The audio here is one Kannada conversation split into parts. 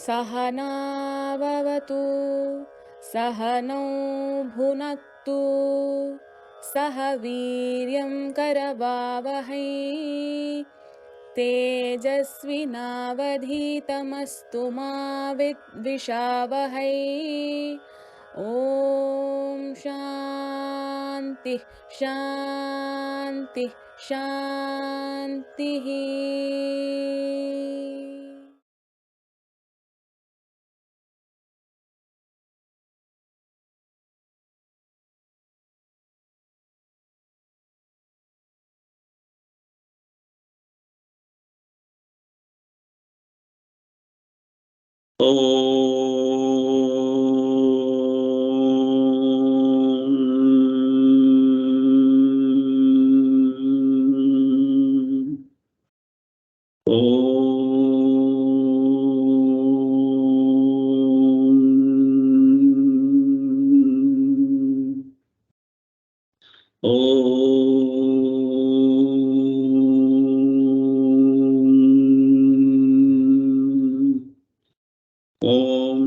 सहनाववतु सहनौ भुनक्तु सह वीर्यं करवावहै तेजस्विनावधीतमस्तु मा विद्विषावहै। ॐ शान्तिः शान्तिः शान्तिः।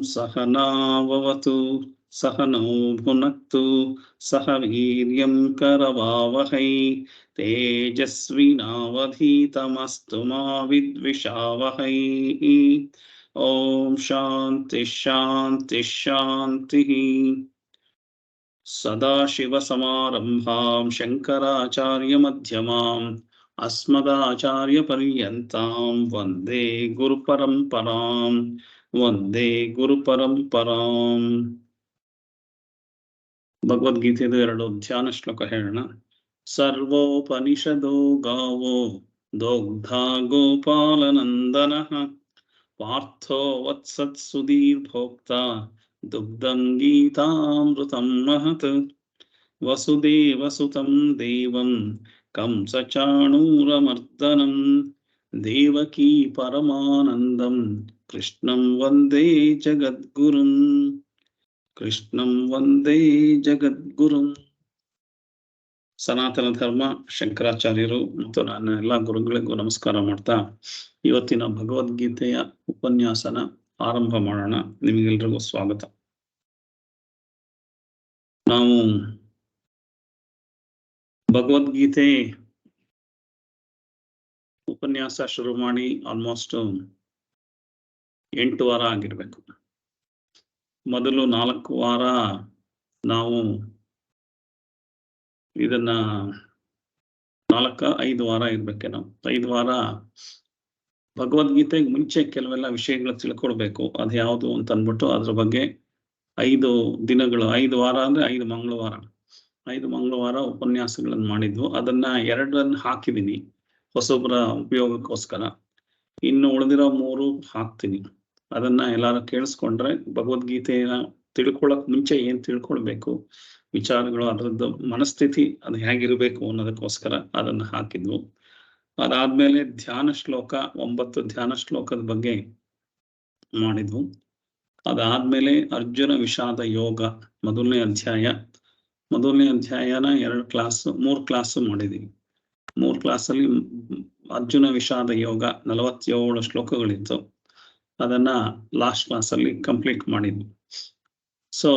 सहनाववतु सहनौ भुनक्तु सह वीर्यं करवावहै तेजस्विनावधीतमस्तु मा विद्विषावहै। ॐ शान्तिः शान्तिः शान्तिः। सदाशिवसमारम्भां शङ्कराचार्यमध्यमाम् अस्मदाचार्यपर्यन्तां वन्दे गुरुपरम्पराम् ವಂದೇ ಗುರು ಪರಂಪರಾಂ. ಭಗವದ್ಗೀತೆದು 2 ಧ್ಯಾನ ಶ್ಲೋಕ ಹೇಳೋಣ. ಸರ್ವೋಪನಿಷದೋ ಗಾವೋ ದೋಗ್ಧ ಗೋಪಾಲನಂದನಃ ಪಾರ್ಥೋ ವತ್ಸತ್ ಸುಧೀರ್ಭೋಕ್ತ ದುಗ್ಧಂ ಗೀತಾಮೃತಂ ಮಹತ್ ವಸುದೇವಸುತಂ ದೇವಂ ಕಂಸಚಾಣೂರಮರ್ದನಂ ದೇವಕೀ ಪರಮಾನಂದಂ ಕೃಷ್ಣಂ ವಂದೇ ಜಗದ್ಗುರುಂ. ಕೃಷ್ಣಂ ವಂದೇ ಜಗದ್ಗುರುಂ. ಸನಾತನ ಧರ್ಮ ಶಂಕರಾಚಾರ್ಯರು ಮತ್ತು ನನ್ನ ಎಲ್ಲ ಗುರುಗಳಿಗೂ ನಮಸ್ಕಾರ ಮಾಡ್ತಾ ಇವತ್ತಿನ ಭಗವದ್ಗೀತೆಯ ಉಪನ್ಯಾಸನ ಆರಂಭ ಮಾಡೋಣ. ನಿಮಗೆಲ್ರಿಗೂ ಸ್ವಾಗತ. ನಾವು ಭಗವದ್ಗೀತೆ ಉಪನ್ಯಾಸ ಶುರು ಮಾಡಿ ಆಲ್ಮೋಸ್ಟ್ 8 ವಾರ ಆಗಿರ್ಬೇಕು. ಮೊದಲು 4 ವಾರ ನಾವು ಇದನ್ನ 4-5 ವಾರ ಇರ್ಬೇಕೇನೋ 5 ವಾರ ಭಗವದ್ಗೀತೆಗೆ ಮುಂಚೆ ಕೆಲವೆಲ್ಲ ವಿಷಯಗಳು ತಿಳ್ಕೊಳ್ಬೇಕು. ಅದು ಯಾವುದು ಅಂತ ಅಂದ್ಬಿಟ್ಟು ಅದ್ರ ಬಗ್ಗೆ 5 ದಿನಗಳು, 5 ವಾರ ಅಂದ್ರೆ 5 ಮಂಗಳವಾರ 5 ಮಂಗಳವಾರ ಉಪನ್ಯಾಸಗಳನ್ನು ಮಾಡಿದ್ವು. ಅದನ್ನ 2 ಹಾಕಿದೀನಿ ಹೊಸೊಬ್ಬರ ಉಪಯೋಗಕ್ಕೋಸ್ಕರ. ಇನ್ನು ಉಳಿದಿರೋ 3 ಹಾಕ್ತೀನಿ. ಅದನ್ನ ಎಲ್ಲಾರು ಕೇಳಿಸ್ಕೊಂಡ್ರೆ ಭಗವದ್ಗೀತೆಯ ತಿಳ್ಕೊಳಕ್ ಮುಂಚೆ ಏನ್ ತಿಳ್ಕೊಳ್ಬೇಕು ವಿಚಾರಗಳು, ಅದರದ್ದು ಮನಸ್ಥಿತಿ ಅದು ಹೇಗಿರ್ಬೇಕು ಅನ್ನೋದಕ್ಕೋಸ್ಕರ ಅದನ್ನ ಹಾಕಿದ್ವು. ಅದಾದ್ಮೇಲೆ ಧ್ಯಾನ ಶ್ಲೋಕ 9 ಧ್ಯಾನ ಶ್ಲೋಕದ ಬಗ್ಗೆ ಮಾಡಿದ್ವು. ಅದಾದ್ಮೇಲೆ ಅರ್ಜುನ ವಿಷಾದ ಯೋಗ ಮೊದಲನೇ ಅಧ್ಯಾಯನ 2 ಕ್ಲಾಸ್ 3 ಕ್ಲಾಸ್ ಮಾಡಿದೀವಿ. 3 ಕ್ಲಾಸಲ್ಲಿ ಅರ್ಜುನ ವಿಷಾದ ಯೋಗ 47 ಶ್ಲೋಕಗಳಿತ್ತು. ಅದನ್ನ ಲಾಸ್ಟ್ ಕ್ಲಾಸಲ್ಲಿ ಕಂಪ್ಲೀಟ್ ಮಾಡಿದ್ವಿ. ಸೊ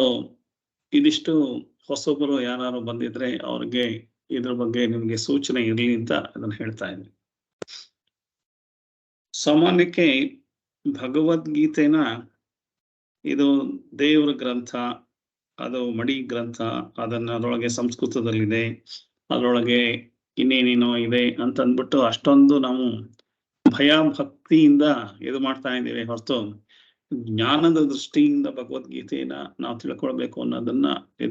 ಇದಿಷ್ಟು ಹೊಸೊಬ್ಬರು ಯಾರು ಬಂದಿದ್ರೆ ಅವ್ರಿಗೆ ಇದ್ರ ಬಗ್ಗೆ ನಿಮ್ಗೆ ಸೂಚನೆ ಇರಲಿ ಅಂತ ಅದನ್ನ ಹೇಳ್ತಾ ಇದ್ವಿ. ಸಾಮಾನ್ಯಕ್ಕೆ ಭಗವದ್ಗೀತೆನ ಇದು ದೇವರ ಗ್ರಂಥ, ಅದು ಮಡಿ ಗ್ರಂಥ, ಅದರೊಳಗೆ ಸಂಸ್ಕೃತದಲ್ಲಿದೆ, ಅದರೊಳಗೆ ಇನ್ನೇನೇನೋ ಇದೆ ಅಂತ ಅಂದ್ಬಿಟ್ಟು ಅಷ್ಟೊಂದು ನಾವು ಭಯ ಭಕ್ತಿಯಿಂದ ಇದು ಮಾಡ್ತಾ ಇದ್ದೀವಿ ಹೊರತು ಜ್ಞಾನದ ದೃಷ್ಟಿಯಿಂದ ಭಗವದ್ಗೀತೆನ ನಾವು ತಿಳ್ಕೊಳ್ಬೇಕು ಅನ್ನೋದನ್ನ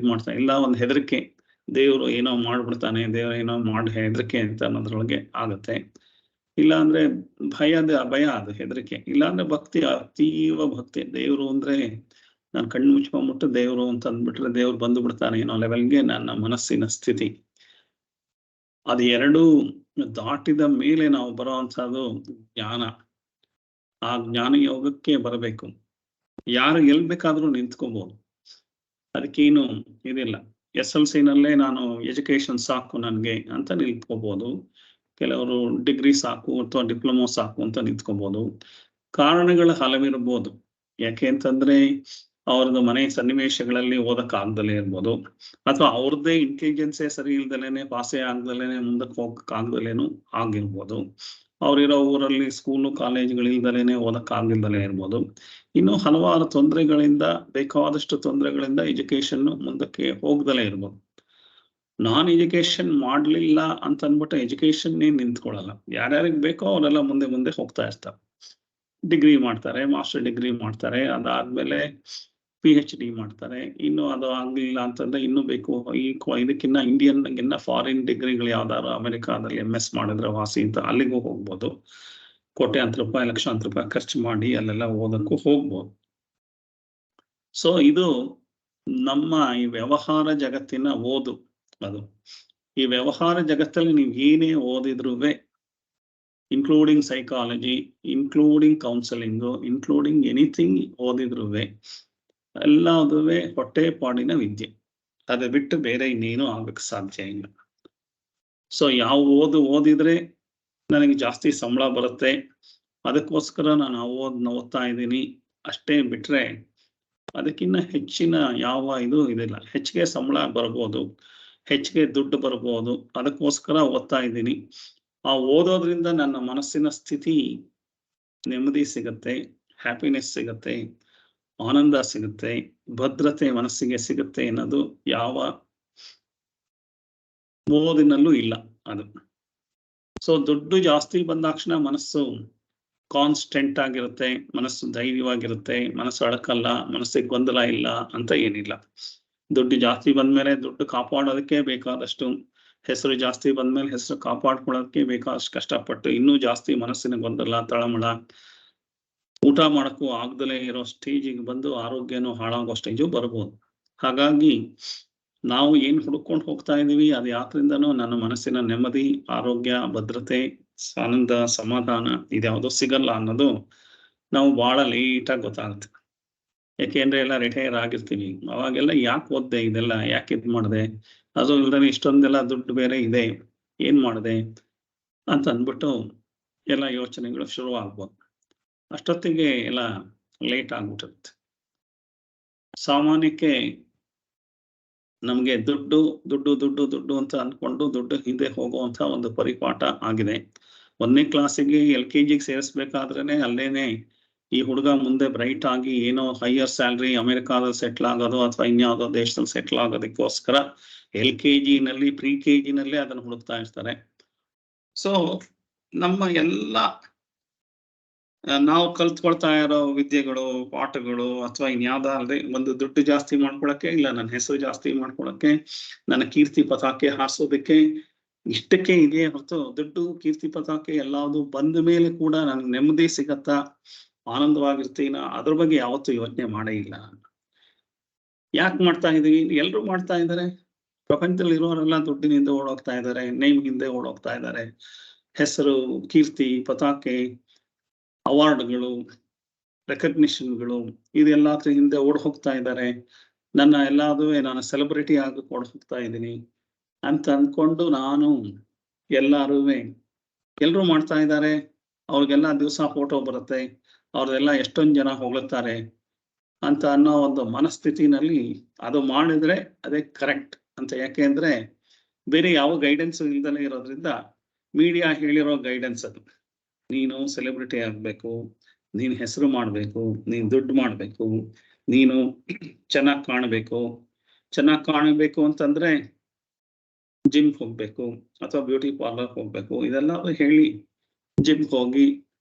ಮಾಡ್ತಾ ಇಲ್ಲ. ಒಂದು ಹೆದರಿಕೆ, ದೇವರು ಏನೋ ಮಾಡ್ಬಿಡ್ತಾನೆ, ದೇವರು ಏನೋ ಹೆದರಿಕೆ ಅಂತ ಅನ್ನೋದ್ರೊಳಗೆ ಆಗತ್ತೆ. ಇಲ್ಲ ಅಂದ್ರೆ ಭಯ, ಅದು ಹೆದರಿಕೆ. ಇಲ್ಲ ಅಂದ್ರೆ ಭಕ್ತಿ, ಅತೀವ ಭಕ್ತಿ. ದೇವರು ಅಂದ್ರೆ ನಾನು ಕಣ್ಣು ಮುಚ್ಕೊಂಡ್ಬಿಟ್ಟು ದೇವರು ಅಂತ ಅಂದ್ಬಿಟ್ರೆ ದೇವ್ರು ಬಂದು ಬಿಡ್ತಾನೆ ಏನೋ ಲೆವೆಲ್ಗೆ ನನ್ನ ಮನಸ್ಸಿನ ಸ್ಥಿತಿ. ಅದು 2 ದಾಟಿದ ಮೇಲೆ ನಾವು ಬರೋವಂಥದ್ದು ಜ್ಞಾನ. ಆ ಜ್ಞಾನ ಯೋಗಕ್ಕೆ ಬರಬೇಕು. ಯಾರು ಎಲ್ ಬೇಕಾದ್ರೂ ನಿಂತ್ಕೋಬಹುದು, ಅದಕ್ಕೇನು ಇದಿಲ್ಲ. SLC ನಲ್ಲೇ ನಾನು ಎಜುಕೇಶನ್ ಸಾಕು ನನ್ಗೆ ಅಂತ ನಿಂತ್ಕೋಬಹುದು. ಕೆಲವರು ಡಿಗ್ರಿ ಸಾಕು ಅಥವಾ ಡಿಪ್ಲೊಮಾ ಸಾಕು ಅಂತ ನಿಂತ್ಕೋಬಹುದು. ಕಾರಣಗಳ ಹಲವಿರ್ಬೋದು. ಯಾಕೆ ಅಂತಂದ್ರೆ ಅವ್ರದ್ದು ಮನೆ ಸನ್ನಿವೇಶಗಳಲ್ಲಿ ಓದಕ್ಕಾಗ್ದಲೇ ಇರ್ಬೋದು, ಅಥವಾ ಅವ್ರದ್ದೇ ಇಂಟೆಲಿಜೆನ್ಸೇ ಸರಿ ಇಲ್ದಲೇನೆ, ಪಾಸೇ ಆಗ್ದಲೇನೆ, ಮುಂದಕ್ಕೆ ಹೋಗಕ್ಕಾಗ್ದಲೇನು ಆಗಿರ್ಬೋದು. ಅವ್ರಿರೋ ಊರಲ್ಲಿ ಸ್ಕೂಲು ಕಾಲೇಜುಗಳಿಲ್ದಲೇನೆ ಓದಕ್ಕಾಗಿಲ್ದಲೇ ಇರ್ಬೋದು. ಇನ್ನು ಹಲವಾರು ತೊಂದರೆಗಳಿಂದ, ಬೇಕಾದಷ್ಟು ತೊಂದರೆಗಳಿಂದ ಎಜುಕೇಶನ್ ಮುಂದಕ್ಕೆ ಹೋಗ್ದಲೇ ಇರ್ಬೋದು. ನಾನ್ ಎಜುಕೇಶನ್ ಮಾಡ್ಲಿಲ್ಲ ಅಂತ ಅಂದ್ಬಿಟ್ಟು ಎಜುಕೇಶನ್ ನಿಂತ್ಕೊಳ್ಳಲ್ಲ. ಯಾರ್ಯಾರಿಗೆ ಬೇಕೋ ಅವರೆಲ್ಲ ಮುಂದೆ ಮುಂದೆ ಹೋಗ್ತಾ ಇರ್ತಾರೆ. ಡಿಗ್ರಿ ಮಾಡ್ತಾರೆ, ಮಾಸ್ಟರ್ ಡಿಗ್ರಿ ಮಾಡ್ತಾರೆ, ಅದಾದ್ಮೇಲೆ PhD ಮಾಡ್ತಾರೆ. ಇನ್ನು ಅದು ಆಗ್ಲಿಲ್ಲ ಅಂತಂದ್ರೆ ಇನ್ನೂ ಬೇಕು. ಇದಕ್ಕಿನ್ನ ಇಂಡಿಯನ್ಗಿನ್ನ ಫಾರಿನ್ ಡಿಗ್ರಿಗಳು ಯಾವ್ದಾದ್ರು ಅಮೆರಿಕಾದಲ್ಲಿ MS ಮಾಡಿದ್ರೆ ವಾಸಿ ಅಂತ ಅಲ್ಲಿಗೂ ಹೋಗ್ಬೋದು. ಕೋಟ್ಯಾಂತರ ರೂಪಾಯಿ, ಲಕ್ಷಾಂತರ ರೂಪಾಯಿ ಖರ್ಚು ಮಾಡಿ ಅಲ್ಲೆಲ್ಲ ಓದಕ್ಕೂ ಹೋಗ್ಬೋದು. ಸೊ ಇದು ನಮ್ಮ ಈ ವ್ಯವಹಾರ ಜಗತ್ತಿನ ಓದು. ಅದು ಈ ವ್ಯವಹಾರ ಜಗತ್ತಲ್ಲಿ ನೀವು ಏನೇ ಓದಿದ್ರುವೆ, including psychology, including counselling, including anything ಓದಿದ್ರುವೆ ಎಲ್ಲದುವೆ ಹೊಟ್ಟೆಪಾಡಿನ ವಿದ್ಯೆ. ಅದು ಬಿಟ್ಟು ಬೇರೆ ಇನ್ನೇನು ಆಗ್ಬೇಕು ಸಾಧ್ಯ ಇಲ್ಲ. ಸೊ ಯಾವ ಓದಿದ್ರೆ ನನಗೆ ಜಾಸ್ತಿ ಸಂಬಳ ಬರುತ್ತೆ, ಅದಕ್ಕೋಸ್ಕರ ನಾನು ಓದ್ತಾ ಇದ್ದೀನಿ ಅಷ್ಟೇ ಬಿಟ್ರೆ ಅದಕ್ಕಿಂತ ಹೆಚ್ಚಿನ ಯಾವ ಇದು ಇದಿಲ್ಲ. ಹೆಚ್ಚಿಗೆ ಸಂಬಳ ಬರ್ಬೋದು, ಹೆಚ್ಚಿಗೆ ದುಡ್ಡು ಬರ್ಬೋದು, ಅದಕ್ಕೋಸ್ಕರ ಓದ್ತಾ ಇದ್ದೀನಿ. ಆ ಓದೋದ್ರಿಂದ ನನ್ನ ಮನಸ್ಸಿನ ಸ್ಥಿತಿ ನೆಮ್ಮದಿ ಸಿಗತ್ತೆ, ಹ್ಯಾಪಿನೆಸ್ ಸಿಗತ್ತೆ, ಆನಂದ ಸಿಗುತ್ತೆ, ಭದ್ರತೆ ಮನಸ್ಸಿಗೆ ಸಿಗುತ್ತೆ ಅನ್ನೋದು ಯಾವ ಓದಿನಲ್ಲೂ ಇಲ್ಲ ಅದು. ಸೊ ದುಡ್ಡು ಜಾಸ್ತಿ ಬಂದಾಕ್ಷಣ ಮನಸ್ಸು ಕಾನ್ಸ್ಟೆಂಟ್ ಆಗಿರುತ್ತೆ, ಮನಸ್ಸು ಧೈರ್ಯವಾಗಿರುತ್ತೆ, ಮನಸ್ಸು ಅಡಕಲ್ಲ, ಮನಸ್ಸಿಗೆ ಗೊಂದಲ ಇಲ್ಲ ಅಂತ ಏನಿಲ್ಲ. ದುಡ್ಡು ಜಾಸ್ತಿ ಬಂದ್ಮೇಲೆ ದುಡ್ಡು ಕಾಪಾಡೋದಕ್ಕೆ ಬೇಕಾದಷ್ಟು, ಹೆಸರು ಜಾಸ್ತಿ ಬಂದ್ಮೇಲೆ ಹೆಸರು ಕಾಪಾಡ್ಕೊಳ್ಳೋದಕ್ಕೆ ಬೇಕಾದಷ್ಟು ಕಷ್ಟಪಟ್ಟು ಇನ್ನೂ ಜಾಸ್ತಿ ಮನಸ್ಸಿನ ಗೊಂದಲ, ತಳಮಳ, ಊಟ ಮಾಡಕ್ಕೂ ಆಗ್ದಲೇ ಇರೋ ಸ್ಟೇಜಿಗೆ ಬಂದು ಆರೋಗ್ಯನೂ ಹಾಳಾಗೋ ಸ್ಟೇಜು ಬರ್ಬೋದು. ಹಾಗಾಗಿ ನಾವು ಏನ್ ಹುಡುಕೊಂಡು ಹೋಗ್ತಾ ಇದೀವಿ ಅದು ಯಾತ್ರಿಂದನೂ ನನ್ನ ಮನಸ್ಸಿನ ನೆಮ್ಮದಿ, ಆರೋಗ್ಯ, ಭದ್ರತೆ, ಆನಂದ, ಸಮಾಧಾನ ಇದ್ಯಾವುದೋ ಸಿಗಲ್ಲ ಅನ್ನೋದು ನಾವು ಬಹಳ ಲೇಟಾಗಿ ಗೊತ್ತಾಗುತ್ತೆ. ಯಾಕೆಂದ್ರೆ ಎಲ್ಲ ರಿಟೈರ್ ಆಗಿರ್ತೀವಿ. ಅವಾಗೆಲ್ಲ ಯಾಕೆ ಓದ್ದೆ, ಇದೆಲ್ಲ ಯಾಕೆ ಇದ್ ಮಾಡಿದೆ, ಅದು ಇಲ್ದೇ ಇಷ್ಟೊಂದೆಲ್ಲ ದುಡ್ಡು ಬೇರೆ ಇದೆ, ಏನ್ ಮಾಡಿದೆ ಅಂತ ಅಂದ್ಬಿಟ್ಟು ಎಲ್ಲ ಯೋಚನೆಗಳು ಶುರು ಆಗ್ಬೋದು. ಅಷ್ಟೊತ್ತಿಗೆ ಎಲ್ಲ ಲೇಟ್ ಆಗ್ಬಿಟ್ಟಿರುತ್ತೆ. ಸಾಮಾನ್ಯಕ್ಕೆ ನಮ್ಗೆ ದುಡ್ಡು ದುಡ್ಡು ದುಡ್ಡು ದುಡ್ಡು ಅಂತ ಅನ್ಕೊಂಡು ದುಡ್ಡು ಹಿಂದೆ ಹೋಗುವಂತ ಒಂದು ಪರಿಪಾಠ ಆಗಿದೆ. 1ನೇ ಕ್ಲಾಸಿಗೆ LKG ಸೇರಿಸ್ಬೇಕಾದ್ರೇನೆ ಅಲ್ಲೇನೆ ಈ ಹುಡುಗ ಮುಂದೆ ಬ್ರೈಟ್ ಆಗಿ ಏನೋ ಹೈಯರ್ ಸ್ಯಾಲ್ರಿ, ಅಮೆರಿಕಾದಲ್ಲಿ ಸೆಟ್ಲ್ ಆಗೋದು ಅಥವಾ ಇನ್ಯಾವುದೋ ದೇಶದಲ್ಲಿ ಸೆಟ್ಲ್ ಆಗೋದಕ್ಕೋಸ್ಕರ LKG ನಲ್ಲಿ, pre-KG ನಲ್ಲೇ ಅದನ್ನು ಹುಡುಕ್ತಾ ಇರ್ತಾರೆ. ಸೊ ನಮ್ಮ ಎಲ್ಲ ನಾವು ಕಲ್ತ್ಕೊಳ್ತಾ ಇರೋ ವಿದ್ಯೆಗಳು, ಪಾಠಗಳು ಅಥವಾ ಇನ್ಯಾವುದಾದ್ರೆ ಒಂದು ದುಡ್ಡು ಜಾಸ್ತಿ ಮಾಡ್ಕೊಳಕ್ಕೆ, ಇಲ್ಲ ನನ್ನ ಹೆಸರು ಜಾಸ್ತಿ ಮಾಡ್ಕೊಳಕ್ಕೆ, ನನ್ನ ಕೀರ್ತಿ ಪತಾಕೆ ಹಾರಿಸೋದಕ್ಕೆ, ಇಷ್ಟಕ್ಕೆ ಇದೆಯೇ ಹೊರತು ದುಡ್ಡು, ಕೀರ್ತಿ ಪತಾಕೆ ಎಲ್ಲಾವುದು ಬಂದ ಮೇಲೆ ಕೂಡ ನನ್ಗೆ ನೆಮ್ಮದಿ ಸಿಗತ್ತಾ, ಆನಂದವಾಗಿರ್ತೀನ, ಅದ್ರ ಬಗ್ಗೆ ಯಾವತ್ತೂ ಯೋಚನೆ ಮಾಡೇ ಇಲ್ಲ. ಯಾಕೆ ಮಾಡ್ತಾ ಇದೀವಿ? ಎಲ್ರು ಮಾಡ್ತಾ ಇದ್ದಾರೆ. ಪ್ರಪಂಚದಲ್ಲಿ ಇರೋರೆಲ್ಲ ದುಡ್ಡಿನಿಂದ ಓಡೋಗ್ತಾ ಇದ್ದಾರೆ, ನೇಮ್ ಹಿಂದೆ ಓಡೋಗ್ತಾ ಇದ್ದಾರೆ. ಹೆಸರು, ಕೀರ್ತಿ ಪತಾಕೆ, ಅವಾರ್ಡ್ಗಳು, ರೆಕಗ್ನಿಷನ್ಗಳು ಇದೆಲ್ಲದ್ರ ಹಿಂದೆ ಓಡ್ ಹೋಗ್ತಾ ಇದ್ದಾರೆ. ನನ್ನ ಎಲ್ಲಾದುವೆ ನಾನು ಸೆಲೆಬ್ರಿಟಿ ಆಗಿ ಓಡ್ ಹೋಗ್ತಾ ಇದ್ದೀನಿ ಅಂತ ಅನ್ಕೊಂಡು ನಾನು ಎಲ್ರು ಮಾಡ್ತಾ ಇದ್ದಾರೆ, ಅವ್ರಿಗೆಲ್ಲ ದಿವಸ ಫೋಟೋ ಬರುತ್ತೆ, ಅವ್ರದೆಲ್ಲ ಎಷ್ಟೊಂದು ಜನ ಹೊಗಳುತ್ತಾರೆ ಅಂತ ಅನ್ನೋ ಒಂದು ಮನಸ್ಥಿತಿನಲ್ಲಿ ಅದು ಮಾಡಿದ್ರೆ ಅದೇ ಕರೆಕ್ಟ್ ಅಂತ. ಯಾಕೆ ಅಂದ್ರೆ ಬೇರೆ ಯಾವ ಗೈಡೆನ್ಸ್ ಇಲ್ದಲೇ ಇರೋದ್ರಿಂದ ಮೀಡಿಯಾ ಹೇಳಿರೋ ಗೈಡೆನ್ಸ್ ಅದು. ನೀನು ಸೆಲೆಬ್ರಿಟಿ ಆಗ್ಬೇಕು, ನೀನ್ ಹೆಸರು ಮಾಡ್ಬೇಕು, ನೀನ್ ದುಡ್ಡು ಮಾಡ್ಬೇಕು, ನೀನು ಚೆನ್ನಾಗಿ ಕಾಣಬೇಕು ಅಂತಂದ್ರೆ ಜಿಮ್ ಹೋಗ್ಬೇಕು ಅಥವಾ ಬ್ಯೂಟಿ ಪಾರ್ಲರ್ ಹೋಗ್ಬೇಕು. ಇದೆಲ್ಲ ಹೇಳಿ ಜಿಮ್ ಹೋಗಿ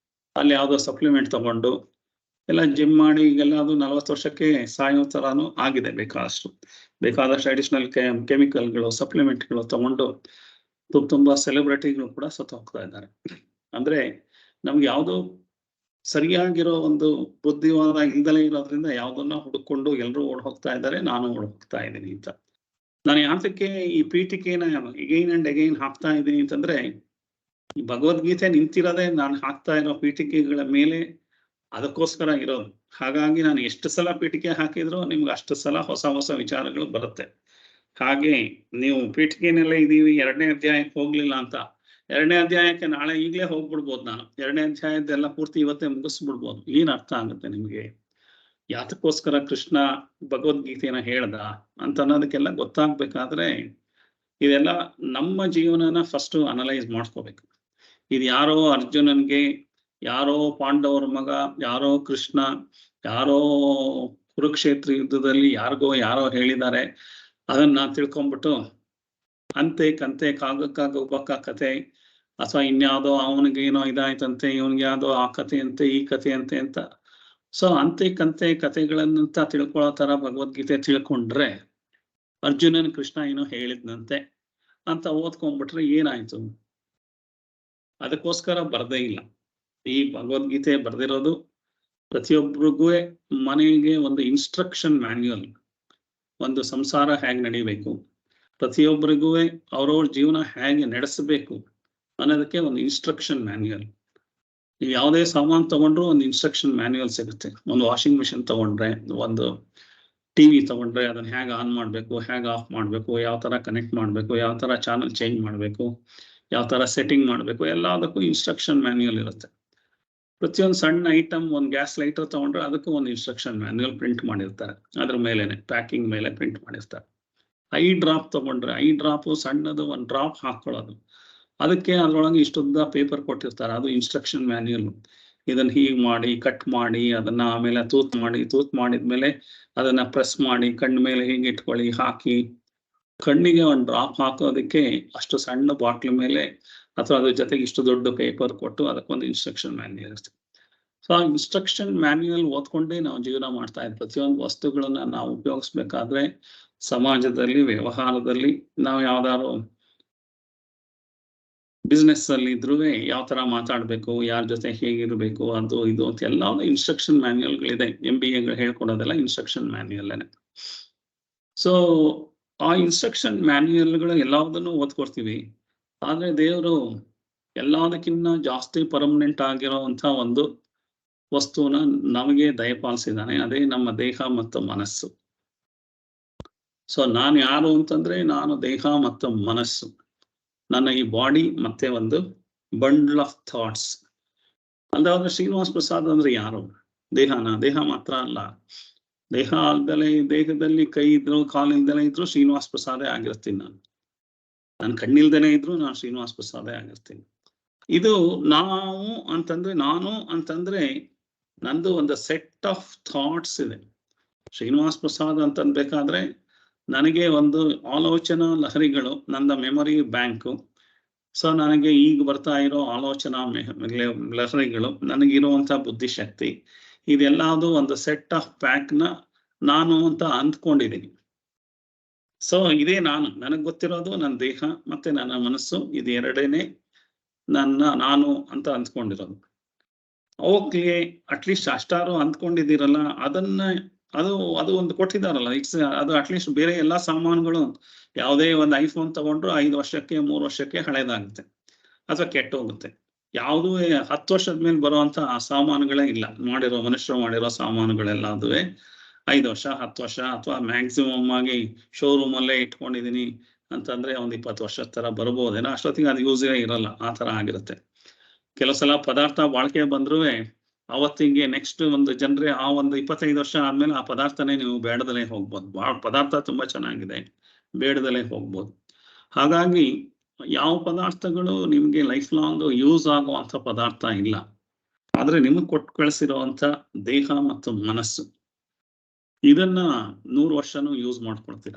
ಅಲ್ಲಿ ಯಾವ್ದೋ ಸಪ್ಲಿಮೆಂಟ್ ತಗೊಂಡು ಎಲ್ಲ ಜಿಮ್ ಮಾಡಿ ಈಗೆಲ್ಲ ಅದು 40 ವರ್ಷಕ್ಕೆ ಸಾಯೋ ತರಾನು ಆಗಿದೆ. ಬೇಕಾದಷ್ಟು ಅಡಿಷನಲ್ ಕೆಮಿಕಲ್ಗಳು, ಸಪ್ಲಿಮೆಂಟ್ಗಳು ತಗೊಂಡು ತುಂಬಾ ಸೆಲೆಬ್ರಿಟಿಗಳು ಕೂಡ ಸತ್ತು ಹೋಗ್ತಾ ಇದ್ದಾರೆ. ಅಂದ್ರೆ ನಮ್ಗೆ ಯಾವ್ದು ಸರಿಯಾಗಿರೋ ಒಂದು ಬುದ್ಧಿವಾದ ಇಲ್ದಲೇ ಇರೋದ್ರಿಂದ ಯಾವ್ದನ್ನ ಹುಡುಕೊಂಡು ಎಲ್ರು ಓಡ್ ಹೋಗ್ತಾ ಇದ್ದಾರೆ, ನಾನು ಓಡ್ ಹೋಗ್ತಾ ಇದ್ದೀನಿ ಅಂತ. ನಾನು ಯಾತಕ್ಕೆ ಈ ಪೀಠಿಕೆನ ಎಗೈನ್ ಅಂಡ್ ಎಗೈನ್ ಹಾಕ್ತಾ ಇದ್ದೀನಿ ಅಂತಂದ್ರೆ, ಈ ಭಗವದ್ಗೀತೆ ನಿಂತಿರೋದೇ ನಾನು ಹಾಕ್ತಾ ಇರೋ ಪೀಠಿಕೆಗಳ ಮೇಲೆ, ಅದಕ್ಕೋಸ್ಕರ ಇರೋದು. ಹಾಗಾಗಿ ನಾನು ಎಷ್ಟು ಸಲ ಪೀಠಿಕೆ ಹಾಕಿದ್ರು ನಿಮ್ಗೆ ಅಷ್ಟು ಸಲ ಹೊಸ ವಿಚಾರಗಳು ಬರುತ್ತೆ. ಹಾಗೆ ನೀವು ಪೀಠಿಕೆನಲ್ಲೇ ಇದೀವಿ, 2ನೇ ಅಧ್ಯಾಯಕ್ಕೆ ಹೋಗ್ಲಿಲ್ಲ ಅಂತ, 2ನೇ ಅಧ್ಯಾಯಕ್ಕೆ ನಾಳೆ ಈಗಲೇ ಹೋಗ್ಬಿಡ್ಬೋದು. ನಾನು 2ನೇ ಅಧ್ಯಾಯದ್ದೆಲ್ಲ ಪೂರ್ತಿ ಇವತ್ತೇ ಮುಗಿಸ್ಬಿಡ್ಬೋದು. ಏನ್ ಅರ್ಥ ಆಗುತ್ತೆ ನಿಮ್ಗೆ? ಯಾತಕ್ಕೋಸ್ಕರ ಕೃಷ್ಣ ಭಗವದ್ಗೀತೆಯನ್ನ ಹೇಳ್ದ ಅಂತ ಅನ್ನೋದಕ್ಕೆಲ್ಲ ಗೊತ್ತಾಗ್ಬೇಕಾದ್ರೆ ಇದೆಲ್ಲ ನಮ್ಮ ಜೀವನನ ಫಸ್ಟ್ ಅನಲೈಸ್ ಮಾಡ್ಕೋಬೇಕು. ಇದು ಯಾರೋ ಅರ್ಜುನನ್ಗೆ, ಯಾರೋ ಪಾಂಡವರ ಮಗ, ಯಾರೋ ಕೃಷ್ಣ, ಯಾರೋ ಕುರುಕ್ಷೇತ್ರ ಯುದ್ಧದಲ್ಲಿ ಯಾರೋ ಹೇಳಿದ್ದಾರೆ, ಅದನ್ನ ತಿಳ್ಕೊಂಡ್ಬಿಟ್ಟು ಅಂತೆ ಕಂತೆ ಕಾಗಕ್ಕಾಗ ಉಪಕ್ಕ ಕತೆ, ಅಥವಾ ಇನ್ಯಾವುದೋ ಅವನಿಗೆ ಏನೋ ಇದಾಯ್ತಂತೆ, ಇವನ್ಗೆ ಯಾವ್ದೋ ಆ ಕತೆ ಅಂತೆ ಈ ಕತೆ ಅಂತೆ ಅಂತ. ಸೊ ಅಂತೆ ಕಂತೆ ಕತೆಗಳನ್ನಂತ ತಿಳ್ಕೊಳ್ಳೋ ತರ ಭಗವದ್ಗೀತೆ ತಿಳ್ಕೊಂಡ್ರೆ ಅರ್ಜುನನ್ ಕೃಷ್ಣ ಏನೋ ಹೇಳಿದ್ನಂತೆ ಅಂತ ಓದ್ಕೊಂಡ್ಬಿಟ್ರೆ ಏನಾಯ್ತು? ಅದಕ್ಕೋಸ್ಕರ ಬರ್ದೇ ಇಲ್ಲ. ಈ ಭಗವದ್ಗೀತೆ ಬರ್ದಿರೋದು ಪ್ರತಿಯೊಬ್ಬರಿಗೂ ಮನೆಗೆ ಒಂದು ಇನ್ಸ್ಟ್ರಕ್ಷನ್ ಮ್ಯಾನ್ಯುಯಲ್, ಒಂದು ಸಂಸಾರ ಹೇಗೆ ನಡಿಬೇಕು, ಪ್ರತಿಯೊಬ್ಬರಿಗೂ ಅವ್ರವ್ರ ಜೀವನ ಹೇಗೆ ನಡೆಸಬೇಕು ಅನ್ನೋದಕ್ಕೆ ಒಂದು ಇನ್ಸ್ಟ್ರಕ್ಷನ್ ಮ್ಯಾನ್ಯುಯಲ್. ನೀವು ಯಾವುದೇ ಸಾಮಾನು ತಗೊಂಡ್ರು ಒಂದು ಇನ್ಸ್ಟ್ರಕ್ಷನ್ ಮ್ಯಾನ್ಯುಯಲ್ ಸಿಗುತ್ತೆ. ಒಂದು ವಾಷಿಂಗ್ ಮಿಷಿನ್ ತಗೊಂಡ್ರೆ, ಒಂದು ಟಿವಿ ತಗೊಂಡ್ರೆ ಅದನ್ನ ಹೇಗೆ ಆನ್ ಮಾಡಬೇಕು, ಹೇಗೆ ಆಫ್ ಮಾಡಬೇಕು, ಯಾವ ತರ ಕನೆಕ್ಟ್ ಮಾಡಬೇಕು, ಯಾವ ತರ ಚಾನಲ್ ಚೇಂಜ್ ಮಾಡಬೇಕು, ಯಾವ ತರ ಸೆಟ್ಟಿಂಗ್ ಮಾಡಬೇಕು, ಎಲ್ಲದಕ್ಕೂ ಇನ್ಸ್ಟ್ರಕ್ಷನ್ ಮ್ಯಾನ್ಯುಯಲ್ ಇರುತ್ತೆ. ಪ್ರತಿಯೊಂದು ಸಣ್ಣ ಐಟಮ್, ಒಂದು ಗ್ಯಾಸ್ ಲೈಟರ್ ತಗೊಂಡ್ರೆ ಅದಕ್ಕೂ ಒಂದು ಇನ್ಸ್ಟ್ರಕ್ಷನ್ ಮ್ಯಾನ್ಯುಯಲ್ ಪ್ರಿಂಟ್ ಮಾಡಿರ್ತಾರೆ, ಅದ್ರ ಮೇಲೆನೆ ಪ್ಯಾಕಿಂಗ್ ಮೇಲೆ ಪ್ರಿಂಟ್ ಮಾಡಿರ್ತಾರೆ. ಐ ಡ್ರಾಪ್ ತಗೊಂಡ್ರೆ ಐ ಡ್ರಾಪ್ ಸಣ್ಣದು ಒಂದು ಡ್ರಾಪ್ ಹಾಕೊಳ್ಳೋದು, ಅದಕ್ಕೆ ಅದ್ರೊಳಗೆ ಇಷ್ಟುದ್ದ ಪೇಪರ್ ಕೊಟ್ಟಿರ್ತಾರೆ, ಅದು ಇನ್ಸ್ಟ್ರಕ್ಷನ್ ಮ್ಯಾನ್ಯುಯಲ್. ಇದನ್ನ ಹೀಗೆ ಮಾಡಿ ಕಟ್ ಮಾಡಿ ಅದನ್ನ ಆಮೇಲೆ ತೂತ್ ಮಾಡಿದ್ಮೇಲೆ ಅದನ್ನ ಪ್ರೆಸ್ ಮಾಡಿ ಕಣ್ಣು ಮೇಲೆ ಹೀಗೆ ಇಟ್ಕೊಳ್ಳಿ, ಹಾಕಿ ಕಣ್ಣಿಗೆ ಒಂದು ಡ್ರಾಪ್ ಹಾಕೋದಕ್ಕೆ ಅಷ್ಟು ಸಣ್ಣ ಬಾಟ್ಲ್ ಮೇಲೆ ಅಥವಾ ಅದ್ರ ಜೊತೆಗೆ ಇಷ್ಟು ದೊಡ್ಡ ಪೇಪರ್ ಕೊಟ್ಟು ಅದಕ್ಕೊಂದು ಇನ್ಸ್ಟ್ರಕ್ಷನ್ ಮ್ಯಾನ್ಯುಯಲ್ ಇರುತ್ತೆ. ಸೊ ಆ ಇನ್ಸ್ಟ್ರಕ್ಷನ್ ಮ್ಯಾನ್ಯುಯಲ್ ಓದ್ಕೊಂಡೇ ನಾವು ಜೀವನ ಮಾಡ್ತಾ ಇದ್ದೀವಿ. ಪ್ರತಿಯೊಂದು ವಸ್ತುಗಳನ್ನ ನಾವು ಉಪಯೋಗಿಸ್ಬೇಕಾದ್ರೆ ಸಮಾಜದಲ್ಲಿ, ವ್ಯವಹಾರದಲ್ಲಿ, ನಾವು ಯಾವ್ದಾದ್ರು ಬಿಸ್ನೆಸ್ ಅಲ್ಲಿ ಇದ್ರೂ ಯಾವ ತರ ಮಾತಾಡ್ಬೇಕು, ಯಾರ ಜೊತೆ ಹೇಗಿರ್ಬೇಕು, ಅದು ಇದು ಅಂತ ಎಲ್ಲ ಇನ್ಸ್ಟ್ರಕ್ಷನ್ ಮ್ಯಾನ್ಯುಯಲ್ಗಳಿದೆ. MBA ಹೇಳ್ಕೊಡೋದೆಲ್ಲ ಇನ್ಸ್ಟ್ರಕ್ಷನ್ ಮ್ಯಾನ್ಯುಯಲ್. ಸೊ ಆ ಇನ್ಸ್ಟ್ರಕ್ಷನ್ ಮ್ಯಾನ್ಯುಯಲ್ಗಳು ಎಲ್ಲದನ್ನು ಓದ್ಕೊಡ್ತೀವಿ. ಆದ್ರೆ ದೇವರು ಎಲ್ಲದಕ್ಕಿಂತ ಜಾಸ್ತಿ ಪರ್ಮನೆಂಟ್ ಆಗಿರೋಂಥ ಒಂದು ವಸ್ತುನ ನಮಗೆ ದಯಪಾಲಿಸಿದ್ದಾನೆ, ಅದೇ ನಮ್ಮ ದೇಹ ಮತ್ತು ಮನಸ್ಸು. ಸೊ ನಾನು ಯಾರು ಅಂತಂದ್ರೆ, ನಾನು ದೇಹ ಮತ್ತು ಮನಸ್ಸು, ನನ್ನ ಈ ಬಾಡಿ ಮತ್ತೆ ಒಂದು ಬಂಡಲ್ ಆಫ್ ಥಾಟ್ಸ್. ಅಲ್ದಾದ್ರೆ ಶ್ರೀನಿವಾಸ್ ಪ್ರಸಾದ್ ಅಂದ್ರೆ ಯಾರು? ದೇಹ ಮಾತ್ರ ಅಲ್ಲ. ದೇಹ ಅಲ್ದಲೆ, ದೇಹದಲ್ಲಿ ಕೈ ಇದ್ರು ಕಾಲಿಲ್ದಲೆ ಇದ್ರು ಶ್ರೀನಿವಾಸ್ ಪ್ರಸಾದೇ ಆಗಿರ್ತೀನಿ ನಾನು. ನಾನು ಕಣ್ಣಿಲ್ದೇನೆ ಇದ್ರು ನಾನು ಶ್ರೀನಿವಾಸ್ ಪ್ರಸಾದೇ ಆಗಿರ್ತೀನಿ. ಇದು ನಾನು ಅಂತಂದ್ರೆ ನಂದು ಒಂದು ಸೆಟ್ ಆಫ್ ಥಾಟ್ಸ್ ಇದೆ. ಶ್ರೀನಿವಾಸ್ ಪ್ರಸಾದ್ ಅಂತನ್ಬೇಕಾದ್ರೆ ನನಗೆ ಒಂದು ಆಲೋಚನಾ ಲಹರಿಗಳು, ನನ್ನ ಮೆಮೊರಿ ಬ್ಯಾಂಕು. ಸೊ ನನಗೆ ಈಗ ಬರ್ತಾ ಇರೋ ಆಲೋಚನಾ ಲಹರಿಗಳು, ನನಗಿರುವಂತ ಬುದ್ಧಿಶಕ್ತಿ, ಇದೆಲ್ಲದು ಒಂದು ಸೆಟ್ ಆಫ್ ಪ್ಯಾಕ್ನ ನಾನು ಅಂತ ಅಂದ್ಕೊಂಡಿದ್ದೀನಿ. ಸೊ ಇದೇ ನನಗ್ ಗೊತ್ತಿರೋದು ನನ್ನ ದೇಹ ಮತ್ತೆ ನನ್ನ ಮನಸ್ಸು, ಇದು ಎರಡೇನೆ ನಾನು ಅಂತ ಅಂದ್ಕೊಂಡಿರೋದು. ಓಕೆ, ಅಟ್ಲೀಸ್ಟ್ ಅಷ್ಟಾರು ಅಂದ್ಕೊಂಡಿದ್ದೀರಲ್ಲ, ಅದು ಒಂದು ಕೊಟ್ಟಿದ್ದಾರಲ್ಲ, ಅದು ಅಟ್ಲೀಸ್ಟ್ ಬೇರೆ ಎಲ್ಲಾ ಸಾಮಾನುಗಳು, ಯಾವುದೇ ಒಂದು ಐಫೋನ್ ತಗೊಂಡ್ರು 5 ವರ್ಷಕ್ಕೆ 3 ವರ್ಷಕ್ಕೆ ಹಳೇದಾಗುತ್ತೆ ಅಥವಾ ಕೆಟ್ಟೋಗುತ್ತೆ. ಯಾವುದೂ 10 ವರ್ಷದ ಮೇಲೆ ಬರುವಂತ ಸಾಮಾನುಗಳೇ ಇಲ್ಲ. ಮನುಷ್ಯರು ಮಾಡಿರೋ ಸಾಮಾನುಗಳೆಲ್ಲ ಅದುವೆ 5 ವರ್ಷ 10 ವರ್ಷ ಅಥವಾ ಮ್ಯಾಕ್ಸಿಮಮ್ ಆಗಿ ಶೋರೂಮ್ ಅಲ್ಲೇ ಇಟ್ಕೊಂಡಿದೀನಿ ಅಂತಂದ್ರೆ ಒಂದು 20 ವರ್ಷದ ತರ ಬರ್ಬೋದೇನೋ, ಅಷ್ಟೊತ್ತಿಗೆ ಅದು ಯೂಸೇ ಇರಲ್ಲ, ಆ ತರ ಆಗಿರುತ್ತೆ. ಕೆಲವು ಸಲ ಪದಾರ್ಥ ಬಾಳ್ಕೆ ಬಂದ್ರೂ ಅವತ್ತಿಗೆ ನೆಕ್ಸ್ಟ್ ಒಂದು ಜನರೇ ಆ ಒಂದು 25 ವರ್ಷ ಆದ್ಮೇಲೆ ಆ ಪದಾರ್ಥನೇ ನೀವು ಬೇಡದಲ್ಲೇ ಹೋಗ್ಬೋದು. ಪದಾರ್ಥ ತುಂಬಾ ಚೆನ್ನಾಗಿದೆ, ಬೇಡದಲ್ಲೇ ಹೋಗ್ಬೋದು. ಹಾಗಾಗಿ ಯಾವ ಪದಾರ್ಥಗಳು ನಿಮ್ಗೆ ಲೈಫ್ ಲಾಂಗ್ ಯೂಸ್ ಆಗುವಂತ ಪದಾರ್ಥ ಇಲ್ಲ. ಆದ್ರೆ ನಿಮಗ್ ಕೊಟ್ಟು ಕಳಿಸಿರುವಂತ ದೇಹ ಮತ್ತು ಮನಸ್ಸು, ಇದನ್ನ 100 ವರ್ಷನೂ ಯೂಸ್ ಮಾಡ್ಕೊಳ್ತೀರ.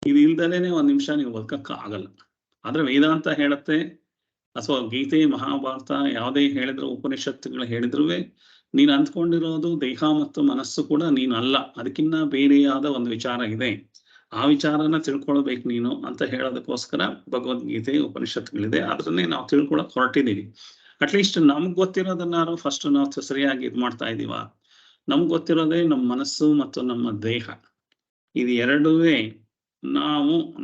ಇದು ಇಲ್ದಲೇನೆ 1 ನಿಮಿಷ ನೀವು ಬದುಕಕ್ಕ ಆಗಲ್ಲ. ಆದ್ರೆ ವೇದಾಂತ ಹೇಳುತ್ತೆ, ಅಥವಾ ಗೀತೆ, ಮಹಾಭಾರತ ಯಾವುದೇ ಹೇಳಿದ್ರು, ಉಪನಿಷತ್ತುಗಳು ಹೇಳಿದ್ರು, ನೀನ್ ಅಂದ್ಕೊಂಡಿರೋದು ದೇಹ ಮತ್ತು ಮನಸ್ಸು ಕೂಡ ನೀನಲ್ಲ, ಅದಕ್ಕಿಂತ ಬೇರೆಯಾದ ಒಂದು ವಿಚಾರ ಇದೆ, ಆ ವಿಚಾರನ ತಿಳ್ಕೊಳ್ಬೇಕು ನೀನು ಅಂತ ಹೇಳೋದಕ್ಕೋಸ್ಕರ ಭಗವದ್ಗೀತೆ, ಉಪನಿಷತ್ತುಗಳಿದೆ. ಅದನ್ನೇ ನಾವು ತಿಳ್ಕೊಳಕ್ ಹೊರಟಿದೀವಿ. ಅಟ್ಲೀಸ್ಟ್ ನಮ್ಗ್ ಗೊತ್ತಿರೋದನ್ನಾರು ಫಸ್ಟ್ ನಾವು ಸರಿಯಾಗಿ ಇದ್ ಮಾಡ್ತಾ ಇದೀವ. ನಮ್ಗ್ ಗೊತ್ತಿರೋದೇ ನಮ್ಮ ಮನಸ್ಸು ಮತ್ತು ನಮ್ಮ ದೇಹ. ಇದು ಎರಡುವೇ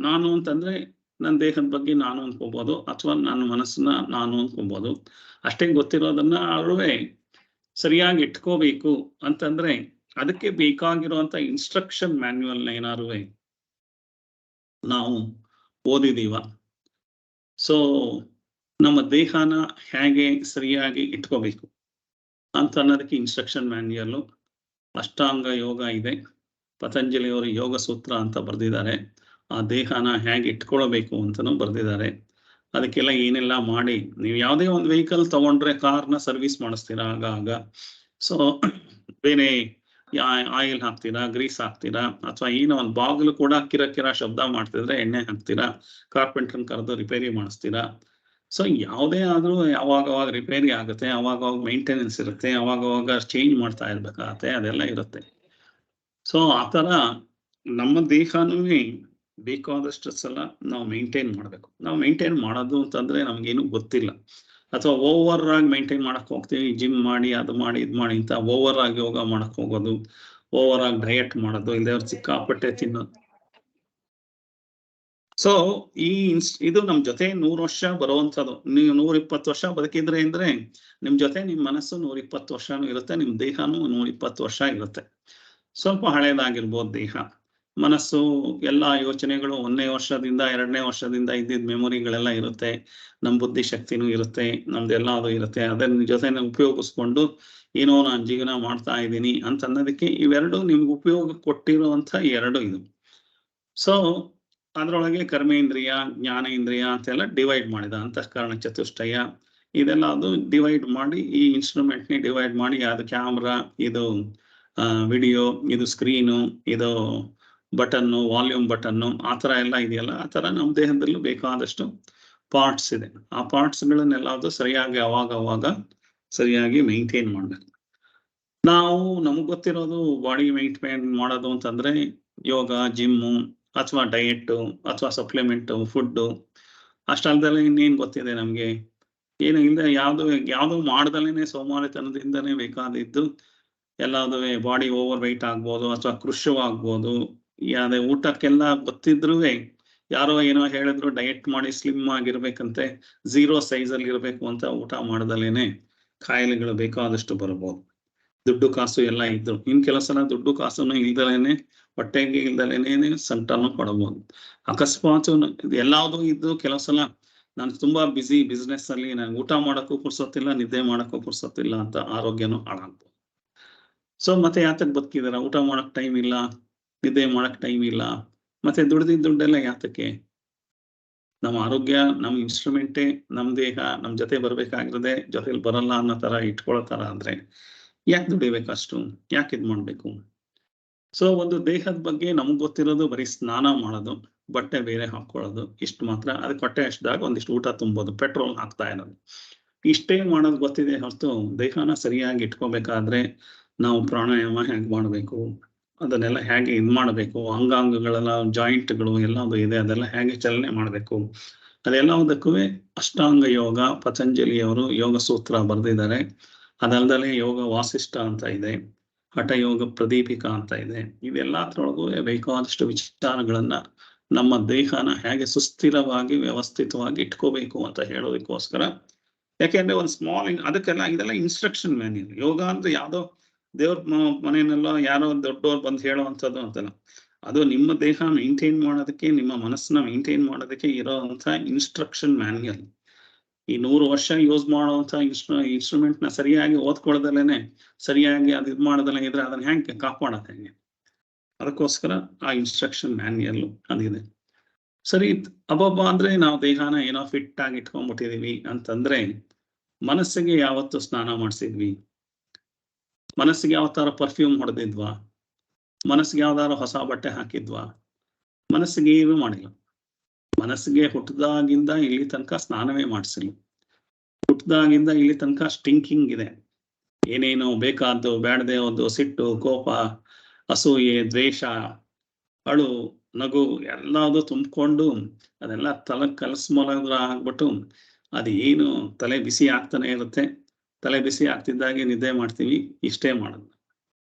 ನಾನು ಅಂತಂದ್ರೆ ನನ್ನ ದೇಹದ ಬಗ್ಗೆ ನಾನು ಅನ್ಕೋಬಹುದು, ಅಥವಾ ನನ್ನ ಮನಸ್ಸನ್ನ ನಾನು ಅನ್ಕೋಬಹುದು. ಅಷ್ಟೇ ಗೊತ್ತಿರೋದನ್ನ ಅವ್ರುವೆ ಸರಿಯಾಗಿ ಇಟ್ಕೋಬೇಕು ಅಂತಂದ್ರೆ ಅದಕ್ಕೆ ಬೇಕಾಗಿರುವಂತ ಇನ್ಸ್ಟ್ರಕ್ಷನ್ ಮ್ಯಾನ್ಯುಯಲ್ನ ಏನಾರುವೆ ನಾವು ಓದಿದೀವ. ಸೊ ನಮ್ಮ ದೇಹನ ಹೇಗೆ ಸರಿಯಾಗಿ ಇಟ್ಕೋಬೇಕು ಅಂತ ಅನ್ನೋದಕ್ಕೆ ಇನ್ಸ್ಟ್ರಕ್ಷನ್ ಮ್ಯಾನ್ಯುಯಲ್. ಅಷ್ಟಾಂಗ ಯೋಗ ಇದೆ. ಪತಂಜಲಿಯವರು ಯೋಗ ಸೂತ್ರ ಅಂತ ಬರೆದಿದ್ದಾರೆ. ಆ ದೇಹನ ಹೇಗೆ ಇಟ್ಕೊಳ್ಬೇಕು ಅಂತಲೂ ಬರೆದಿದ್ದಾರೆ. ಅದಕ್ಕೆಲ್ಲ ಏನೆಲ್ಲ ಮಾಡಿ, ನೀವು ಯಾವುದೇ ಒಂದು ವೆಹಿಕಲ್ ತಗೊಂಡ್ರೆ ಕಾರ್ನ ಸರ್ವಿಸ್ ಮಾಡಿಸ್ತೀರಾ ಆಗ. ಸೊ ಬೇರೆ ಆಯಿಲ್ ಹಾಕ್ತೀರಾ, ಗ್ರೀಸ್ ಹಾಕ್ತೀರಾ, ಅಥವಾ ಏನೋ ಒಂದು ಬಾಗಿಲು ಕೂಡ ಕಿರ ಶಬ್ದ ಮಾಡ್ತಿದ್ರೆ ಎಣ್ಣೆ ಹಾಕ್ತೀರಾ, ಕಾರ್ಪೆಂಟ್ರನ್ ಕರೆದು ರಿಪೇರಿ ಮಾಡಿಸ್ತೀರಾ. ಸೊ ಯಾವುದೇ ಆದ್ರೂ ಯಾವಾಗ ರಿಪೇರಿ ಆಗುತ್ತೆ, ಅವಾಗ ಮೇಂಟೆನೆನ್ಸ್ ಇರುತ್ತೆ, ಅವಾಗ ಚೇಂಜ್ ಮಾಡ್ತಾ ಇರ್ಬೇಕಾಗತ್ತೆ, ಅದೆಲ್ಲ ಇರುತ್ತೆ. ಸೊ ಆ ತರ ನಮ್ಮ ದೇಹನೂ ಬೇಕಾದಷ್ಟು ಸಲ ನಾವು ಮೇಂಟೈನ್ ಮಾಡಬೇಕು. ನಾವು ಮೇಂಟೈನ್ ಮಾಡೋದು ಅಂತಂದ್ರೆ ನಮ್ಗೇನು ಗೊತ್ತಿಲ್ಲ, ಅಥವಾ ಓವರ್ ಆಗಿ ಮೇಂಟೈನ್ ಮಾಡಕ್ ಹೋಗ್ತೀವಿ. ಜಿಮ್ ಮಾಡಿ, ಅದು ಮಾಡಿ, ಇದು ಮಾಡಿ ಅಂತ ಓವರ್ ಆಗಿ ಯೋಗ ಮಾಡಕ್ ಹೋಗೋದು, ಓವರ್ ಆಗಿ ಡಯಟ್ ಮಾಡೋದು, ಇಲ್ಲದೆ ಸಿಕ್ಕಾಪಟ್ಟೆ ತಿನ್ನೋದು. ಸೊ ಇದು ನಮ್ ಜೊತೆ 100 ವರ್ಷ ಬರುವಂಥದ್ದು. ನೀವು 120 ವರ್ಷ ಬದುಕಿದ್ರೆ ಅಂದ್ರೆ ನಿಮ್ ಜೊತೆ ನಿಮ್ ಮನಸ್ಸು 120 ವರ್ಷನೂ ಇರುತ್ತೆ, ನಿಮ್ ದೇಹನೂ 120 ವರ್ಷ ಇರುತ್ತೆ. ಸ್ವಲ್ಪ ಹಳೇದಾಗಿರ್ಬೋದು ದೇಹ, ಮನಸ್ಸು ಎಲ್ಲಾ ಯೋಚನೆಗಳು 1ನೇ ವರ್ಷದಿಂದ 2ನೇ ವರ್ಷದಿಂದ ಇದ್ದಿದ್ದ ಮೆಮೊರಿಗಳೆಲ್ಲ ಇರುತ್ತೆ, ನಮ್ ಬುದ್ಧಿ ಶಕ್ತಿನೂ ಇರುತ್ತೆ, ನಮ್ದೆಲ್ಲ ಅದು ಇರುತ್ತೆ. ಅದನ್ನ ಜೊತೆ ಉಪಯೋಗಿಸ್ಕೊಂಡು ಏನೋ ನಾನು ಜೀವನ ಮಾಡ್ತಾ ಇದ್ದೀನಿ ಅಂತ ಅನ್ನೋದಕ್ಕೆ ಇವೆರಡು ನಿಮ್ಗೆ ಉಪಯೋಗ ಕೊಟ್ಟಿರುವಂತ ಎರಡು ಇದು. ಸೊ ಅದ್ರೊಳಗೆ ಕರ್ಮೇಂದ್ರಿಯ, ಜ್ಞಾನೇಂದ್ರಿಯ ಅಂತೆಲ್ಲ ಡಿವೈಡ್ ಮಾಡಿದ. ಅಂತಃಕರಣ ಚತುಷ್ಟಯ ಇದೆಲ್ಲ ಅದು ಡಿವೈಡ್ ಮಾಡಿ, ಈ ಇನ್ಸ್ಟ್ರೂಮೆಂಟ್ ನಿ ಡಿವೈಡ್ ಮಾಡಿ, ಅದು ಕ್ಯಾಮ್ರಾ, ಇದು ವಿಡಿಯೋ, ಇದು ಸ್ಕ್ರೀನು, ಇದು ಬಟನ್ನು, ವಾಲ್ಯೂಮ್ ಬಟನ್ನು, ಆ ತರ ಎಲ್ಲ ಇದೆಯಲ್ಲ, ಆ ತರ ನಮ್ಮ ದೇಹದಲ್ಲೂ ಬೇಕಾದಷ್ಟು ಪಾರ್ಟ್ಸ್ ಇದೆ. ಆ ಪಾರ್ಟ್ಸ್ಗಳನ್ನೆಲ್ಲ ಸರಿಯಾಗಿ ಅವಾಗ ಸರಿಯಾಗಿ ಮೇಂಟೈನ್ ಮಾಡ್ಬೇಕು. ನಾವು ನಮಗ್ ಗೊತ್ತಿರೋದು ಬಾಡಿ ಮೇಂಟೈನ್ ಮಾಡೋದು ಅಂತಂದ್ರೆ ಯೋಗ, ಜಿಮ್ಮು, ಅಥವಾ ಡಯಟ್, ಅಥವಾ ಸಪ್ಲಿಮೆಂಟು, ಫುಡ್ಡು. ಅಷ್ಟಲ್ದಲ್ಲೇ ಇನ್ನೇನ್ ಗೊತ್ತಿದೆ ನಮ್ಗೆ? ಏನು ಇಲ್ಲದೆ ಯಾವ್ದು ಮಾಡ್ದಲೇನೆ ಸೋಮಾರಿತನದಿಂದನೇ ಬೇಕಾದಿದ್ದು ಎಲ್ಲಾದು ಬಾಡಿ ಓವರ್ ವೆಯ್ಟ್ ಆಗ್ಬೋದು, ಅಥವಾ ಕೃಶವಾಗ್ಬೋದು. ಯಾವ್ದೇ ಊಟಕ್ಕೆಲ್ಲ ಗೊತ್ತಿದ್ರು ಯಾರೋ ಏನೋ ಹೇಳಿದ್ರು ಡಯಟ್ ಮಾಡಿ ಸ್ಲಿಮ್ ಆಗಿರ್ಬೇಕಂತೆ, 0 ಸೈಜ್ ಅಲ್ಲಿ ಇರ್ಬೇಕು ಅಂತ ಊಟ ಮಾಡ್ದಲೇನೆ ಕಾಯಿಲೆಗಳು ಬೇಕಾದಷ್ಟು ಬರ್ಬೋದು. ದುಡ್ಡು ಕಾಸು ಎಲ್ಲ ಇದ್ರು, ಇನ್ ಕೆಲವು ಸಲ ದುಡ್ಡು ಕಾಸುನು ಇಲ್ದಲೇನೆ, ಹೊಟ್ಟೆಗೆ ಇಲ್ದಲೇನೆ ಸಂಕಟನೂ ಪಡಬಹುದು. ಅಕಸ್ಮಾತ್ ಎಲ್ಲಾವುದು ಇದ್ದು ಕೆಲವು ಸಲ ನಾನು ತುಂಬಾ ಬಿಸಿ ಬಿಸ್ನೆಸ್ ಅಲ್ಲಿ, ನಾನು ಊಟ ಮಾಡಕ್ಕೂ ಪುರ್ಸೊತ್ತಿಲ್ಲ, ನಿದ್ದೆ ಮಾಡಕ್ಕೂ ಪುರ್ಸೊತ್ತಿಲ್ಲ ಅಂತ ಆರೋಗ್ಯನೂ ಹಾಳಾಗ್ಬೋದು. ಸೊ ಮತ್ತೆ ಯಾತಕ್ ಬದುಕಿದಾರ? ಊಟ ಮಾಡಕ್ ಟೈಮ್ ಇಲ್ಲ, ನಿದ್ದೆ ಮಾಡಕ್ ಟೈಮ್ ಇಲ್ಲ, ಮತ್ತೆ ದುಡ್ದಿದ್ದ ದುಡ್ಡೆಲ್ಲ ಯಾತಕ್ಕೆ? ನಮ್ಮ ಆರೋಗ್ಯ ನಮ್ ಇನ್ಸ್ಟ್ರೂಮೆಂಟೇ, ನಮ್ ದೇಹ ನಮ್ ಜೊತೆ ಬರ್ಬೇಕಾಗಿರದೆ ಜೊತೆಲಿ ಬರಲ್ಲ ಅನ್ನೋ ತರ ಇಟ್ಕೊಳ್ತಾರ ಅಂದ್ರೆ ಯಾಕೆ ದುಡಿಬೇಕಷ್ಟು? ಯಾಕೆ ಇದ್ ಮಾಡ್ಬೇಕು? ಸೊ ಒಂದು ದೇಹದ ಬಗ್ಗೆ ನಮಗ್ ಗೊತ್ತಿರೋದು ಬರೀ ಸ್ನಾನ ಮಾಡೋದು, ಬಟ್ಟೆ ಬೇರೆ ಹಾಕೊಳ್ಳೋದು, ಇಷ್ಟು ಮಾತ್ರ. ಅದಕ್ಕೆ ಹೊಟ್ಟೆ ಅಷ್ಟಾಗ ಒಂದಿಷ್ಟು ಊಟ ತುಂಬೋದು, ಪೆಟ್ರೋಲ್ ಹಾಕ್ತಾ ಇರೋದು, ಇಷ್ಟೇ ಮಾಡೋದು ಗೊತ್ತಿದೆ ಹೊರತು ದೇಹನ ಸರಿಯಾಗಿ ಇಟ್ಕೋಬೇಕಾದ್ರೆ ನಾವು ಪ್ರಾಣಾಯಾಮ ಹೇಗೆ ಮಾಡಬೇಕು, ಅದನ್ನೆಲ್ಲ ಹೇಗೆ ಇದು ಮಾಡಬೇಕು, ಅಂಗಾಂಗಗಳೆಲ್ಲ, ಜಾಯಿಂಟ್ಗಳು ಎಲ್ಲದು ಇದೆ, ಅದೆಲ್ಲ ಹೇಗೆ ಚಲನೆ ಮಾಡಬೇಕು, ಅದೆಲ್ಲದಕ್ಕೂ ಅಷ್ಟಾಂಗ ಯೋಗ ಪತಂಜಲಿಯವರು ಯೋಗ ಸೂತ್ರ ಬರೆದಿದ್ದಾರೆ. ಅದಲ್ದಲೆ ಯೋಗ ವಾಸಿಷ್ಠ ಅಂತ ಇದೆ, ಹಠಯೋಗ ಪ್ರದೀಪಿಕಾ ಅಂತ ಇದೆ. ಇವೆಲ್ಲತ್ರೊಳಗೂ ಬೇಕಾದಷ್ಟು ವಿಚಾರಗಳನ್ನ ನಮ್ಮ ದೇಹನ ಹೇಗೆ ಸುಸ್ಥಿರವಾಗಿ ವ್ಯವಸ್ಥಿತವಾಗಿ ಇಟ್ಕೋಬೇಕು ಅಂತ ಹೇಳೋದಕ್ಕೋಸ್ಕರ. ಯಾಕೆಂದ್ರೆ ಒಂದು ಸ್ಮಾಲ್ ಅದಕ್ಕೆಲ್ಲ ಇದೆಲ್ಲ ಇನ್ಸ್ಟ್ರಕ್ಷನ್ ಮ್ಯಾನ್ಯಲ್. ಯೋಗ ಅಂದ್ರೆ ಯಾವ್ದೋ ದೇವ್ರ ಮನೆಯಲ್ಲೆಲ್ಲ ಯಾರೋ ದೊಡ್ಡವ್ರು ಬಂದು ಹೇಳುವಂಥದ್ದು ಅಂತಲ್ಲ, ಅದು ನಿಮ್ಮ ದೇಹ ಮೇಂಟೈನ್ ಮಾಡೋದಕ್ಕೆ, ನಿಮ್ಮ ಮನಸ್ಸನ್ನ ಮೇಂಟೈನ್ ಮಾಡೋದಕ್ಕೆ ಇರೋಂಥ ಇನ್ಸ್ಟ್ರಕ್ಷನ್ ಮ್ಯಾನ್ಯಲ್. ಈ 100 ವರ್ಷ ಯೂಸ್ ಮಾಡುವಂತ ಇನ್ಸ್ಟ್ರೂಮೆಂಟ್ ನ ಸರಿಯಾಗಿ ಓದ್ಕೊಳ್ದಲೇನೆ, ಸರಿಯಾಗಿ ಅದು ಇದು ಮಾಡದಲ್ಲ ಇದ್ರೆ ಅದನ್ನ ಹೆಂಗೆ ಕಾಪಾಡೋದು ಹೆಂಗೆ? ಅದಕ್ಕೋಸ್ಕರ ಆ ಇನ್ಸ್ಟ್ರಕ್ಷನ್ ಮ್ಯಾನ್ಯಲ್ ಅದಿದೆ. ಸರಿ, ಅಬ್ಬಬ್ಬ ಅಂದ್ರೆ ನಾವು ದೇಹನ ಏನೋ ಫಿಟ್ ಆಗಿ ಇಟ್ಕೊಂಡ್ಬಿಟ್ಟಿದೀವಿ ಅಂತಂದ್ರೆ, ಮನಸ್ಸಿಗೆ ಯಾವತ್ತು ಸ್ನಾನ ಮಾಡಿಸಿದ್ವಿ? ಮನಸ್ಸಿಗೆ ಯಾವತ್ತಾರ ಪರ್ಫ್ಯೂಮ್ ಹೊಡೆದಿದ್ವಾ? ಮನಸ್ಸಿಗೆ ಯಾವ್ದಾರ ಹೊಸ ಬಟ್ಟೆ ಹಾಕಿದ್ವಾ? ಮನಸ್ಸಿಗೆ ಏನು ಮಾಡಿಲ್ಲ. ಮನಸ್ಸಿಗೆ ಹುಟ್ಟದಾಗಿಂದ ಇಲ್ಲಿ ತನಕ ಸ್ನಾನವೇ ಮಾಡಿಸಿಲ್ಲ. ಹುಟ್ಟದಾಗಿಂದ ಇಲ್ಲಿ ತನಕ ಸ್ಟಿಂಕಿಂಗ್ ಇದೆ, ಏನೇನು ಬೇಕಾದ್ದು ಬೇಡದೆ ಒಂದು ಸಿಟ್ಟು, ಕೋಪ, ಅಸೂಯೆ, ದ್ವೇಷ, ಅಳು, ನಗು ಎಲ್ಲದು ತುಂಬಿಕೊಂಡು ಅದೆಲ್ಲ ತಲೆ ಕಲಸ್ಮಲದ್ರ ಆಗ್ಬಿಟ್ಟು ಅದು ಏನು ತಲೆ ಬಿಸಿ ಆಗ್ತಾನೆ ಇರುತ್ತೆ. ತಲೆ ಬಿಸಿ ಆಗ್ತಿದ್ದಾಗೆ ನಿದ್ದೆ ಮಾಡ್ತೀವಿ, ಇಷ್ಟೇ ಮಾಡೋದು.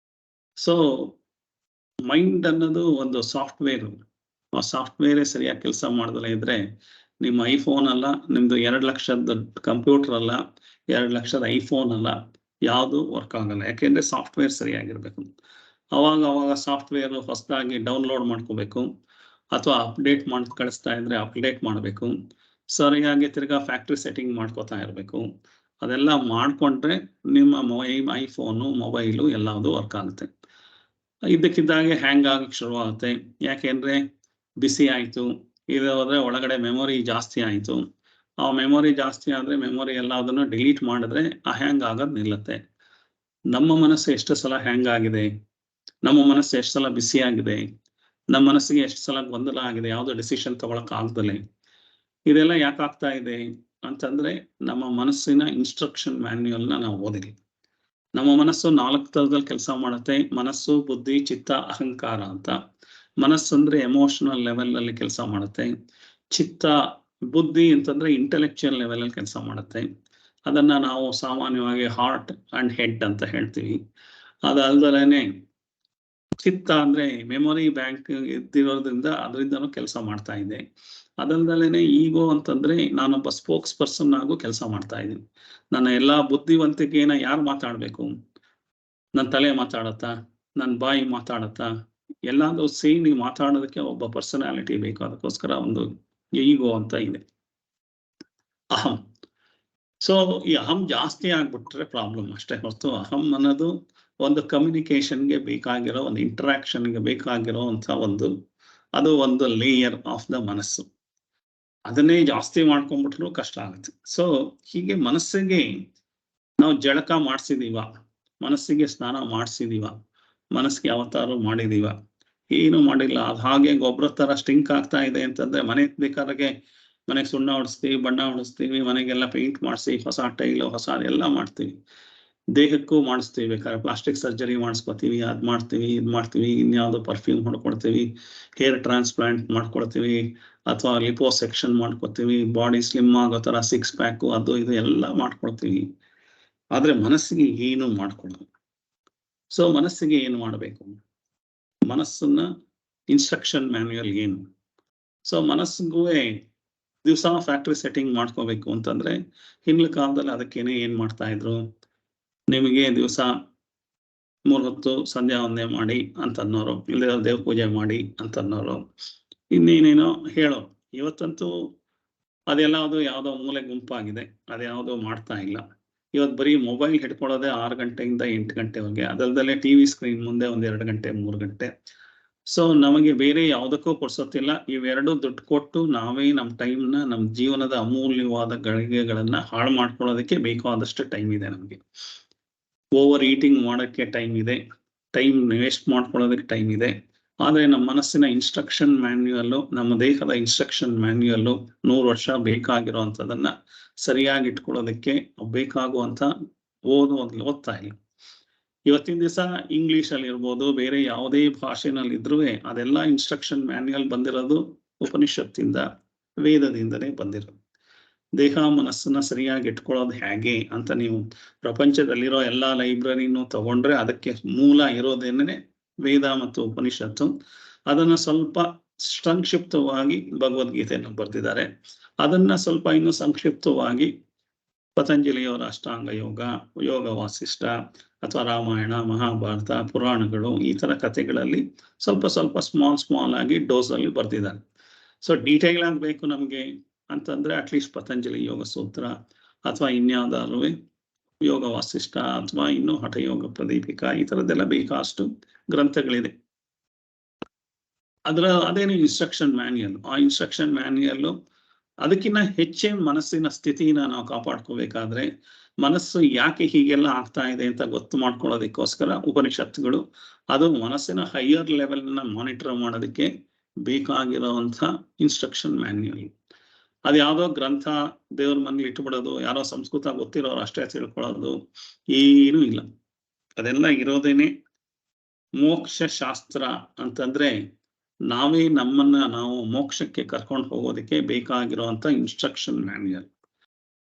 ಸೊ ಮೈಂಡ್ ಅನ್ನೋದು ಒಂದು ಸಾಫ್ಟ್ವೇರ್. ಆ ಸಾಫ್ಟ್ವೇರೇ ಸರಿಯಾಗಿ ಕೆಲಸ ಮಾಡ್ದಲೇ ಇದ್ರೆ ನಿಮ್ಮ ಐಫೋನ್ ಅಲ್ಲ, ನಿಮ್ದು 2 ಲಕ್ಷದ ಕಂಪ್ಯೂಟರ್ ಅಲ್ಲ, 2 ಲಕ್ಷದ ಐಫೋನ್ ಅಲ್ಲ, ಯಾವುದು ವರ್ಕ್ ಆಗಲ್ಲ. ಯಾಕೆಂದ್ರೆ ಸಾಫ್ಟ್ವೇರ್ ಸರಿಯಾಗಿರ್ಬೇಕು. ಅವಾಗ ಸಾಫ್ಟ್ವೇರ್ ಹೊಸದಾಗಿ ಡೌನ್ಲೋಡ್ ಮಾಡ್ಕೋಬೇಕು, ಅಥವಾ ಅಪ್ಡೇಟ್ ಮಾಡಿ ಕಳಿಸ್ತಾ ಇದ್ರೆ ಅಪ್ಡೇಟ್ ಮಾಡಬೇಕು, ಸರಿಯಾಗಿ ತಿರ್ಗಾ ಫ್ಯಾಕ್ಟ್ರಿ ಸೆಟ್ಟಿಂಗ್ ಮಾಡ್ಕೋತಾ ಇರಬೇಕು. ಅದೆಲ್ಲ ಮಾಡ್ಕೊಂಡ್ರೆ ನಿಮ್ಮ ಐಫೋನು, ಮೊಬೈಲು ಎಲ್ಲದು ವರ್ಕ್ ಆಗುತ್ತೆ. ಇದ್ದಕ್ಕಿದ್ದಾಗೆ ಹ್ಯಾಂಗ್ ಆಗಕ್ಕೆ ಶುರುವಾಗುತ್ತೆ. ಯಾಕೆಂದ್ರೆ ಬಿಸಿ ಆಯ್ತು, ಇದಾದ್ರೆ ಒಳಗಡೆ ಮೆಮೊರಿ ಜಾಸ್ತಿ ಆಯ್ತು. ಆ ಮೆಮೊರಿ ಜಾಸ್ತಿ ಆದ್ರೆ ಮೆಮೊರಿ ಎಲ್ಲದನ್ನು ಡಿಲೀಟ್ ಮಾಡಿದ್ರೆ ಆ ಹ್ಯಾಂಗ್ ಆಗೋದು ನಿಲ್ಲುತ್ತೆ. ನಮ್ಮ ಮನಸ್ಸು ಎಷ್ಟು ಸಲ ಹ್ಯಾಂಗ್ ಆಗಿದೆ, ನಮ್ಮ ಮನಸ್ಸು ಎಷ್ಟು ಸಲ ಬಿಸಿ ಆಗಿದೆ, ನಮ್ಮ ಮನಸ್ಸಿಗೆ ಎಷ್ಟು ಸಲ ಗೊಂದಲ ಆಗಿದೆ, ಯಾವುದೋ ಡಿಸಿಷನ್ ತಗೊಳಕ್ ಆಗ್ದಲೆ. ಇದೆಲ್ಲ ಯಾಕೆ ಆಗ್ತಾ ಇದೆ ಅಂತಂದ್ರೆ ನಮ್ಮ ಮನಸ್ಸಿನ ಇನ್ಸ್ಟ್ರಕ್ಷನ್ ಮ್ಯಾನ್ಯುಯಲ್ನ ನಾವು ಓದಿಲ್ಲ. ನಮ್ಮ ಮನಸ್ಸು 4 ಥರದಲ್ಲಿ ಕೆಲಸ ಮಾಡುತ್ತೆ. ಮನಸ್ಸು, ಬುದ್ಧಿ, ಚಿತ್ತ, ಅಹಂಕಾರ ಅಂತ. ಮನಸ್ಸಂದ್ರೆ ಎಮೋಷನಲ್ ಲೆವೆಲ್ ಅಲ್ಲಿ ಕೆಲಸ ಮಾಡುತ್ತೆ. ಚಿತ್ತ, ಬುದ್ಧಿ ಅಂತಂದ್ರೆ ಇಂಟೆಲೆಕ್ಚುಯಲ್ ಲೆವೆಲ್ ಅಲ್ಲಿ ಕೆಲಸ ಮಾಡುತ್ತೆ. ಅದನ್ನ ನಾವು ಸಾಮಾನ್ಯವಾಗಿ ಹಾರ್ಟ್ ಅಂಡ್ ಹೆಡ್ ಅಂತ ಹೇಳ್ತೀವಿ. ಅದಲ್ದಲೇನೆ ಚಿತ್ತ ಅಂದ್ರೆ ಮೆಮೊರಿ ಬ್ಯಾಂಕ್ ಇದ್ದಿರೋದ್ರಿಂದ ಅದರಿಂದನೂ ಕೆಲಸ ಮಾಡ್ತಾ ಇದೆ. ಅದಲ್ದಲೇನೆ ಈಗೋ ಅಂತಂದ್ರೆ ನಾನೊಬ್ಬ ಸ್ಪೋಕ್ಸ್ ಪರ್ಸನ್ ಆಗು ಕೆಲಸ ಮಾಡ್ತಾ ಇದ್ದೀನಿ. ನನ್ನ ಎಲ್ಲಾ ಬುದ್ಧಿವಂತಿಕೆನ ಯಾರು ಮಾತಾಡ್ಬೇಕು? ನನ್ನ ತಲೆ ಮಾತಾಡತ್ತಾ, ನನ್ನ ಬಾಯಿ ಮಾತಾಡತ್ತಾ? ಎಲ್ಲಾದ್ರೂ ಸೇರಿ ಮಾತಾಡೋದಕ್ಕೆ ಒಬ್ಬ ಪರ್ಸನಾಲಿಟಿ ಬೇಕು. ಅದಕ್ಕೋಸ್ಕರ ಒಂದು ಈಗೋ ಅಂತ ಇದೆ, ಅಹಂ. ಸೊ ಈ ಅಹಂ ಜಾಸ್ತಿ ಆಗ್ಬಿಟ್ರೆ ಪ್ರಾಬ್ಲಮ್ ಅಷ್ಟೇ ಹೊರತು ಅಹಂ ಅನ್ನೋದು ಒಂದು ಕಮ್ಯುನಿಕೇಶನ್ಗೆ ಬೇಕಾಗಿರೋ, ಒಂದು ಇಂಟರಾಕ್ಷನ್ಗೆ ಬೇಕಾಗಿರೋ ಅಂತ ಅದು ಒಂದು ಲೇಯರ್ ಆಫ್ ದ ಮನಸ್ಸು. ಅದನ್ನೇ ಜಾಸ್ತಿ ಮಾಡ್ಕೊಂಡ್ಬಿಟ್ರು ಕಷ್ಟ ಆಗುತ್ತೆ. ಸೊ ಹೀಗೆ ಮನಸ್ಸಿಗೆ ನಾವು ಜಳಕ ಮಾಡಿಸಿದೀವ, ಮನಸ್ಸಿಗೆ ಸ್ನಾನ ಮಾಡಿಸಿದೀವ, ಮನಸ್ಸಿಗೆ ಯಾವತ್ತಾರು ಮಾಡಿದೀವ? ಏನು ಮಾಡಿಲ್ಲ. ಅದು ಹಾಗೆ ಗೊಬ್ಬರ ತರ ಸ್ಟಿಂಕ್ ಆಗ್ತಾ ಇದೆ ಅಂತಂದ್ರೆ ಮನೆಗೆ ಬೇಕಾದಾಗೆ ಮನೆಗೆ ಸುಣ್ಣ ಹೊಡಿಸ್ತೀವಿ, ಬಣ್ಣ ಹೊಡಿಸ್ತೀವಿ, ಮನೆಗೆಲ್ಲ ಪೇಂಟ್ ಮಾಡಿಸಿ ಹೊಸ ಟೈಲು ಹೊಸ ಎಲ್ಲ ಮಾಡ್ತೀವಿ. ದೇಹಕ್ಕೂ ಮಾಡಿಸ್ತೀವಿ, ಬೇಕಾದ್ರೆ ಪ್ಲಾಸ್ಟಿಕ್ ಸರ್ಜರಿ ಮಾಡಿಸ್ಕೊತೀವಿ, ಅದ್ ಮಾಡ್ತೀವಿ, ಇದ್ ಮಾಡ್ತೀವಿ, ಇನ್ಯಾವುದೋ ಪರ್ಫ್ಯೂಮ್ ಹೊಡ್ಕೊಳ್ತೀವಿ, ಹೇರ್ ಟ್ರಾನ್ಸ್ಪ್ಲಾಂಟ್ ಮಾಡ್ಕೊಳ್ತೀವಿ, ಅಥವಾ ಲಿಪೋಸೆಕ್ಷನ್ ಮಾಡ್ಕೊತೀವಿ, ಬಾಡಿ ಸ್ಲಿಮ್ ಆಗೋ ತರ 6 ಪ್ಯಾಕ್ ಅದು ಇದು ಎಲ್ಲ ಮಾಡ್ಕೊಳ್ತೀವಿ. ಆದ್ರೆ ಮನಸ್ಸಿಗೆ ಏನು ಮಾಡ್ಕೊಳ್ಳೋದು? ಸೊ ಮನಸ್ಸಿಗೆ ಏನು ಮಾಡಬೇಕು? ಮನಸ್ಸನ್ನ ಇನ್ಸ್ಟ್ರಕ್ಷನ್ ಮ್ಯಾನ್ಯುಯಲ್ ಏನು? ಸೊ ಮನಸ್ಸಿಗೂ ದಿವಸ ಫ್ಯಾಕ್ಟ್ರಿ ಸೆಟ್ಟಿಂಗ್ ಮಾಡ್ಕೋಬೇಕು ಅಂತಂದ್ರೆ ಹಿಂದಿನ ಕಾಲದಲ್ಲಿ ಅದಕ್ಕೇನೆ ಏನ್ ಮಾಡ್ತಾ ಇದ್ರು? ನಿಮಗೆ ದಿವಸ 3 ಹೊತ್ತು ಸಂಧ್ಯಾ ವಂದನೆ ಮಾಡಿ ಅಂತ ಅನ್ನೋರು, ಇಲ್ಲ ದೇವ್ರ ಪೂಜೆ ಮಾಡಿ ಅಂತ ಅನ್ನೋರು, ಇನ್ನೇನೇನೋ ಹೇಳೋರು. ಇವತ್ತಂತೂ ಅದೆಲ್ಲ ಯಾವುದೋ ಮೂಲೆ ಗುಂಪಾಗಿದೆ, ಅದ್ಯಾವುದೋ ಮಾಡ್ತಾ ಇಲ್ಲ. ಇವತ್ತು ಬರೀ ಮೊಬೈಲ್ ಹಿಡ್ಕೊಳ್ಳೋದೆ 6 ಗಂಟೆಯಿಂದ 8 ಗಂಟೆವರೆಗೆ. ಅದಲ್ದಲ್ಲೇ ಟಿವಿ ಸ್ಕ್ರೀನ್ ಮುಂದೆ 1-2 ಗಂಟೆ 3 ಗಂಟೆ. ಸೊ ನಮಗೆ ಬೇರೆ ಯಾವುದಕ್ಕೂ ಕೊಡ್ಸೋತಿಲ್ಲ. ಇವೆರಡು ದುಡ್ಡು ಕೊಟ್ಟು ನಾವೇ ನಮ್ಮ ಟೈಮ್ನ, ನಮ್ಮ ಜೀವನದ ಅಮೂಲ್ಯವಾದ ಗಳಿಗೆಗಳನ್ನ ಹಾಳು ಮಾಡ್ಕೊಳ್ಳೋದಕ್ಕೆ ಬೇಕಾದಷ್ಟು ಟೈಮ್ ಇದೆ ನಮಗೆ. ಓವರ್ ಈಟಿಂಗ್ ಮಾಡೋಕ್ಕೆ ಟೈಮ್ ಇದೆ, ಟೈಮ್ ವೇಸ್ಟ್ ಮಾಡ್ಕೊಳ್ಳೋದಕ್ಕೆ ಟೈಮ್ ಇದೆ. ಆದ್ರೆ ನಮ್ಮ ಮನಸ್ಸಿನ ಇನ್ಸ್ಟ್ರಕ್ಷನ್ ಮ್ಯಾನ್ಯುಯಲ್ಲು, ನಮ್ಮ ದೇಹದ ಇನ್ಸ್ಟ್ರಕ್ಷನ್ ಮ್ಯಾನ್ಯುಯಲ್ಲು 100 ವರ್ಷ ಬೇಕಾಗಿರೋಂಥದ್ದನ್ನ ಸರಿಯಾಗಿ ಇಟ್ಕೊಳ್ಳೋದಕ್ಕೆ ಬೇಕಾಗುವಂತ ಓದ್ತಾ ಇಲ್ಲ. ಇವತ್ತಿನ ದಿವಸ ಇಂಗ್ಲಿಷ್ ಅಲ್ಲಿ ಇರ್ಬೋದು, ಬೇರೆ ಯಾವುದೇ ಭಾಷೆನಲ್ಲಿ ಇದ್ರೂ ಅದೆಲ್ಲ ಇನ್ಸ್ಟ್ರಕ್ಷನ್ ಮ್ಯಾನ್ಯುಯಲ್ ಬಂದಿರೋದು ಉಪನಿಷತ್ತಿಂದ, ವೇದದಿಂದಲೇ ಬಂದಿರೋದು. ದೇಹ ಮನಸ್ಸನ್ನ ಸರಿಯಾಗಿ ಇಟ್ಕೊಳ್ಳೋದು ಹೇಗೆ ಅಂತ ನೀವು ಪ್ರಪಂಚದಲ್ಲಿರೋ ಎಲ್ಲಾ ಲೈಬ್ರರಿನೂ ತಗೊಂಡ್ರೆ ಅದಕ್ಕೆ ಮೂಲ ಇರೋದೇನೆ ವೇದ ಮತ್ತು ಉಪನಿಷತ್ತು. ಅದನ್ನ ಸ್ವಲ್ಪ ಸಂಕ್ಷಿಪ್ತವಾಗಿ ಭಗವದ್ಗೀತೆಯನ್ನು ಬರೆದಿದ್ದಾರೆ. ಅದನ್ನ ಸ್ವಲ್ಪ ಇನ್ನು ಸಂಕ್ಷಿಪ್ತವಾಗಿ ಪತಂಜಲಿಯವರ ಅಷ್ಟಾಂಗ ಯೋಗ, ಯೋಗ ವಾಸಿಷ್ಠ ಅಥವಾ ರಾಮಾಯಣ, ಮಹಾಭಾರತ, ಪುರಾಣಗಳು, ಈ ತರ ಕಥೆಗಳಲ್ಲಿ ಸ್ವಲ್ಪ ಸ್ಮಾಲ್ ಆಗಿ ಡೋಸ್ ಅಲ್ಲಿ ಬರ್ತಿದ್ದಾರೆ. ಸೊ ಡೀಟೇಲ್ ಆಗ್ಬೇಕು ನಮ್ಗೆ ಅಂತಂದ್ರೆ ಅಟ್ಲೀಸ್ಟ್ ಪತಂಜಲಿ ಯೋಗ ಸೂತ್ರ ಅಥವಾ ಇನ್ಯಾವುದಾದ್ರು ಯೋಗ ವಾಸಿಷ್ಠ ಅಥವಾ ಇನ್ನೂ ಹಠಯೋಗ ಪ್ರದೀಪಿಕ, ಈ ತರದ್ದೆಲ್ಲ ಬೇಕಾಷ್ಟು ಗ್ರಂಥಗಳಿದೆ. ಅದೇನು ಇನ್ಸ್ಟ್ರಕ್ಷನ್ ಮ್ಯಾನ್ಯುಯಲ್. ಆ ಇನ್ಸ್ಟ್ರಕ್ಷನ್ ಮ್ಯಾನ್ಯುಯಲ್ ಅದಕ್ಕಿಂತ ಹೆಚ್ಚೇ ಮನಸ್ಸಿನ ಸ್ಥಿತಿನ ನಾವು ಕಾಪಾಡ್ಕೋಬೇಕಾದ್ರೆ, ಮನಸ್ಸು ಯಾಕೆ ಹೀಗೆಲ್ಲ ಆಗ್ತಾ ಇದೆ ಅಂತ ಗೊತ್ತು ಮಾಡ್ಕೊಳ್ಳೋದಕ್ಕೋಸ್ಕರ ಉಪನಿಷತ್ತುಗಳು, ಅದು ಮನಸ್ಸಿನ ಹೈಯರ್ ಲೆವೆಲ್ನ ಮಾನಿಟರ್ ಮಾಡೋದಕ್ಕೆ ಬೇಕಾಗಿರೋಂಥ ಇನ್ಸ್ಟ್ರಕ್ಷನ್ ಮ್ಯಾನ್ಯುಯಲ್. ಅದು ಯಾವುದೋ ಗ್ರಂಥ ದೇವ್ರ ಮನೇಲಿ ಇಟ್ಬಿಡೋದು, ಯಾರೋ ಸಂಸ್ಕೃತ ಗೊತ್ತಿರೋರು ಅಷ್ಟೇ ತಿಳ್ಕೊಳ್ಳೋದು ಏನೂ ಇಲ್ಲ. ಅದೆಲ್ಲ ಇರೋದೇನೆ ಮೋಕ್ಷ ಶಾಸ್ತ್ರ ಅಂತಂದ್ರೆ ನಾವೇ ನಮ್ಮನ್ನ ನಾವು ಮೋಕ್ಷಕ್ಕೆ ಕರ್ಕೊಂಡು ಹೋಗೋದಕ್ಕೆ ಬೇಕಾಗಿರುವಂತ ಇನ್ಸ್ಟ್ರಕ್ಷನ್ ಮ್ಯಾನ್ಯುಯಲ್.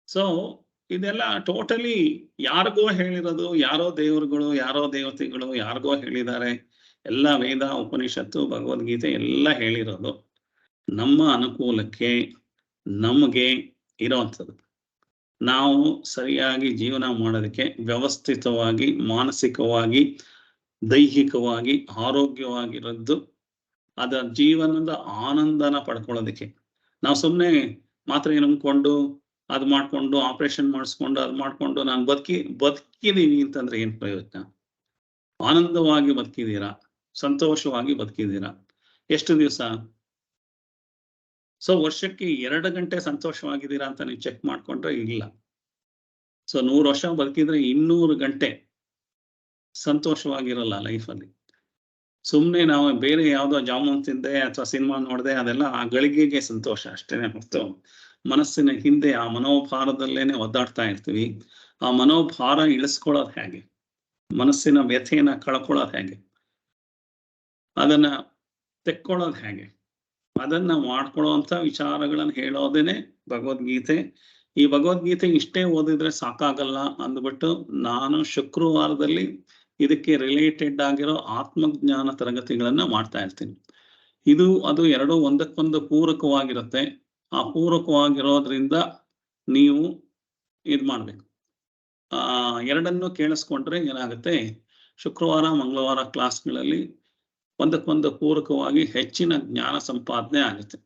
ಸೊ ಇದೆಲ್ಲ ಟೋಟಲಿ ಯಾರಿಗೋ ಹೇಳಿರೋದು, ಯಾರೋ ದೇವರುಗಳು, ಯಾರೋ ದೇವತೆಗಳು ಯಾರಿಗೋ ಹೇಳಿದ್ದಾರೆ. ಎಲ್ಲ ವೇದ, ಉಪನಿಷತ್ತು, ಭಗವದ್ಗೀತೆ ಎಲ್ಲ ಹೇಳಿರೋದು ನಮ್ಮ ಅನುಕೂಲಕ್ಕೆ, ನಮಗೆ ಇರೋವಂಥದ್ದು. ನಾವು ಸರಿಯಾಗಿ ಜೀವನ ಮಾಡೋದಕ್ಕೆ, ವ್ಯವಸ್ಥಿತವಾಗಿ, ಮಾನಸಿಕವಾಗಿ, ದೈಹಿಕವಾಗಿ ಆರೋಗ್ಯವಾಗಿರೋದು, ಅದರ ಜೀವನದ ಆನಂದನ ಪಡ್ಕೊಳ್ಳೋದಕ್ಕೆ. ನಾವು ಸುಮ್ಮನೆ ಮಾತ್ರೆ ನಂಬ್ಕೊಂಡು ಅದು ಮಾಡ್ಕೊಂಡು ಆಪರೇಷನ್ ಮಾಡಿಸ್ಕೊಂಡು ಅದು ಮಾಡ್ಕೊಂಡು ನಾನು ಬದುಕಿದೀನಿ ಅಂತಂದ್ರೆ ಏನ್ ಪ್ರಯೋಜನ? ಆನಂದವಾಗಿ ಬದುಕಿದೀರಾ? ಸಂತೋಷವಾಗಿ ಬದುಕಿದ್ದೀರಾ? ಎಷ್ಟು ದಿವಸ? ಸೊ ವರ್ಷಕ್ಕೆ 2 ಗಂಟೆ ಸಂತೋಷವಾಗಿದ್ದೀರಾ ಅಂತ ನೀವು ಚೆಕ್ ಮಾಡ್ಕೊಂಡ್ರೆ ಇಲ್ಲ. ಸೊ 100 ವರ್ಷ ಬದುಕಿದ್ರೆ 200 ಗಂಟೆ ಸಂತೋಷವಾಗಿರಲ್ಲ ಲೈಫಲ್ಲಿ. ಸುಮ್ನೆ ನಾವು ಬೇರೆ ಯಾವ್ದೋ ಜಾಮೂನ್ ತಿಂದೆ ಅಥವಾ ಸಿನಿಮಾ ನೋಡ್ದೆ ಅದೆಲ್ಲ ಆ ಗಳಿಗೆಗೆ ಸಂತೋಷ ಅಷ್ಟೇನೆ ಹೊರತು ಮನಸ್ಸಿನ ಹಿಂದೆ ಆ ಮನೋಭಾರದಲ್ಲೇನೆ ಒದ್ದಾಡ್ತಾ ಇರ್ತೀವಿ. ಆ ಮನೋಭಾರ ಇಳಿಸ್ಕೊಳ್ಳೋದು ಹೇಗೆ? ಮನಸ್ಸಿನ ವ್ಯಥೆಯನ್ನ ಕಳ್ಕೊಳ್ಳೋದು ಹೇಗೆ? ಅದನ್ನ ತೆಕ್ಕೊಳ್ಳೋದು ಹೇಗೆ? ಅದನ್ನ ಮಾಡ್ಕೊಳ್ಳುವಂತ ವಿಚಾರಗಳನ್ನು ಹೇಳೋದೇನೆ ಭಗವದ್ಗೀತೆ. ಈ ಭಗವದ್ಗೀತೆ ಇಷ್ಟೇ ಓದಿದ್ರೆ ಸಾಕಾಗಲ್ಲ ಅಂದ್ಬಿಟ್ಟು ನಾನು ಶುಕ್ರವಾರದಲ್ಲಿ ಇದಕ್ಕೆ ರಿಲೇಟೆಡ್ ಆಗಿರೋ ಆತ್ಮಜ್ಞಾನ ತರಗತಿಗಳನ್ನ ಮಾಡ್ತಾ ಇರ್ತೀನಿ. ಇದು ಅದು ಎರಡೂ ಒಂದಕ್ಕೊಂದು ಪೂರಕವಾಗಿರುತ್ತೆ. ಆ ಪೂರಕವಾಗಿರೋದ್ರಿಂದ ನೀವು ಇದ್ ಮಾಡ್ಬೇಕು. ಎರಡನ್ನೂ ಕೇಳಿಸ್ಕೊಂಡ್ರೆ ಏನಾಗುತ್ತೆ, ಶುಕ್ರವಾರ ಮಂಗಳವಾರ ಕ್ಲಾಸ್ಗಳಲ್ಲಿ ಒಂದಕ್ಕೊಂದು ಪೂರಕವಾಗಿ ಹೆಚ್ಚಿನ ಜ್ಞಾನ ಸಂಪಾದನೆ ಆಗುತ್ತೆ.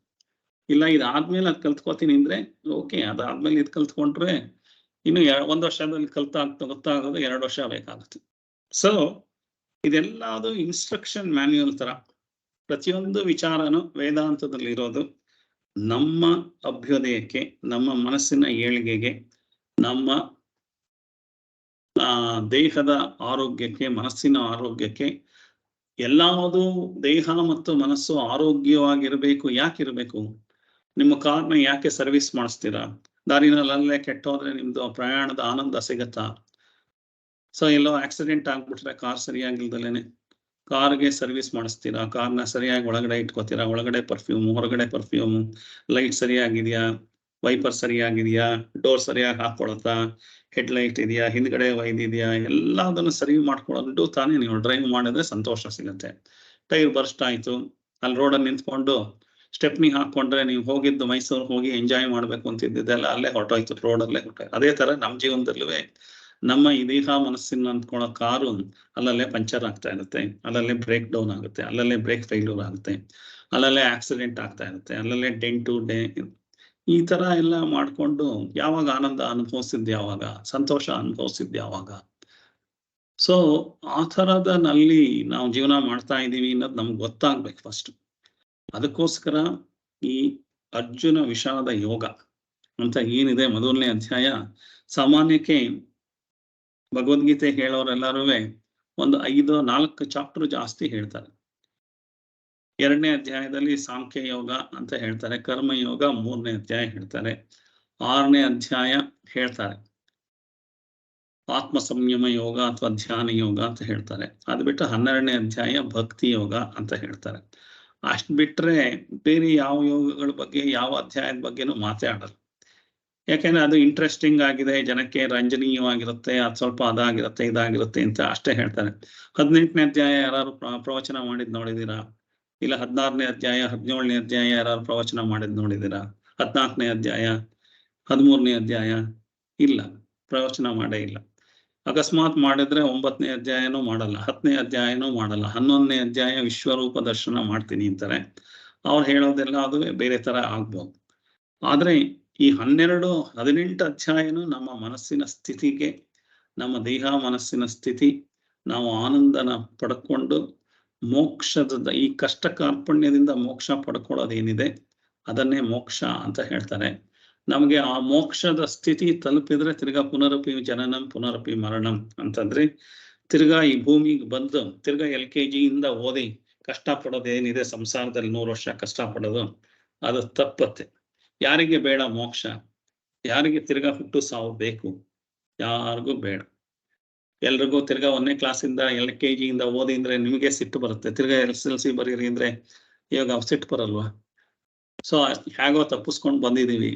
ಇಲ್ಲ ಇದಾದ್ಮೇಲೆ ಅದ್ ಕಲ್ತ್ಕೋತೀನಿ ಅಂದ್ರೆ ಓಕೆ, ಅದಾದ್ಮೇಲೆ ಇದು ಕಲ್ತ್ಕೊಂಡ್ರೆ ಇನ್ನು 1 ವರ್ಷದಲ್ಲಿ ಗೊತ್ತಾಗೋದು 2 ವರ್ಷ ಬೇಕಾಗುತ್ತೆ. ಸೊ ಇದೆಲ್ಲದು ಇನ್ಸ್ಟ್ರಕ್ಷನ್ ಮ್ಯಾನ್ಯುಯಲ್ ತರ ಪ್ರತಿಯೊಂದು ವಿಚಾರನು ವೇದಾಂತದಲ್ಲಿ ಇರೋದು ನಮ್ಮ ಅಭ್ಯುದಯಕ್ಕೆ, ನಮ್ಮ ಮನಸ್ಸಿನ ಏಳಿಗೆಗೆ, ನಮ್ಮ ದೇಹದ ಆರೋಗ್ಯಕ್ಕೆ, ಮನಸ್ಸಿನ ಆರೋಗ್ಯಕ್ಕೆ. ಎಲ್ಲಾವುದು ದೇಹ ಮತ್ತು ಮನಸ್ಸು ಆರೋಗ್ಯವಾಗಿರ್ಬೇಕು. ಯಾಕಿರ್ಬೇಕು? ನಿಮ್ಮ ಕಾರ್ನ ಯಾಕೆ ಸರ್ವಿಸ್ ಮಾಡಿಸ್ತೀರಾ? ದಾರಿನಲ್ಲೇ ಕೆಟ್ಟೋದ್ರೆ ನಿಮ್ದು ಪ್ರಯಾಣದ ಆನಂದ ಸಿಗತ್ತಾ? ಸೊ ಎಲ್ಲೋ ಆಕ್ಸಿಡೆಂಟ್ ಆಗ್ಬಿಟ್ರೆ ಕಾರ್ ಸರಿಯಾಗಿಲ್ದಲೇನೆ ಕಾರ್ಗೆ ಸರ್ವಿಸ್ ಮಾಡಿಸ್ತೀರಾ? ಕಾರ್ನ ಸರಿಯಾಗಿ ಒಳಗಡೆ ಇಟ್ಕೋತೀರಾ? ಒಳಗಡೆ ಪರ್ಫ್ಯೂಮ್, ಹೊರಗಡೆ ಪರ್ಫ್ಯೂಮ್, ಲೈಟ್ ಸರಿಯಾಗಿದೆಯಾ, ವೈಪರ್ ಸರಿಯಾಗಿದೆಯಾ, ಡೋರ್ ಸರಿಯಾಗಿ ಹಾಕೊಳತ್ತಾ, ಹೆಡ್ಲೈಟ್ ಇದೆಯಾ, ಹಿಂದ್ಗಡೆ ಒಯ್ದಿದ್ಯಾ, ಎಲ್ಲದನ್ನು ಸರಿ ಮಾಡ್ಕೊಂಡು ತಾನೇ ನೀವು ಡ್ರೈವ್ ಮಾಡಿದ್ರೆ ಸಂತೋಷ ಸಿಗುತ್ತೆ. ಟೈರ್ ಬರ್ಸ್ಟ್ ಆಯ್ತು, ಅಲ್ಲಿ ರೋಡಲ್ಲಿ ನಿಂತ್ಕೊಂಡು ಸ್ಟೆಪ್ನಿ ಹಾಕೊಂಡ್ರೆ ನೀವು ಹೋಗಿದ್ದು ಮೈಸೂರು ಹೋಗಿ ಎಂಜಾಯ್ ಮಾಡ್ಬೇಕು ಅಂತಿದ್ದೆಲ್ಲ ಅಲ್ಲೇ ಹೊರಟೋಯ್ತು, ರೋಡಲ್ಲೇ ಹೊರಟೋಯ್ತು. ಅದೇ ತರ ನಮ್ಮ ಜೀವನದಲ್ಲೂ ನಮ್ಮ ಈ ದೇಹ ಮನಸ್ಸಿನ ಅಂದ್ಕೊಳ್ಳೋ ಕಾರು ಅಲ್ಲಲ್ಲೇ ಪಂಚರ್ ಆಗ್ತಾ ಇರುತ್ತೆ, ಅಲ್ಲಲ್ಲೇ ಬ್ರೇಕ್ ಡೌನ್ ಆಗುತ್ತೆ, ಅಲ್ಲಲ್ಲೇ ಬ್ರೇಕ್ ಫೇಲ್ಯೂರ್ ಆಗುತ್ತೆ, ಅಲ್ಲಲ್ಲೇ ಆಕ್ಸಿಡೆಂಟ್ ಆಗ್ತಾ ಇರುತ್ತೆ, ಅಲ್ಲಲ್ಲೇ ಈ ತರ ಎಲ್ಲ ಮಾಡ್ಕೊಂಡು ಯಾವಾಗ ಆನಂದ ಅನುಭವಿಸಿದ್, ಯಾವಾಗ ಸಂತೋಷ ಅನುಭವಿಸಿದ್ ಯಾವಾಗ? ಸೊ ಆ ಥರದಲ್ಲಿ ನಾವು ಜೀವನ ಮಾಡ್ತಾ ಇದ್ದೀವಿ ಅನ್ನೋದು ನಮ್ಗೆ ಗೊತ್ತಾಗ್ಬೇಕು ಫಸ್ಟ್. ಅದಕ್ಕೋಸ್ಕರ ಈ ಅರ್ಜುನ ವಿಷಾದ ಯೋಗ ಅಂತ ಏನಿದೆ 1ನೇ ಅಧ್ಯಾಯ, ಸಾಮಾನ್ಯಕ್ಕೆ ಭಗವದ್ಗೀತೆ ಹೇಳೋರೆಲ್ಲರೂ ಒಂದು 4 ಚಾಪ್ಟರ್ ಜಾಸ್ತಿ ಹೇಳ್ತಾರೆ. 2ನೇ ಅಧ್ಯಾಯದಲ್ಲಿ ಸಾಂಖ್ಯ ಯೋಗ ಅಂತ ಹೇಳ್ತಾರೆ, ಕರ್ಮಯೋಗ 3ನೇ ಅಧ್ಯಾಯ ಹೇಳ್ತಾರೆ, 6ನೇ ಅಧ್ಯಾಯ ಹೇಳ್ತಾರೆ ಆತ್ಮ ಸಂಯಮ ಯೋಗ ಅಥವಾ ಧ್ಯಾನ ಯೋಗ ಅಂತ ಹೇಳ್ತಾರೆ. ಅದು ಬಿಟ್ಟು 12ನೇ ಅಧ್ಯಾಯ ಭಕ್ತಿ ಯೋಗ ಅಂತ ಹೇಳ್ತಾರೆ. ಅಷ್ಟ್ ಬಿಟ್ರೆ ಬೇರೆ ಯಾವ ಯೋಗಗಳ ಬಗ್ಗೆ, ಯಾವ ಅಧ್ಯಾಯದ ಬಗ್ಗೆನೂ ಮಾತಾಡಲ್ಲ. ಯಾಕೆಂದ್ರೆ ಅದು ಇಂಟ್ರೆಸ್ಟಿಂಗ್ ಆಗಿದೆ, ಜನಕ್ಕೆ ರಂಜನೀಯವಾಗಿರುತ್ತೆ, ಅದು ಸ್ವಲ್ಪ ಅದಾಗಿರುತ್ತೆ ಇದಾಗಿರುತ್ತೆ ಅಂತ ಅಷ್ಟೇ ಹೇಳ್ತಾರೆ. 18ನೇ ಅಧ್ಯಾಯ ಯಾರು ಪ್ರವಚನ ಮಾಡಿದ್ ನೋಡಿದೀರಾ? ಇಲ್ಲ 16ನೇ ಅಧ್ಯಾಯ 17ನೇ ಅಧ್ಯಾಯ ಯಾರು ಪ್ರವಚನ ಮಾಡಿದ್ ನೋಡಿದೀರಾ? 14ನೇ ಅಧ್ಯಾಯ 13ನೇ ಅಧ್ಯಾಯ ಇಲ್ಲ, ಪ್ರವಚನ ಮಾಡೇ ಇಲ್ಲ. ಅಕಸ್ಮಾತ್ ಮಾಡಿದ್ರೆ 9ನೇ ಅಧ್ಯಾಯನೂ ಮಾಡಲ್ಲ, 10ನೇ ಅಧ್ಯಾಯನೂ ಮಾಡಲ್ಲ, 11ನೇ ಅಧ್ಯಾಯ ವಿಶ್ವರೂಪ ದರ್ಶನ ಮಾಡ್ತೀನಿ ಅಂತಾರೆ. ಅವ್ರು ಹೇಳೋದೆಲ್ಲ ಅದು ಬೇರೆ ತರ ಆಗ್ಬೋದು. ಆದ್ರೆ ಈ 12, 18 ಅಧ್ಯಾಯನು ನಮ್ಮ ಮನಸ್ಸಿನ ಸ್ಥಿತಿಗೆ, ನಮ್ಮ ದೇಹ ಮನಸ್ಸಿನ ಸ್ಥಿತಿ, ನಾವು ಆನಂದನ ಪಡ್ಕೊಂಡು ಮೋಕ್ಷದ ಈ ಕಷ್ಟ ಕಾರ್ಪಣ್ಯದಿಂದ ಮೋಕ್ಷ ಪಡ್ಕೊಳ್ಳೋದೇನಿದೆ ಅದನ್ನೇ ಮೋಕ್ಷ ಅಂತ ಹೇಳ್ತಾರೆ. ನಮಗೆ ಆ ಮೋಕ್ಷದ ಸ್ಥಿತಿ ತಲುಪಿದ್ರೆ ತಿರ್ಗಾ ಪುನರಪಿ ಜನನಂ ಪುನರಪಿ ಮರಣಂ ಅಂತಂದ್ರೆ ತಿರ್ಗಾ ಈ ಭೂಮಿಗೆ ಬಂದು ತಿರ್ಗಾ LKG ಇಂದ ಓದಿ ಕಷ್ಟ ಪಡೋದೇನಿದೆ ಸಂಸಾರದಲ್ಲಿ 100 ವರ್ಷ ಕಷ್ಟ ಪಡೋದು ಅದು ತಪ್ಪತ್ತೆ. ಯಾರಿಗೆ ಬೇಡ ಮೋಕ್ಷ? ಯಾರಿಗೆ ತಿರ್ಗಾ ಹುಟ್ಟು ಸಾವು ಬೇಕು? ಯಾರಿಗೂ ಬೇಡ. ಎಲ್ರಿಗೂ ತಿರ್ಗಾ 1ನೇ ಕ್ಲಾಸಿಂದ LKG ಇಂದ ಓದಿ ಅಂದ್ರೆ ನಿಮಗೆ ಸಿಟ್ಟು ಬರುತ್ತೆ, ತಿರ್ಗಾ SSLC ಬರೀರಿ ಅಂದ್ರೆ ಇವಾಗ ಸಿಟ್ಟು ಬರಲ್ವಾ? ಸೊ ಹೇಗೋ ತಪ್ಪಿಸ್ಕೊಂಡು ಬಂದಿದೀವಿ.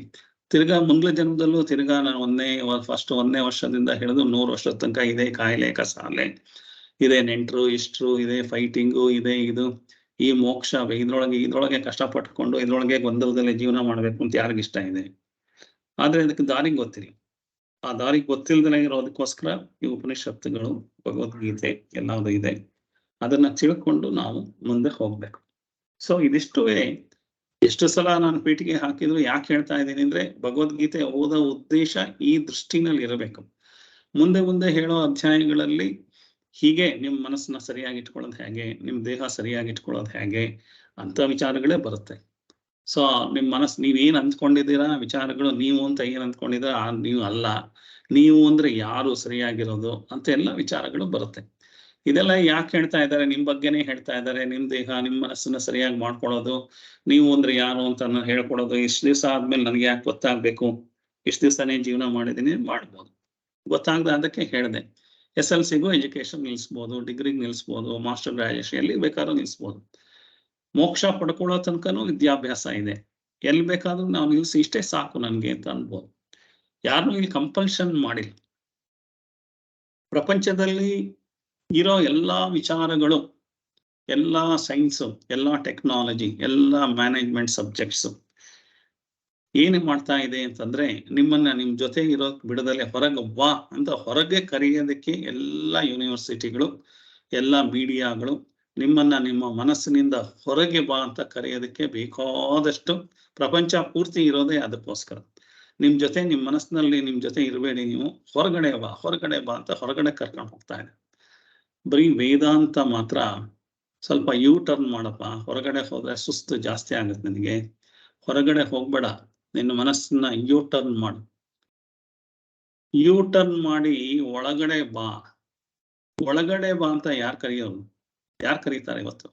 ತಿರ್ಗಾ ಮುಂದ್ಲ ಜನ್ಮದಲ್ಲೂ ತಿರ್ಗಾ ನಾನು 1ನೇ ವರ್ಷದಿಂದ ಹಿಡಿದು 100 ವರ್ಷದ ತನಕ ಇದೇ ಕಾಯಿಲೆ ಕಸಾಲೆ, ಇದೇ ನೆಂಟ್ರು ಇಷ್ಟ್ರು, ಇದೇ ಫೈಟಿಂಗು, ಇದೇ ಇದು, ಈ ಮೋಕ್ಷ ಇದ್ರೊಳಗೆ ಕಷ್ಟಪಟ್ಕೊಂಡು ಇದ್ರೊಳಗೆ ಗೊಂದಲದಲ್ಲಿ ಜೀವನ ಮಾಡ್ಬೇಕು ಅಂತ ಯಾರಿಗಿಷ್ಟ ಇದೆ? ಆದ್ರೆ ಅದಕ್ಕೆ ದಾರಿ ಗೊತ್ತಿಲ್ಲ. ಆ ದಾರಿ ಗೊತ್ತಿಲ್ದಲೇ ಇರೋದಕ್ಕೋಸ್ಕರ ಈ ಉಪನಿಷತ್ತುಗಳು, ಭಗವದ್ಗೀತೆ ಎಲ್ಲಾವುದು ಇದೆ, ಅದನ್ನ ತಿಳ್ಕೊಂಡು ನಾವು ಮುಂದೆ ಹೋಗ್ಬೇಕು. ಸೊ ಇದಿಷ್ಟುವೇ ಎಷ್ಟು ಸಲ ನಾನು ಪೀಠಿಗೆ ಹಾಕಿದ್ರು ಯಾಕೆ ಹೇಳ್ತಾ ಇದ್ದೀನಿ ಅಂದ್ರೆ ಭಗವದ್ಗೀತೆ ಓದೋ ಉದ್ದೇಶ ಈ ದೃಷ್ಟಿನಲ್ಲಿ ಇರಬೇಕು. ಮುಂದೆ ಹೇಳೋ ಅಧ್ಯಾಯಗಳಲ್ಲಿ ಹೀಗೆ ನಿಮ್ಮ ಮನಸ್ಸನ್ನ ಸರಿಯಾಗಿ ಇಟ್ಕೊಳ್ಳೋದು ಹೇಗೆ, ನಿಮ್ಮ ದೇಹ ಸರಿಯಾಗಿ ಇಟ್ಕೊಳ್ಳೋದು ಹೇಗೆ ಅಂತ ವಿಚಾರಗಳೇ ಬರುತ್ತೆ. ಸೊ ನಿಮ್ಮ ಮನಸ್ಸು ನೀವೇನ್ ಅಂದ್ಕೊಂಡಿದ್ದೀರಾ ವಿಚಾರಗಳು, ನೀವು ಅಂತ ಏನ್ ಅಂದ್ಕೊಂಡಿದ್ದೀರಾ ನೀವು ಅಲ್ಲ, ನೀವು ಅಂದ್ರೆ ಯಾರು ಸರಿಯಾಗಿರೋದು ಅಂತ ಎಲ್ಲ ವಿಚಾರಗಳು ಬರುತ್ತೆ. ಇದೆಲ್ಲ ಯಾಕೆ ಹೇಳ್ತಾ ಇದ್ದಾರೆ, ನಿಮ್ ಬಗ್ಗೆನೇ ಹೇಳ್ತಾ ಇದ್ದಾರೆ. ನಿಮ್ ದೇಹ ನಿಮ್ ಮನಸ್ಸನ್ನ ಸರಿಯಾಗಿ ಮಾಡ್ಕೊಳ್ಳೋದು, ನೀವು ಅಂದ್ರೆ ಯಾರು ಅಂತ ಹೇಳ್ಕೊಡೋದು. ಇಷ್ಟು ದಿವಸ ಆದ್ಮೇಲೆ ನನಗೆ ಯಾಕೆ ಗೊತ್ತಾಗ್ಬೇಕು, ಇಷ್ಟು ದಿವಸನೇ ಜೀವನ ಮಾಡಿದೀನಿ, ಮಾಡ್ಬೋದು. ಗೊತ್ತಾಗದ ಅದಕ್ಕೆ ಹೇಳಿದೆ. SLCಗೂ ಎಜುಕೇಶನ್ ನಿಲ್ಲಿಸ್ಬೋದು, ಡಿಗ್ರಿಗೆ ನಿಲ್ಲಿಸ್ಬೋದು, ಮಾಸ್ಟರ್ ಗ್ರಾಜುಯೇಷನ್ ಎಲ್ಲಿ ಬೇಕಾದ್ರೂ ನಿಲ್ಲಿಸ್ಬೋದು. ಮೋಕ್ಷ ಪಡ್ಕೊಳ್ಳೋ ತನಕನೂ ವಿದ್ಯಾಭ್ಯಾಸ ಇದೆ. ಎಲ್ಲಿ ಬೇಕಾದ್ರೂ ನಾವು ನಿಲ್ಸಿ ಇಷ್ಟೇ ಸಾಕು ನನ್ಗೆ ಅಂತ ಅನ್ಬೋದು. ಯಾರನ್ನೂ ಇಲ್ಲಿ ಕಂಪಲ್ಷನ್ ಮಾಡಿಲ್ಲ. ಪ್ರಪಂಚದಲ್ಲಿ ಇರೋ ಎಲ್ಲಾ ವಿಚಾರಗಳು, ಎಲ್ಲಾ ಸೈನ್ಸು, ಎಲ್ಲಾ ಟೆಕ್ನಾಲಜಿ, ಎಲ್ಲಾ ಮ್ಯಾನೇಜ್ಮೆಂಟ್ ಸಬ್ಜೆಕ್ಟ್ಸ್ ಏನು ಮಾಡ್ತಾ ಇದೆ ಅಂತಂದ್ರೆ, ನಿಮ್ಮನ್ನ ನಿಮ್ ಜೊತೆ ಇರೋಕ್ ಬಿಡದಲ್ಲೇ ಹೊರಗೆ ಬಾ ಅಂತ ಹೊರಗೆ ಕರೆಯೋದಕ್ಕೆ ಎಲ್ಲಾ ಯೂನಿವರ್ಸಿಟಿಗಳು, ಎಲ್ಲಾ ಮೀಡಿಯಾಗಳು ನಿಮ್ಮನ್ನ ನಿಮ್ಮ ಮನಸ್ಸಿನಿಂದ ಹೊರಗೆ ಬಾ ಅಂತ ಕರೆಯೋದಕ್ಕೆ ಬೇಕಾದಷ್ಟು ಪ್ರಪಂಚ ಪೂರ್ತಿ ಇರೋದೇ ಅದಕ್ಕೋಸ್ಕರ. ನಿಮ್ ಜೊತೆ ನಿಮ್ ಮನಸ್ಸಿನಲ್ಲಿ ನಿಮ್ ಜೊತೆ ಇರಬೇಡಿ, ನೀವು ಹೊರಗಡೆ ಬಾ ಅಂತ ಹೊರಗಡೆ ಕರ್ಕೊಂಡು ಹೋಗ್ತಾ ಇದೆ. ಬರೀ ವೇದಾಂತ ಮಾತ್ರ ಸ್ವಲ್ಪ ಯೂ ಟರ್ನ್ ಮಾಡಪ್ಪ, ಹೊರಗಡೆ ಹೋದ್ರೆ ಸುಸ್ತು ಜಾಸ್ತಿ ಆಗುತ್ತೆ ನಿನಗೆ, ಹೊರಗಡೆ ಹೋಗ್ಬೇಡ, ನಿನ್ನ ಮನಸ್ಸನ್ನ ಯೂ ಟರ್ನ್ ಮಾಡು. ಯೂ ಟರ್ನ್ ಮಾಡಿ ಒಳಗಡೆ ಬಾ. ಒಳಗಡೆ ಬಾ ಅಂತ ಯಾರು ಕರೆಯೋರು, ಯಾರು ಕರೀತಾರೆ ಇವತ್ತು?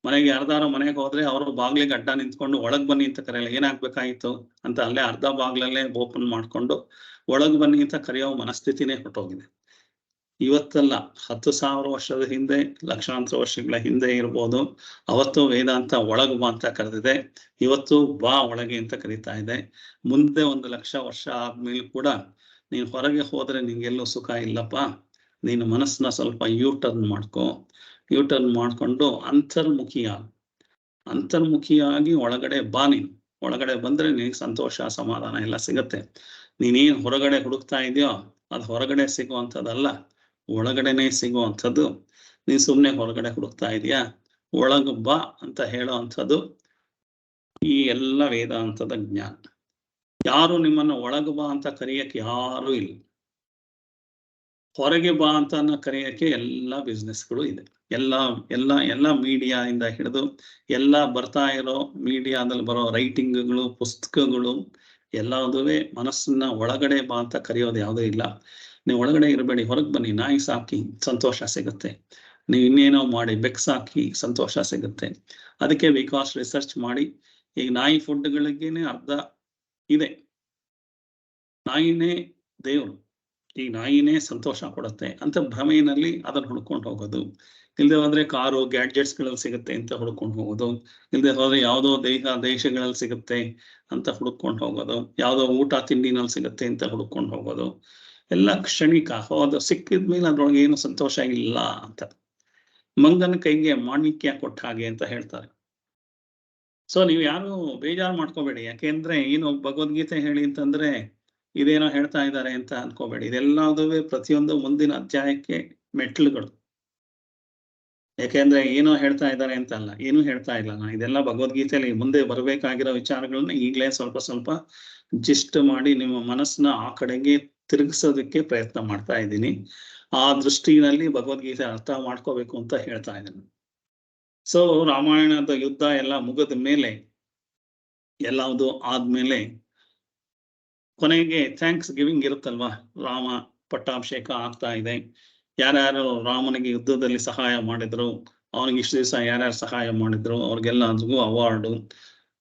ಮನೆಗೆ ಯಾರ್ದಾರ ಮನೆಗೆ ಹೋದ್ರೆ ಅವರು ಬಾಗ್ಲಿಗೆ ಅಡ್ಡ ನಿಂತ್ಕೊಂಡು ಒಳಗ್ ಬನ್ನಿ ಅಂತ ಕರೆಯಲ್ಲ. ಏನಾಗ್ಬೇಕಾಗಿತ್ತು ಅಂತ ಅಲ್ಲೇ ಅರ್ಧ ಬಾಗ್ಲಲ್ಲೇ ಓಪನ್ ಮಾಡ್ಕೊಂಡು ಒಳಗ್ ಬನ್ನಿ ಅಂತ ಕರೆಯೋ ಮನಸ್ಥಿತಿನೇ ಹೊರಟೋಗಿದೆ. ಇವತ್ತಲ್ಲ, 10,000 ವರ್ಷದ ಹಿಂದೆ, ಲಕ್ಷಾಂತರ ವರ್ಷಗಳ ಹಿಂದೆ ಇರ್ಬೋದು, ಅವತ್ತು ವೇದಾಂತ ಒಳಗ್ ಬಾ ಅಂತ ಕರೆದಿದೆ. ಇವತ್ತು ಬಾ ಒಳಗೆ ಅಂತ ಕರೀತಾ ಇದೆ. ಮುಂದೆ 1,00,000 ವರ್ಷ ಆದ್ಮೇಲೆ ಕೂಡ ನೀನ್ ಹೊರಗೆ ಹೋದ್ರೆ ನಿಂಗೆಲ್ಲೂ ಸುಖ ಇಲ್ಲಪ್ಪ, ನೀನು ಮನಸ್ಸನ್ನ ಸ್ವಲ್ಪ ಯೂ ಟರ್ನ್ ಮಾಡ್ಕೊ. ಯೂ ಟರ್ನ್ ಮಾಡ್ಕೊಂಡು ಅಂತರ್ಮುಖಿಯಾಗಿ ಒಳಗಡೆ ಬಾ. ನೀನು ಒಳಗಡೆ ಬಂದ್ರೆ ನಿನಗೆ ಸಂತೋಷ, ಸಮಾಧಾನ ಎಲ್ಲ ಸಿಗತ್ತೆ. ನೀನೇನ್ ಹೊರಗಡೆ ಹುಡುಕ್ತಾ ಇದೆಯೋ ಅದು ಹೊರಗಡೆ ಸಿಗುವಂಥದ್ದಲ್ಲ, ಒಳಗಡೆನೆ ಸಿಗುವಂಥದ್ದು. ನೀನ್ ಸುಮ್ನೆ ಹೊರಗಡೆ ಹುಡುಕ್ತಾ ಇದೀಯಾ, ಒಳಗ್ ಬಾ ಅಂತ ಹೇಳೋ ಅಂಥದ್ದು ಈ ಎಲ್ಲ ವೇದಾಂತದ ಜ್ಞಾನ. ಯಾರು ನಿಮ್ಮನ್ನ ಒಳಗ್ ಬಾ ಅಂತ ಕರೆಯಕ್ಕೆ ಯಾರು ಇಲ್ಲ. ಹೊರಗೆ ಬಾ ಅಂತ ಕರೆಯಕ್ಕೆ ಎಲ್ಲ ಬಿಸ್ನೆಸ್ಗಳು ಇದೆ. ಎಲ್ಲ ಮೀಡಿಯಾ ಇಂದ ಹಿಡಿದು ಎಲ್ಲ ಬರ್ತಾ ಇರೋ ಮೀಡಿಯಾದಲ್ಲಿ ಬರೋ ರೈಟಿಂಗ್ಗಳು, ಪುಸ್ತಕಗಳು ಎಲ್ಲದುವೆ ಮನಸ್ಸನ್ನ ಒಳಗಡೆ ಬಾ ಅಂತ ಕರೆಯೋದು ಯಾವುದೂ ಇಲ್ಲ. ನೀವು ಒಳಗಡೆ ಇರಬೇಡಿ, ಹೊರಗೆ ಬನ್ನಿ, ನಾಯಿ ಸಾಕಿ ಸಂತೋಷ ಸಿಗುತ್ತೆ, ನೀವು ಇನ್ನೇನೋ ಮಾಡಿ ಬೆಕ್ಕು ಸಾಕಿ ಸಂತೋಷ ಸಿಗುತ್ತೆ. ಅದಕ್ಕೆ ವಿಕಾಸ್ ರಿಸರ್ಚ್ ಮಾಡಿ ಈಗ ನಾಯಿ ಫುಡ್ಗಳಿಗೇನೆ ಅರ್ಧ ಇದೆ, ನಾಯಿನೇ ದೇವರು, ಈ ನಾಯಿನೇ ಸಂತೋಷ ಕೊಡುತ್ತೆ ಅಂತ ಭ್ರಮೆಯಲ್ಲಿ ಅದನ್ನ ಹುಡ್ಕೊಂಡು ಹೋಗೋದು. ಇಲ್ಲದೆ ಹೋದ್ರೆ ಕಾರು ಗ್ಯಾಡ್ಜೆಟ್ಸ್ ಗಳಲ್ಲಿ ಸಿಗುತ್ತೆ ಅಂತ ಹುಡ್ಕೊಂಡು ಹೋಗೋದು. ಇಲ್ಲದೆ ಹೋದ್ರೆ ಯಾವುದೋ ದೇಶಗಳಲ್ಲಿ ಸಿಗುತ್ತೆ ಅಂತ ಹುಡ್ಕೊಂಡು ಹೋಗೋದು. ಯಾವುದೋ ಊಟ ತಿಂಡಿನಲ್ಲಿ ಸಿಗುತ್ತೆ ಅಂತ ಹುಡ್ಕೊಂಡು ಹೋಗೋದು. ಎಲ್ಲ ಕ್ಷಣಿಕ. ಹೋದ ಸಿಕ್ಕಿದ್ಮೇಲೆ ಅದ್ರೊಳಗೆ ಏನು ಸಂತೋಷ ಇಲ್ಲ ಅಂತ. ಮಂಗನ ಕೈಗೆ ಮಾಣಿಕ್ಯ ಕೊಟ್ಟ ಹಾಗೆ ಅಂತ ಹೇಳ್ತಾರೆ. ಸೊ ನೀವು ಯಾರು ಬೇಜಾರು ಮಾಡ್ಕೋಬೇಡಿ. ಯಾಕೆಂದ್ರೆ ಏನು ಭಗವದ್ಗೀತೆ ಹೇಳಿ ಅಂತಂದ್ರೆ ಇದೇನೋ ಹೇಳ್ತಾ ಇದ್ದಾರೆ ಅಂತ ಅನ್ಕೋಬೇಡಿ. ಇದೆಲ್ಲದುವೆ ಪ್ರತಿಯೊಂದು ಮುಂದಿನ ಅಧ್ಯಾಯಕ್ಕೆ ಮೆಟ್ಲುಗಳು. ಯಾಕೆಂದ್ರೆ ಏನೋ ಹೇಳ್ತಾ ಇದ್ದಾರೆ ಅಂತ ಅಲ್ಲ, ಏನು ಹೇಳ್ತಾ ಇಲ್ಲ. ನಾನು ಇದೆಲ್ಲ ಭಗವದ್ಗೀತೆಯಲ್ಲಿ ಮುಂದೆ ಬರಬೇಕಾಗಿರೋ ವಿಚಾರಗಳನ್ನ ಈಗಲೇ ಸ್ವಲ್ಪ ಜಿಸ್ಟ್ ಮಾಡಿ ನಿಮ್ಮ ಮನಸ್ಸನ್ನ ಆ ಕಡೆಗೆ ತಿರುಗಿಸೋದಕ್ಕೆ ಪ್ರಯತ್ನ ಮಾಡ್ತಾ ಇದ್ದೀನಿ. ಆ ದೃಷ್ಟಿನಲ್ಲಿ ಭಗವದ್ಗೀತೆ ಅರ್ಥ ಮಾಡ್ಕೋಬೇಕು ಅಂತ ಹೇಳ್ತಾ ಇದ್ದೀನಿ. ಸೊ ರಾಮಾಯಣದ ಯುದ್ಧ ಎಲ್ಲ ಮುಗಿದ ಮೇಲೆ, ಎಲ್ಲವುದು ಆದ್ಮೇಲೆ ಕೊನೆಗೆ ಥ್ಯಾಂಕ್ಸ್ ಗಿವಿಂಗ್ ಇರುತ್ತಲ್ವಾ, ರಾಮ ಪಟ್ಟಾಭಿಷೇಕ ಆಗ್ತಾ ಇದೆ. ಯಾರ್ಯಾರು ರಾಮನಿಗೆ ಯುದ್ಧದಲ್ಲಿ ಸಹಾಯ ಮಾಡಿದ್ರು, ಅವನಿಗೆ ಇಷ್ಟು ದಿವಸ ಯಾರ್ಯಾರು ಸಹಾಯ ಮಾಡಿದ್ರು ಅವ್ರಿಗೆಲ್ಲರಿಗೂ ಅವಾರ್ಡು,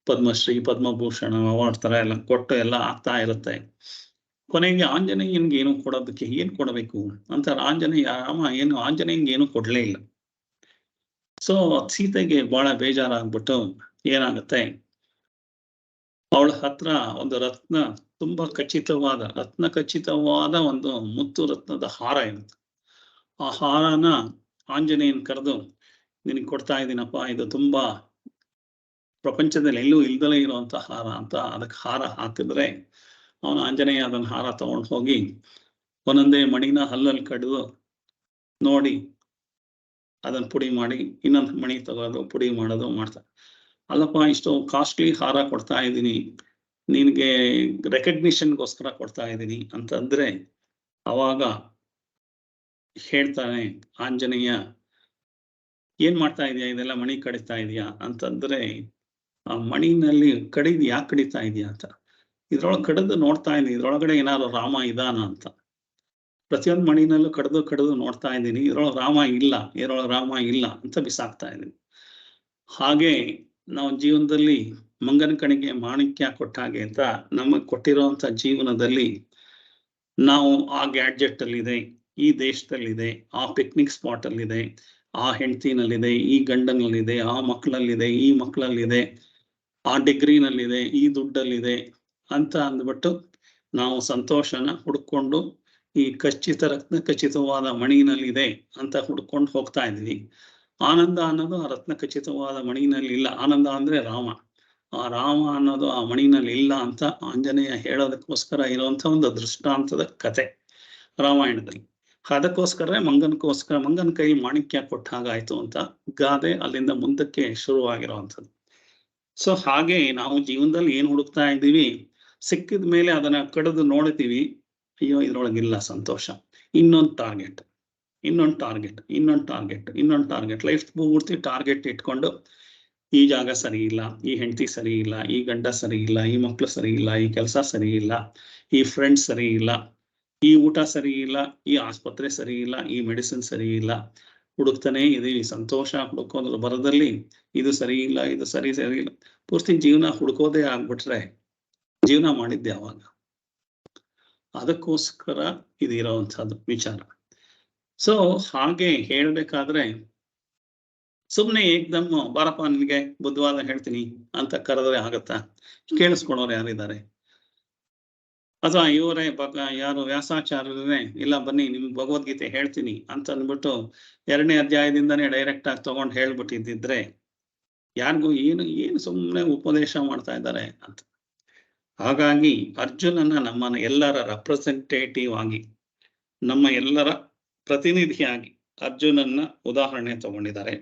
ಪದ್ಮಶ್ರೀ, ಪದ್ಮಭೂಷಣ ಅವಾರ್ಡ್ ತರ ಎಲ್ಲ ಕೊಟ್ಟು ಎಲ್ಲ ಆಗ್ತಾ ಇರುತ್ತೆ. ಕೊನೆಗೆ ಆಂಜನೇಯನ್ಗೆ ಏನು ಕೊಡೋದಕ್ಕೆ ಏನ್ ಕೊಡಬೇಕು ಅಂತ ಆಂಜನೇಯಂಗೆ ಏನು ಕೊಡ್ಲೇ ಇಲ್ಲ. ಸೊ ಸೀತೆಗೆ ಬಹಳ ಬೇಜಾರಾಗ್ಬಿಟ್ಟು ಏನಾಗುತ್ತೆ, ಅವಳ ಹತ್ರ ಒಂದು ತುಂಬಾ ಖಚಿತವಾದ ಒಂದು ಮುತ್ತು ರತ್ನದ ಹಾರ ಇರುತ್ತೆ. ಆ ಹಾರನ ಆಂಜನೇಯನ್ ಕರೆದು, ನಿನಗೆ ಕೊಡ್ತಾ ಇದ್ದೀನಪ್ಪ, ಇದು ತುಂಬಾ ಪ್ರಪಂಚದಲ್ಲಿ ಎಲ್ಲೂ ಇಲ್ದಲೇ ಇರುವಂತ ಹಾರ ಅಂತ ಅದಕ್ಕೆ ಹಾರ ಹಾಕಿದ್ರೆ, ಅವನು ಆಂಜನೇಯ ಅದನ್ನ ಹಾರ ತಗೊಂಡು ಹೋಗಿ ಒಂದೊಂದೇ ಮಣಿನ ಹಲ್ಲಲ್ಲಿ ಕಡಿದು ನೋಡಿ ಅದನ್ನ ಪುಡಿ ಮಾಡಿ ಇನ್ನೊಂದು ಮಣಿ ತಗೋದು ಪುಡಿ ಮಾಡೋದು ಮಾಡ್ತಾರೆ. ಅಲ್ಲಪ್ಪ, ಇಷ್ಟು ಕಾಸ್ಟ್ಲಿ ಹಾರ ಕೊಡ್ತಾ ಇದ್ದೀನಿ, ನಿನ್ಗೆ ರೆಕಗ್ನಿಷನ್ಗೋಸ್ಕರ ಕೊಡ್ತಾ ಇದ್ದೀನಿ ಅಂತಂದ್ರೆ, ಅವಾಗ ಹೇಳ್ತಾನೆ ಆಂಜನೇಯ, ಏನ್ ಮಾಡ್ತಾ ಇದೀಯಾ, ಇದೆಲ್ಲ ಮಣಿ ಕಡಿತಾ ಇದೀಯಾ ಅಂತಂದ್ರೆ, ಆ ಮಣಿನಲ್ಲಿ ಯಾಕೆ ಕಡಿತಾ ಇದೀಯಾ ಅಂತ. ಇದ್ರೊಳಗೆ ಕಡಿದು ನೋಡ್ತಾ ಇದೀನಿ, ಇದ್ರೊಳಗಡೆ ಏನಾದ್ರು ರಾಮ ಇದಾನ ಅಂತ. ಪ್ರತಿಯೊಂದು ಮಣಿನಲ್ಲೂ ಕಡಿದು ನೋಡ್ತಾ ಇದ್ದೀನಿ, ಇದ್ರೊಳಗೆ ರಾಮ ಇಲ್ಲ ಅಂತ ಬಿಸಾಕ್ತಾ ಇದೀನಿ. ಹಾಗೆ ನಾವು ಜೀವನದಲ್ಲಿ ಮಂಗನ ಕಣಿಗೆ ಮಾಣಿಕ್ಯ ಕೊಟ್ಟ ಹಾಗೆ ಅಂತ ನಮಗ್ ಕೊಟ್ಟಿರುವಂತ ಜೀವನದಲ್ಲಿ ನಾವು ಆ ಗ್ಯಾಡ್ಜೆಟ್ ಅಲ್ಲಿದೆ, ಈ ದೇಶದಲ್ಲಿದೆ, ಆ ಪಿಕ್ನಿಕ್ ಸ್ಪಾಟ್ ಅಲ್ಲಿದೆ, ಆ ಹೆಂಡತಿನಲ್ಲಿದೆ, ಈ ಗಂಡನಲ್ಲಿದೆ, ಆ ಮಕ್ಕಳಲ್ಲಿದೆ, ಈ ಮಕ್ಕಳಲ್ಲಿದೆ, ಆ ಡಿಗ್ರಿನಲ್ಲಿದೆ, ಈ ದುಡ್ಡಲ್ಲಿದೆ ಅಂತ ಅಂದ್ಬಿಟ್ಟು ನಾವು ಸಂತೋಷನ ಹುಡ್ಕೊಂಡು ಈ ರತ್ನ ಖಚಿತವಾದ ಮಣಿನಲ್ಲಿದೆ ಅಂತ ಹುಡ್ಕೊಂಡು ಹೋಗ್ತಾ ಇದ್ವಿ. ಆನಂದ ಅನ್ನೋದು ಆ ರತ್ನ ಖಚಿತವಾದ ಮಣಿನಲ್ಲಿ ಇಲ್ಲ. ಆನಂದ ಅಂದ್ರೆ ರಾಮ. ಆ ರಾಮ ಅನ್ನೋದು ಆ ಮಣಿನಲ್ಲಿ ಇಲ್ಲ ಅಂತ ಆಂಜನೇಯ ಹೇಳೋದಕ್ಕೋಸ್ಕರ ಇರುವಂತ ಒಂದು ದೃಷ್ಟಾಂತದ ಕತೆ ರಾಮಾಯಣದಲ್ಲಿ. ಅದಕ್ಕೋಸ್ಕರ ಮಂಗನ ಕೈ ಮಾಣಿಕ್ಯ ಕೊಟ್ಟ ಹಾಗಾಯ್ತು ಅಂತ ಗಾದೆ ಅಲ್ಲಿಂದ ಮುಂದಕ್ಕೆ ಶುರುವಾಗಿರುವಂಥದ್ದು. ಸೊ ಹಾಗೆ ನಾವು ಜೀವನದಲ್ಲಿ ಏನ್ ಹುಡುಕ್ತಾ ಇದ್ದೀವಿ, ಸಿಕ್ಕಿದ ಮೇಲೆ ಅದನ್ನ ಕಡಿದು ನೋಡ್ತೀವಿ, ಅಯ್ಯೋ ಇದ್ರೊಳಗಿಲ್ಲ ಸಂತೋಷ. ಇನ್ನೊಂದು ಟಾರ್ಗೆಟ್ ಲೈಫ್ ಪೂರ್ತಿ ಟಾರ್ಗೆಟ್ ಇಟ್ಕೊಂಡು, ಈ ಜಾಗ ಸರಿ ಇಲ್ಲ, ಈ ಹೆಂಡತಿ ಸರಿ ಇಲ್ಲ, ಈ ಗಂಡ ಸರಿ ಇಲ್ಲ, ಈ ಮಕ್ಳು ಸರಿ ಇಲ್ಲ, ಈ ಕೆಲಸ ಸರಿ ಇಲ್ಲ, ಈ ಫ್ರೆಂಡ್ಸ್ ಸರಿ ಇಲ್ಲ, ಈ ಊಟ ಸರಿ ಇಲ್ಲ, ಈ ಆಸ್ಪತ್ರೆ ಸರಿ ಇಲ್ಲ, ಈ ಮೆಡಿಸಿನ್ ಸರಿ ಇಲ್ಲ, ಹುಡುಕ್ತಾನೆ ಇದೀವಿ. ಸಂತೋಷ ಹುಡುಕೋದ್ರ ಬರದಲ್ಲಿ ಇದು ಸರಿ ಇಲ್ಲ, ಇದು ಸರಿ ಇಲ್ಲ, ಪೂರ್ತಿ ಜೀವನ ಹುಡುಕೋದೇ ಆಗ್ಬಿಟ್ರೆ ಜೀವನ ಮಾಡಿದ್ದೆ ಅವಾಗ. ಅದಕ್ಕೋಸ್ಕರ ಇದಿರೋವಂಥದ್ದು ವಿಚಾರ. ಸೊ ಹಾಗೆ ಹೇಳ್ಬೇಕಾದ್ರೆ ಸುಮ್ನೆ ಏಕ್ದಮ್ ಬಾರಪ್ಪ ನಿನ್ಗೆ ಬುದ್ಧವಾದ ಹೇಳ್ತೀನಿ ಅಂತ ಕರೆದ್ರೆ ಆಗತ್ತಾ? ಕೇಳಿಸ್ಕೊಳೋರು ಯಾರಿದ್ದಾರೆ? ಅಥವಾ ಇವರೇ ಯಾರು ವ್ಯಾಸಾಚಾರ್ಯರೇ ಇಲ್ಲ ಬನ್ನಿ ನಿಮ್ಗೆ ಭಗವದ್ಗೀತೆ ಹೇಳ್ತೀನಿ ಅಂತ ಅಂದ್ಬಿಟ್ಟು 2ನೇ ಅಧ್ಯಾಯದಿಂದಾನೇ ಡೈರೆಕ್ಟ್ ಆಗಿ ತಗೊಂಡು ಹೇಳ್ಬಿಟ್ಟಿದ್ದಿದ್ರೆ ಯಾರಿಗೂ ಏನು ಸುಮ್ಮನೆ ಉಪದೇಶ ಮಾಡ್ತಾ ಇದ್ದಾರೆ ಅಂತ. ಹಾಗಾಗಿ ಅರ್ಜುನನ ನಮ್ಮ ಎಲ್ಲರ ರೆಪ್ರೆಸೆಂಟೇಟಿವ್ ಆಗಿ, ನಮ್ಮ ಎಲ್ಲರ ಪ್ರತಿನಿಧಿಯಾಗಿ ಅರ್ಜುನನ್ನ ಉದಾಹರಣೆ ತಗೊಂಡಿದ್ದಾರೆ.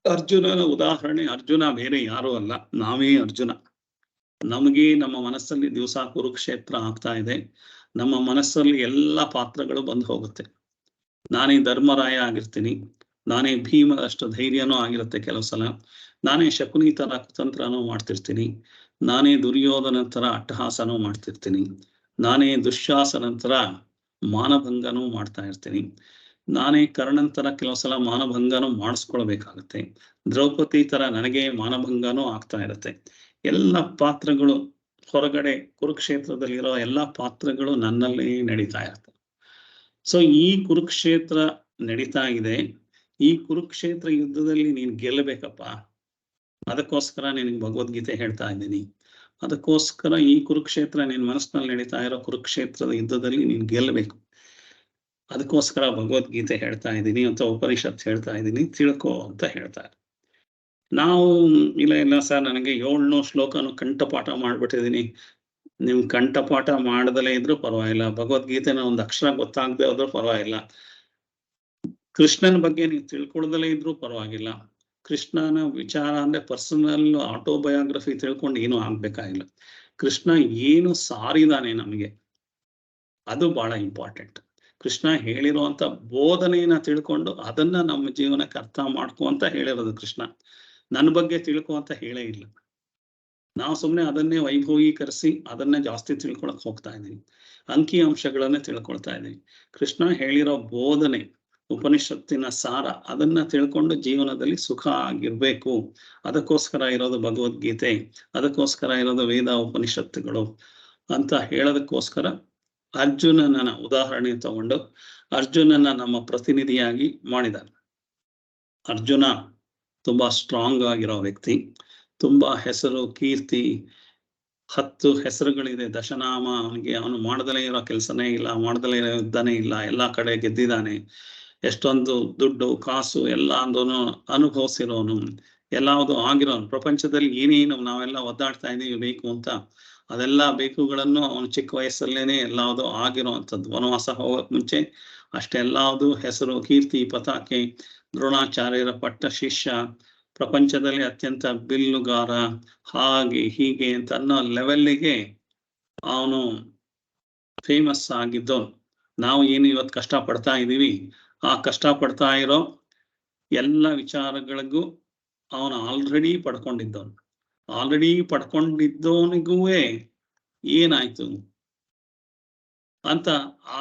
ಅರ್ಜುನನ ಉದಾಹರಣೆ, ಅರ್ಜುನ ಬೇರೆ ಯಾರೂ ಅಲ್ಲ, ನಾವೇ ಅರ್ಜುನ. ನಮಗೆ ನಮ್ಮ ಮನಸ್ಸಲ್ಲಿ ದಿವಸ ಕುರುಕ್ಷೇತ್ರ ಆಗ್ತಾ ಇದೆ. ನಮ್ಮ ಮನಸ್ಸಲ್ಲಿ ಎಲ್ಲ ಪಾತ್ರಗಳು ಬಂದು ಹೋಗುತ್ತೆ. ನಾನೇ ಧರ್ಮರಾಯ ಆಗಿರ್ತೀನಿ, ನಾನೇ ಭೀಮದಷ್ಟು ಧೈರ್ಯನೂ ಆಗಿರುತ್ತೆ ಕೆಲವು ಸಲ, ನಾನೇ ಶಕುನಿ ತರ ಕುತಂತ್ರನೂ ಮಾಡ್ತಿರ್ತೀನಿ, ನಾನೇ ದುರ್ಯೋಧನ ತರ ಅಟ್ಟಹಾಸನೂ ಮಾಡ್ತಿರ್ತೀನಿ, ನಾನೇ ದುಶ್ಯಾಸನಂತರ ಮಾನಭಂಗನೂ ಮಾಡ್ತಾ ಇರ್ತೀನಿ, ನಾನೇ ಕರ್ಣಂತರ ಕೆಲವು ಸಲ ಮಾನಭಂಗನೂ ಮಾಡಿಸ್ಕೊಳ್ಬೇಕಾಗತ್ತೆ, ದ್ರೌಪದಿ ತರ ನನಗೆ ಮಾನಭಂಗನೂ ಆಗ್ತಾ ಇರುತ್ತೆ. ಎಲ್ಲ ಪಾತ್ರಗಳು ಹೊರಗಡೆ ಕುರುಕ್ಷೇತ್ರದಲ್ಲಿರೋ ಎಲ್ಲ ಪಾತ್ರಗಳು ನನ್ನಲ್ಲೇ ನಡೀತಾ ಇರ್ತವೆ. ಸೊ ಈ ಕುರುಕ್ಷೇತ್ರ ನಡೀತಾ ಇದೆ. ಈ ಕುರುಕ್ಷೇತ್ರ ಯುದ್ಧದಲ್ಲಿ ನೀನ್ ಗೆಲ್ಲಬೇಕಪ್ಪ. ಅದಕ್ಕೋಸ್ಕರ ನಿನಗೆ ಭಗವದ್ಗೀತೆ ಹೇಳ್ತಾ ಇದ್ದೀನಿ. ಅದಕ್ಕೋಸ್ಕರ ಈ ಕುರುಕ್ಷೇತ್ರ ನಿನ್ ಮನಸ್ಸಿನಲ್ಲಿ ನಡೀತಾ ಇರೋ ಕುರುಕ್ಷೇತ್ರದ ಯುದ್ಧದಲ್ಲಿ ನೀನ್ ಗೆಲ್ಲಬೇಕು. ಅದಕ್ಕೋಸ್ಕರ ಭಗವದ್ಗೀತೆ ಹೇಳ್ತಾ ಇದ್ದೀನಿ ಅಂತ ಉಪನಿಷತ್ ಹೇಳ್ತಾ ಇದ್ದೀನಿ, ತಿಳ್ಕೊ ಅಂತ ಹೇಳ್ತಾರೆ. ನಾವು ಇಲ್ಲ ಸರ್ ನನಗೆ 700 ಶ್ಲೋಕನು ಕಂಠಪಾಠ ಮಾಡ್ಬಿಟ್ಟಿದೀನಿ. ನಿಮ್ ಕಂಠಪಾಠ ಮಾಡದಲೇ ಇದ್ರೂ ಪರವಾಗಿಲ್ಲ, ಭಗವದ್ಗೀತೆನ ಒಂದು ಅಕ್ಷರ ಗೊತ್ತಾಗದೆ ಹೋದ್ರೂ ಪರವಾಗಿಲ್ಲ, ಕೃಷ್ಣನ ಬಗ್ಗೆ ನೀವು ತಿಳ್ಕೊಳ್ದಲೇ ಇದ್ರೂ ಪರವಾಗಿಲ್ಲ, ಕೃಷ್ಣನ ವಿಚಾರ ಅಂದ್ರೆ ಪರ್ಸನಲ್ ಆಟೋಬಯೋಗ್ರಫಿ ತಿಳ್ಕೊಂಡು ಏನೂ ಆಗ್ಬೇಕಾಗಿಲ್ಲ. ಕೃಷ್ಣ ಏನು ಸಾರಿದಾನೆ ನಮಗೆ ಅದು ಬಹಳ ಇಂಪಾರ್ಟೆಂಟ್. ಕೃಷ್ಣ ಹೇಳಿರುವಂತ ಬೋಧನೆಯನ್ನ ತಿಳ್ಕೊಂಡು ಅದನ್ನ ನಮ್ಮ ಜೀವನಕ್ಕೆ ಅರ್ಥ ಮಾಡ್ಕೊ ಅಂತ ಹೇಳಿರೋದು ಕೃಷ್ಣ. ನನ್ನ ಬಗ್ಗೆ ತಿಳ್ಕೊ ಅಂತ ಹೇಳೇ ಇಲ್ಲ. ನಾವು ಸುಮ್ಮನೆ ಅದನ್ನೇ ವೈಭವೀಕರಿಸಿ ಅದನ್ನೇ ಜಾಸ್ತಿ ತಿಳ್ಕೊಳಕ್ ಹೋಗ್ತಾ ಇದ್ದೀವಿ, ಅಂಕಿ ಅಂಶಗಳನ್ನೇ ತಿಳ್ಕೊಳ್ತಾ ಇದ್ದೀವಿ. ಕೃಷ್ಣ ಹೇಳಿರೋ ಬೋಧನೆ, ಉಪನಿಷತ್ತಿನ ಸಾರ, ಅದನ್ನ ತಿಳ್ಕೊಂಡು ಜೀವನದಲ್ಲಿ ಸುಖ ಆಗಿರ್ಬೇಕು. ಅದಕ್ಕೋಸ್ಕರ ಇರೋದು ಭಗವದ್ಗೀತೆ, ಅದಕ್ಕೋಸ್ಕರ ಇರೋದು ವೇದ ಉಪನಿಷತ್ತುಗಳು ಅಂತ ಹೇಳೋದಕ್ಕೋಸ್ಕರ ಅರ್ಜುನನ ಉದಾಹರಣೆ ತಗೊಂಡು ಅರ್ಜುನನ ನಮ್ಮ ಪ್ರತಿನಿಧಿಯಾಗಿ ಮಾಡಿದ್ದಾರೆ. ಅರ್ಜುನ ತುಂಬಾ ಸ್ಟ್ರಾಂಗ್ ಆಗಿರೋ ವ್ಯಕ್ತಿ, ತುಂಬಾ ಹೆಸರು ಕೀರ್ತಿ, 10 ಹೆಸರುಗಳಿದೆ, ದಶನಾಮ. ಅವನು ಮಾಡದಲೇ ಇರೋ ಕೆಲಸನೇ ಇಲ್ಲ, ಮಾಡದಲೇ ಇರೋ ಯುದ್ಧನೇ ಇಲ್ಲ, ಎಲ್ಲಾ ಕಡೆ ಗೆದ್ದಿದ್ದಾನೆ. ಎಷ್ಟೊಂದು ದುಡ್ಡು ಕಾಸು ಎಲ್ಲ ಅಂದೋನು ಅನುಭವಿಸಿರೋನು, ಎಲ್ಲಾವುದು ಆಗಿರೋನು. ಪ್ರಪಂಚದಲ್ಲಿ ಏನೇನು ನಾವೆಲ್ಲ ಒದ್ದಾಡ್ತಾ ಇದೀವಿ ಬೇಕು ಅಂತ, ಅದೆಲ್ಲ ಬೇಕುಗಳನ್ನು ಅವನು ಚಿಕ್ಕ ವಯಸ್ಸಲ್ಲೇನೆ ಎಲ್ಲಾವುದು ಆಗಿರುವಂಥದ್ದು. ವನವಾಸ ಹೋಗಕ್ ಮುಂಚೆ ಅಷ್ಟೆಲ್ಲಾವುದು ಹೆಸರು ಕೀರ್ತಿ ಪತಾಕೆ, ದ್ರೋಣಾಚಾರ್ಯರ ಪಟ್ಟ ಶಿಷ್ಯ, ಪ್ರಪಂಚದಲ್ಲಿ ಅತ್ಯಂತ ಬಿಲ್ಲುಗಾರ, ಹಾಗೆ ಹೀಗೆ ಅಂತ ಅನ್ನೋ ಲೆವೆಲ್ಲಿಗೆ ಅವನು ಫೇಮಸ್ ಆಗಿದ್ದವನು. ನಾವು ಏನು ಇವತ್ತು ಕಷ್ಟ ಪಡ್ತಾ ಇದ್ದೀವಿ, ಆ ಕಷ್ಟ ಪಡ್ತಾ ಇರೋ ಎಲ್ಲ ವಿಚಾರಗಳಿಗೂ ಅವನು ಆಲ್ರೆಡಿ ಪಡ್ಕೊಂಡಿದ್ದವನಿಗೂ ಏನಾಯ್ತು ಅಂತ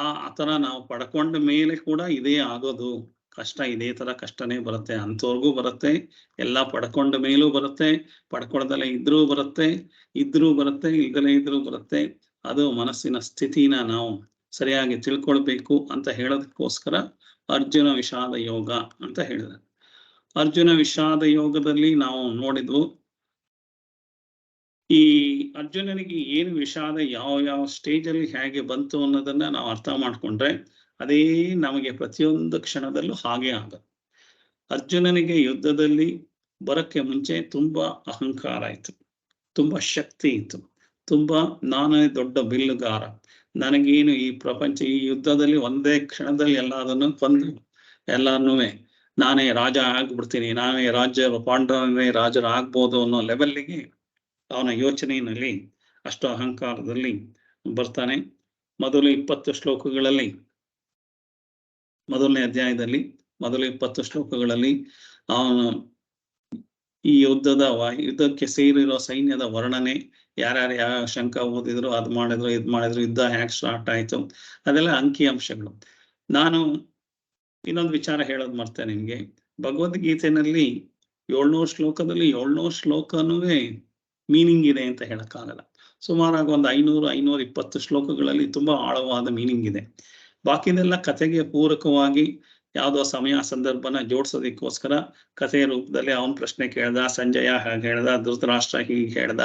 ಆ ತರ ನಾವು ಪಡ್ಕೊಂಡ ಮೇಲೆ ಕೂಡ ಇದೇ ಆಗೋದು. ಕಷ್ಟ ಇದೇ ತರ ಕಷ್ಟನೇ ಬರುತ್ತೆ, ಅಂಥವ್ರಿಗೂ ಬರುತ್ತೆ, ಎಲ್ಲ ಪಡ್ಕೊಂಡ ಮೇಲೂ ಬರುತ್ತೆ, ಪಡ್ಕೊಳ್ದಲೇ ಇದ್ರೂ ಬರುತ್ತೆ, ಇಲ್ದಲೇ ಇದ್ರೂ ಬರುತ್ತೆ. ಅದು ಮನಸ್ಸಿನ ಸ್ಥಿತಿನ ನಾವು ಸರಿಯಾಗಿ ತಿಳ್ಕೊಳ್ಬೇಕು ಅಂತ ಹೇಳೋದಕ್ಕೋಸ್ಕರ ಅರ್ಜುನ ವಿಷಾದ ಯೋಗ ಅಂತ ಹೇಳಿದ್ದಾರೆ. ಅರ್ಜುನ ವಿಷಾದ ಯೋಗದಲ್ಲಿ ನಾವು ನೋಡಿದ್ವು, ಈ ಅರ್ಜುನನಿಗೆ ಏನು ವಿಷಾದ ಯಾವ ಸ್ಟೇಜಲ್ಲಿ ಹೇಗೆ ಬಂತು ಅನ್ನೋದನ್ನ ನಾವು ಅರ್ಥ ಮಾಡ್ಕೊಂಡ್ರೆ ಅದೇ ನಮಗೆ ಪ್ರತಿಯೊಂದು ಕ್ಷಣದಲ್ಲೂ ಹಾಗೆ ಆಗುತ್ತೆ. ಅರ್ಜುನನಿಗೆ ಯುದ್ಧದಲ್ಲಿ ಬರಕ್ಕೆ ಮುಂಚೆ ತುಂಬಾ ಅಹಂಕಾರ ಇತ್ತು, ತುಂಬಾ ಶಕ್ತಿ ಇತ್ತು, ತುಂಬಾ ನಾನೇ ದೊಡ್ಡ ಬಿಲ್ಲುಗಾರ, ನನಗೇನು ಈ ಪ್ರಪಂಚ, ಈ ಯುದ್ಧದಲ್ಲಿ ಒಂದೇ ಕ್ಷಣದಲ್ಲಿ ಎಲ್ಲದನ್ನು ಕೊಂದು ಎಲ್ಲಾನು ನಾನೇ ರಾಜ ಆಗ್ಬಿಡ್ತೀನಿ, ನಾನೇ ಪಾಂಡವನೇ ರಾಜರಾಗ್ಬೋದು ಅನ್ನೋ ಲೆವೆಲ್ಗೆ ಅವನ ಯೋಚನೆಯಲ್ಲಿ ಅಷ್ಟು ಅಹಂಕಾರದಲ್ಲಿ ಬರ್ತಾನೆ. ಮೊದಲು 20 ಶ್ಲೋಕಗಳಲ್ಲಿ, ಮೊದಲನೇ ಅಧ್ಯಾಯದಲ್ಲಿ ಮೊದಲು 20 ಶ್ಲೋಕಗಳಲ್ಲಿ ಅವನು ಈ ಯುದ್ಧಕ್ಕೆ ಸೇರಿರೋ ಸೈನ್ಯದ ವರ್ಣನೆ, ಯಾರ್ಯಾರು ಯಾವ ಶಂಕ ಓದಿದ್ರು, ಇದು ಮಾಡಿದ್ರು, ಯುದ್ಧ ಹ್ಯಾಕ್ ಸ್ಟಾರ್ಟ್ ಆಯ್ತು, ಅದೆಲ್ಲ ಅಂಕಿಅಂಶಗಳು. ನಾನು ಇನ್ನೊಂದು ವಿಚಾರ ಹೇಳೋದು ಮರ್ತೇನೆ ನಿಮ್ಗೆ. ಭಗವದ್ಗೀತೆನಲ್ಲಿ 700 ಶ್ಲೋಕದಲ್ಲಿ 700 ಶ್ಲೋಕನೂ ಮೀನಿಂಗ್ ಇದೆ ಅಂತ ಹೇಳಕ್ಕಾಗಲ್ಲ. ಸುಮಾರಾಗಿ ಒಂದು 500-520 ಶ್ಲೋಕಗಳಲ್ಲಿ ತುಂಬಾ ಆಳವಾದ ಮೀನಿಂಗ್ ಇದೆ. ಬಾಕಿದೆಲ್ಲ ಕಥೆಗೆ ಪೂರಕವಾಗಿ ಯಾವುದೋ ಸಮಯ ಸಂದರ್ಭನ ಜೋಡ್ಸೋದಕ್ಕೋಸ್ಕರ ಕಥೆಯ ರೂಪದಲ್ಲಿ ಅವನ್ ಪ್ರಶ್ನೆ ಕೇಳ್ದ, ಸಂಜಯ ಹಾಗೆ ಹೇಳ್ದ, ಧೃತರಾಷ್ಟ್ರ ಹೀಗೆ ಹೇಳ್ದ,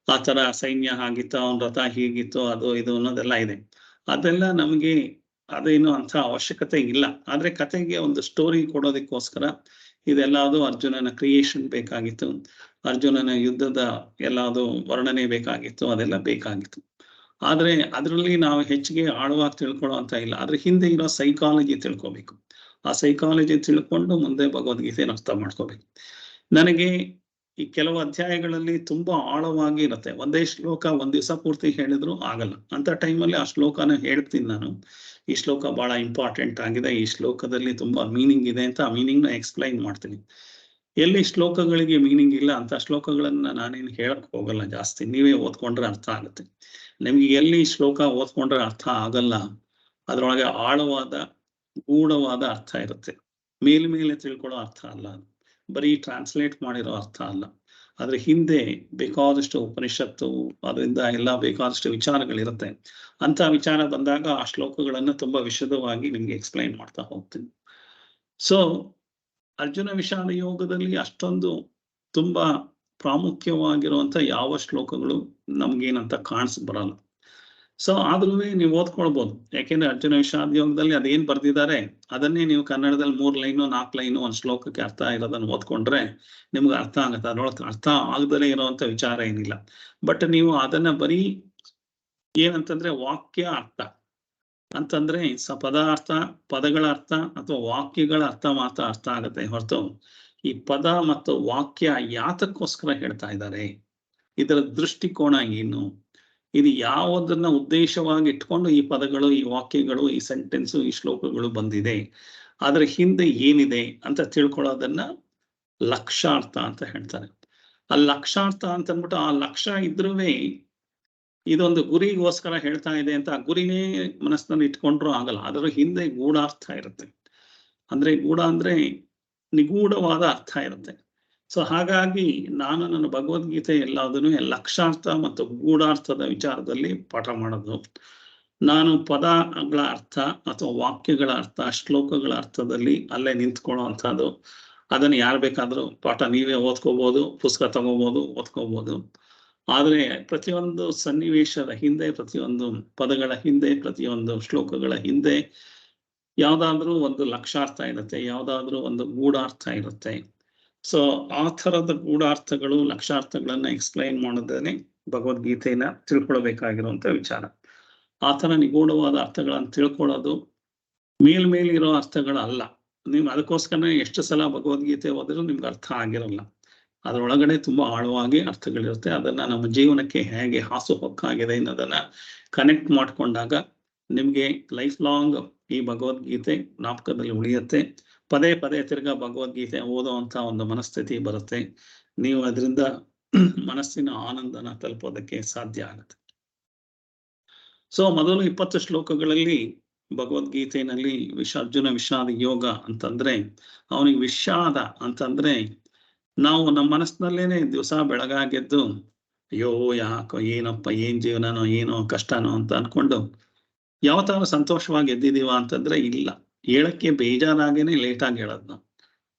ಆ ತರ ಸೈನ್ಯ ಹಾಗಿತ್ತು, ಅವನ ರಥ ಹೀಗಿತ್ತು, ಅದು ಇದು ಅನ್ನೋದೆಲ್ಲ ಇದೆ. ಅದೆಲ್ಲ ನಮಗೆ ಅದೇನು ಅಂತ ಅವಶ್ಯಕತೆ ಇಲ್ಲ. ಆದ್ರೆ ಕಥೆಗೆ ಒಂದು ಸ್ಟೋರಿ ಕೊಡೋದಕ್ಕೋಸ್ಕರ ಇದೆಲ್ಲದು ಅರ್ಜುನನ ಕ್ರಿಯೇಷನ್ ಬೇಕಾಗಿತ್ತು, ಅರ್ಜುನನ ಯುದ್ಧದ ಎಲ್ಲದು ವರ್ಣನೆ ಬೇಕಾಗಿತ್ತು, ಅದೆಲ್ಲ ಬೇಕಾಗಿತ್ತು. ಆದ್ರೆ ಅದರಲ್ಲಿ ನಾವು ಹೆಚ್ಚಿಗೆ ಆಳವಾಗಿ ತಿಳ್ಕೊಳ್ಳೋ ಅಂತ ಇಲ್ಲ. ಅದ್ರ ಹಿಂದೆ ಇರೋ ಸೈಕಾಲಜಿ ತಿಳ್ಕೊಬೇಕು. ಆ ಸೈಕಾಲಜಿ ತಿಳ್ಕೊಂಡು ಮುಂದೆ ಭಗವದ್ಗೀತೆಯನ್ನು ಅರ್ಥ ಮಾಡ್ಕೋಬೇಕು. ನನಗೆ ಈ ಕೆಲವು ಅಧ್ಯಾಯಗಳಲ್ಲಿ ತುಂಬಾ ಆಳವಾಗಿ ಇರುತ್ತೆ. ಒಂದೇ ಶ್ಲೋಕ ಒಂದ್ ದಿವಸ ಪೂರ್ತಿ ಹೇಳಿದ್ರು ಆಗಲ್ಲ. ಅಂತ ಟೈಮಲ್ಲಿ ಆ ಶ್ಲೋಕನ ಹೇಳ್ತೀನಿ ನಾನು. ಈ ಶ್ಲೋಕ ಬಹಳ ಇಂಪಾರ್ಟೆಂಟ್ ಆಗಿದೆ, ಈ ಶ್ಲೋಕದಲ್ಲಿ ತುಂಬಾ ಮೀನಿಂಗ್ ಇದೆ ಅಂತ ಆ ಮೀನಿಂಗ್ ನ ಎಕ್ಸ್ಪ್ಲೈನ್ ಮಾಡ್ತೀನಿ. ಎಲ್ಲಿ ಶ್ಲೋಕಗಳಿಗೆ ಮೀನಿಂಗ್ ಇಲ್ಲ ಅಂತ ಶ್ಲೋಕಗಳನ್ನ ನಾನೇನು ಹೇಳಕ್ ಹೋಗಲ್ಲ ಜಾಸ್ತಿ, ನೀವೇ ಓದ್ಕೊಂಡ್ರೆ ಅರ್ಥ ಆಗುತ್ತೆ. ನಿಮ್ಗೆ ಎಲ್ಲಿ ಶ್ಲೋಕ ಓದ್ಕೊಂಡ್ರೆ ಅರ್ಥ ಆಗಲ್ಲ, ಅದ್ರೊಳಗೆ ಆಳವಾದ ಗೂಢವಾದ ಅರ್ಥ ಇರುತ್ತೆ. ಮೇಲ್ಮೇಲೆ ತಿಳ್ಕೊಳ್ಳೋ ಅರ್ಥ ಅಲ್ಲ, ಬರೀ ಟ್ರಾನ್ಸ್ಲೇಟ್ ಮಾಡಿರೋ ಅರ್ಥ ಅಲ್ಲ. ಅದ್ರ ಹಿಂದೆ ಬೇಕಾದಷ್ಟು ಉಪನಿಷತ್ತು, ಅದರಿಂದ ಎಲ್ಲ ಬೇಕಾದಷ್ಟು ವಿಚಾರಗಳಿರುತ್ತೆ. ಅಂತ ವಿಚಾರ ಬಂದಾಗ ಆ ಶ್ಲೋಕಗಳನ್ನ ತುಂಬಾ ವಿಶದವಾಗಿ ನಿಮ್ಗೆ ಎಕ್ಸ್ಪ್ಲೈನ್ ಮಾಡ್ತಾ ಹೋಗ್ತೀನಿ. ಸೊ ಅರ್ಜುನ ವಿಷಾದ ಯೋಗದಲ್ಲಿ ಅಷ್ಟೊಂದು ತುಂಬಾ ಪ್ರಾಮುಖ್ಯವಾಗಿರುವಂತ ಯಾವ ಶ್ಲೋಕಗಳು ನಮ್ಗೇನಂತ ಬರಲ್ಲ. ಸೊ ಆದ್ರೂ ನೀವು ಓದ್ಕೊಳ್ಬೋದು. ಯಾಕೆಂದ್ರೆ ಅರ್ಜುನ ವಿಷಾದ ಯೋಗದಲ್ಲಿ ಅದೇನ್ ಬರ್ದಿದ್ದಾರೆ ಅದನ್ನೇ ನೀವು ಕನ್ನಡದಲ್ಲಿ 3 ಲೈನು 4 ಲೈನು ಒಂದ್ ಶ್ಲೋಕಕ್ಕೆ ಅರ್ಥ ಇರೋದನ್ನ ಓದ್ಕೊಂಡ್ರೆ ನಿಮ್ಗೆ ಅರ್ಥ ಆಗತ್ತೆ. ಅದ್ರೊಳಗೆ ಅರ್ಥ ಆಗದಲೇ ಇರುವಂತ ವಿಚಾರ ಏನಿಲ್ಲ. ಬಟ್ ನೀವು ಅದನ್ನ ಬರೀ ಏನಂತಂದ್ರೆ ವಾಕ್ಯ ಅರ್ಥ ಅಂತಂದ್ರೆ ಪದಗಳ ಅರ್ಥ ಅಥವಾ ವಾಕ್ಯಗಳ ಅರ್ಥ ಮಾತ್ರ ಅರ್ಥ ಆಗತ್ತೆ ಹೊರತು ಈ ಪದ ಮತ್ತು ವಾಕ್ಯ ಯಾತಕ್ಕೋಸ್ಕರ ಹೇಳ್ತಾ ಇದ್ದಾರೆ, ಇದರ ದೃಷ್ಟಿಕೋನ ಏನು, ಇದು ಯಾವುದನ್ನ ಉದ್ದೇಶವಾಗಿ ಇಟ್ಕೊಂಡು ಈ ಪದಗಳು, ಈ ವಾಕ್ಯಗಳು, ಈ ಸೆಂಟೆನ್ಸು, ಈ ಶ್ಲೋಕಗಳು ಬಂದಿದೆ, ಅದರ ಹಿಂದೆ ಏನಿದೆ ಅಂತ ತಿಳ್ಕೊಳ್ಳೋದನ್ನ ಲಕ್ಷ್ಯಾರ್ಥ ಅಂತ ಹೇಳ್ತಾರೆ. ಆ ಲಕ್ಷ್ಯಾರ್ಥ ಅಂತ ಅಂದ್ಬಿಟ್ಟು ಆ ಲಕ್ಷ್ಯ ಇದ್ರೂ ಇದೊಂದು ಗುರಿಗೋಸ್ಕರ ಹೇಳ್ತಾ ಇದೆ ಅಂತ ಆ ಗುರಿನೇ ಮನಸ್ಸಿನಲ್ಲಿ ಇಟ್ಕೊಂಡ್ರು ಆಗಲ್ಲ. ಅದರ ಹಿಂದೆ ಗೂಢಾರ್ಥ ಇರುತ್ತೆ. ಗೂಢ ಅಂದ್ರೆ ನಿಗೂಢವಾದ ಅರ್ಥ ಇರುತ್ತೆ. ಸೊ ಹಾಗಾಗಿ ನಾನು ನನ್ನ ಭಗವದ್ಗೀತೆ ಎಲ್ಲದನ್ನು ಲಕ್ಷ್ಯಾರ್ಥ ಮತ್ತು ಗೂಢಾರ್ಥದ ವಿಚಾರದಲ್ಲಿ ಪಾಠ ಮಾಡೋದು. ನಾನು ಪದಗಳ ಅರ್ಥ ಅಥವಾ ವಾಕ್ಯಗಳ ಅರ್ಥ, ಶ್ಲೋಕಗಳ ಅರ್ಥದಲ್ಲಿ ಅಲ್ಲೇ ನಿಂತ್ಕೊಳ್ಳೋ ಅಂಥದ್ದು. ಅದನ್ನು ಯಾರು ಬೇಕಾದ್ರೂ ಪಾಠ ನೀವೇ ಓದ್ಕೋಬಹುದು, ಪುಸ್ತಕ ತಗೋಬಹುದು, ಓದ್ಕೋಬಹುದು. ಆದ್ರೆ ಪ್ರತಿಯೊಂದು ಸನ್ನಿವೇಶದ ಹಿಂದೆ, ಪ್ರತಿಯೊಂದು ಪದಗಳ ಹಿಂದೆ, ಪ್ರತಿಯೊಂದು ಶ್ಲೋಕಗಳ ಹಿಂದೆ ಯಾವ್ದಾದ್ರೂ ಒಂದು ಲಕ್ಷ್ಯಾರ್ಥ ಇರುತ್ತೆ, ಯಾವ್ದಾದ್ರೂ ಒಂದು ಗೂಢಾರ್ಥ ಇರುತ್ತೆ. ಸೊ ಆ ಥರದ ಗೂಢಾರ್ಥಗಳು, ಲಕ್ಷ್ಯಾರ್ಥಗಳನ್ನ ಎಕ್ಸ್ಪ್ಲೈನ್ ಮಾಡೋದೇ ಭಗವದ್ಗೀತೆಯನ್ನ ತಿಳ್ಕೊಳ್ಬೇಕಾಗಿರುವಂತ ವಿಚಾರ. ಆ ಥರ ನಿಗೂಢವಾದ ಅರ್ಥಗಳನ್ನ ತಿಳ್ಕೊಳ್ಳೋದು ಮೇಲ್ಮೇಲಿರೋ ಅರ್ಥಗಳಲ್ಲ. ನೀವು ಅದಕ್ಕೋಸ್ಕರ ಎಷ್ಟು ಸಲ ಭಗವದ್ಗೀತೆ ಓದಿದ್ರು ನಿಮ್ಗೆ ಅರ್ಥ ಆಗಿರಲ್ಲ. ಅದರೊಳಗಡೆ ತುಂಬಾ ಆಳವಾಗಿ ಅರ್ಥಗಳಿರುತ್ತೆ. ಅದನ್ನ ನಮ್ಮ ಜೀವನಕ್ಕೆ ಹೇಗೆ ಹಾಸುಹೊಕ್ಕಾಗಿದೆ ಅನ್ನೋದನ್ನ ಕನೆಕ್ಟ್ ಮಾಡ್ಕೊಂಡಾಗ ನಿಮ್ಗೆ ಲೈಫ್ ಲಾಂಗ್ ಈ ಭಗವದ್ಗೀತೆ ಜ್ಞಾಪಕದಲ್ಲಿ ಉಳಿಯುತ್ತೆ. ಪದೇ ಪದೇ ತಿರ್ಗಾ ಭಗವದ್ಗೀತೆ ಓದುವಂತ ಒಂದು ಮನಸ್ಥಿತಿ ಬರುತ್ತೆ. ನೀವು ಅದರಿಂದ ಮನಸ್ಸಿನ ಆನಂದನ ತಲುಪೋದಕ್ಕೆ ಸಾಧ್ಯ ಆಗುತ್ತೆ. ಸೊ ಮೊದಲು 20 ಶ್ಲೋಕಗಳಲ್ಲಿ ಭಗವದ್ಗೀತೆಯಲ್ಲಿ ಅರ್ಜುನ ವಿಷಾದ ಯೋಗ ಅಂತಂದ್ರೆ, ಅವನಿಗೆ ವಿಷಾದ ಅಂತಂದ್ರೆ ನಾವು ನಮ್ಮ ಮನಸ್ಸಿನಲ್ಲೇನೆ ದಿವಸ ಬೆಳಗಾಗೆದ್ದು ಅಯ್ಯೋ ಯಾಕೋ ಏನಪ್ಪ ಏನ್ ಜೀವನನೋ ಏನೋ ಕಷ್ಟನೋ ಅಂತ ಅನ್ಕೊಂಡು ಯಾವತ್ತಾದ್ರೂ ಸಂತೋಷವಾಗಿ ಎದ್ದಿದೀವ ಅಂತಂದ್ರೆ ಇಲ್ಲ. ಹೇಳಕ್ಕೆ ಬೇಜಾರಾಗೇನೆ ಲೇಟ್ ಆಗಿ ಹೇಳೋದ್ ನಾವು.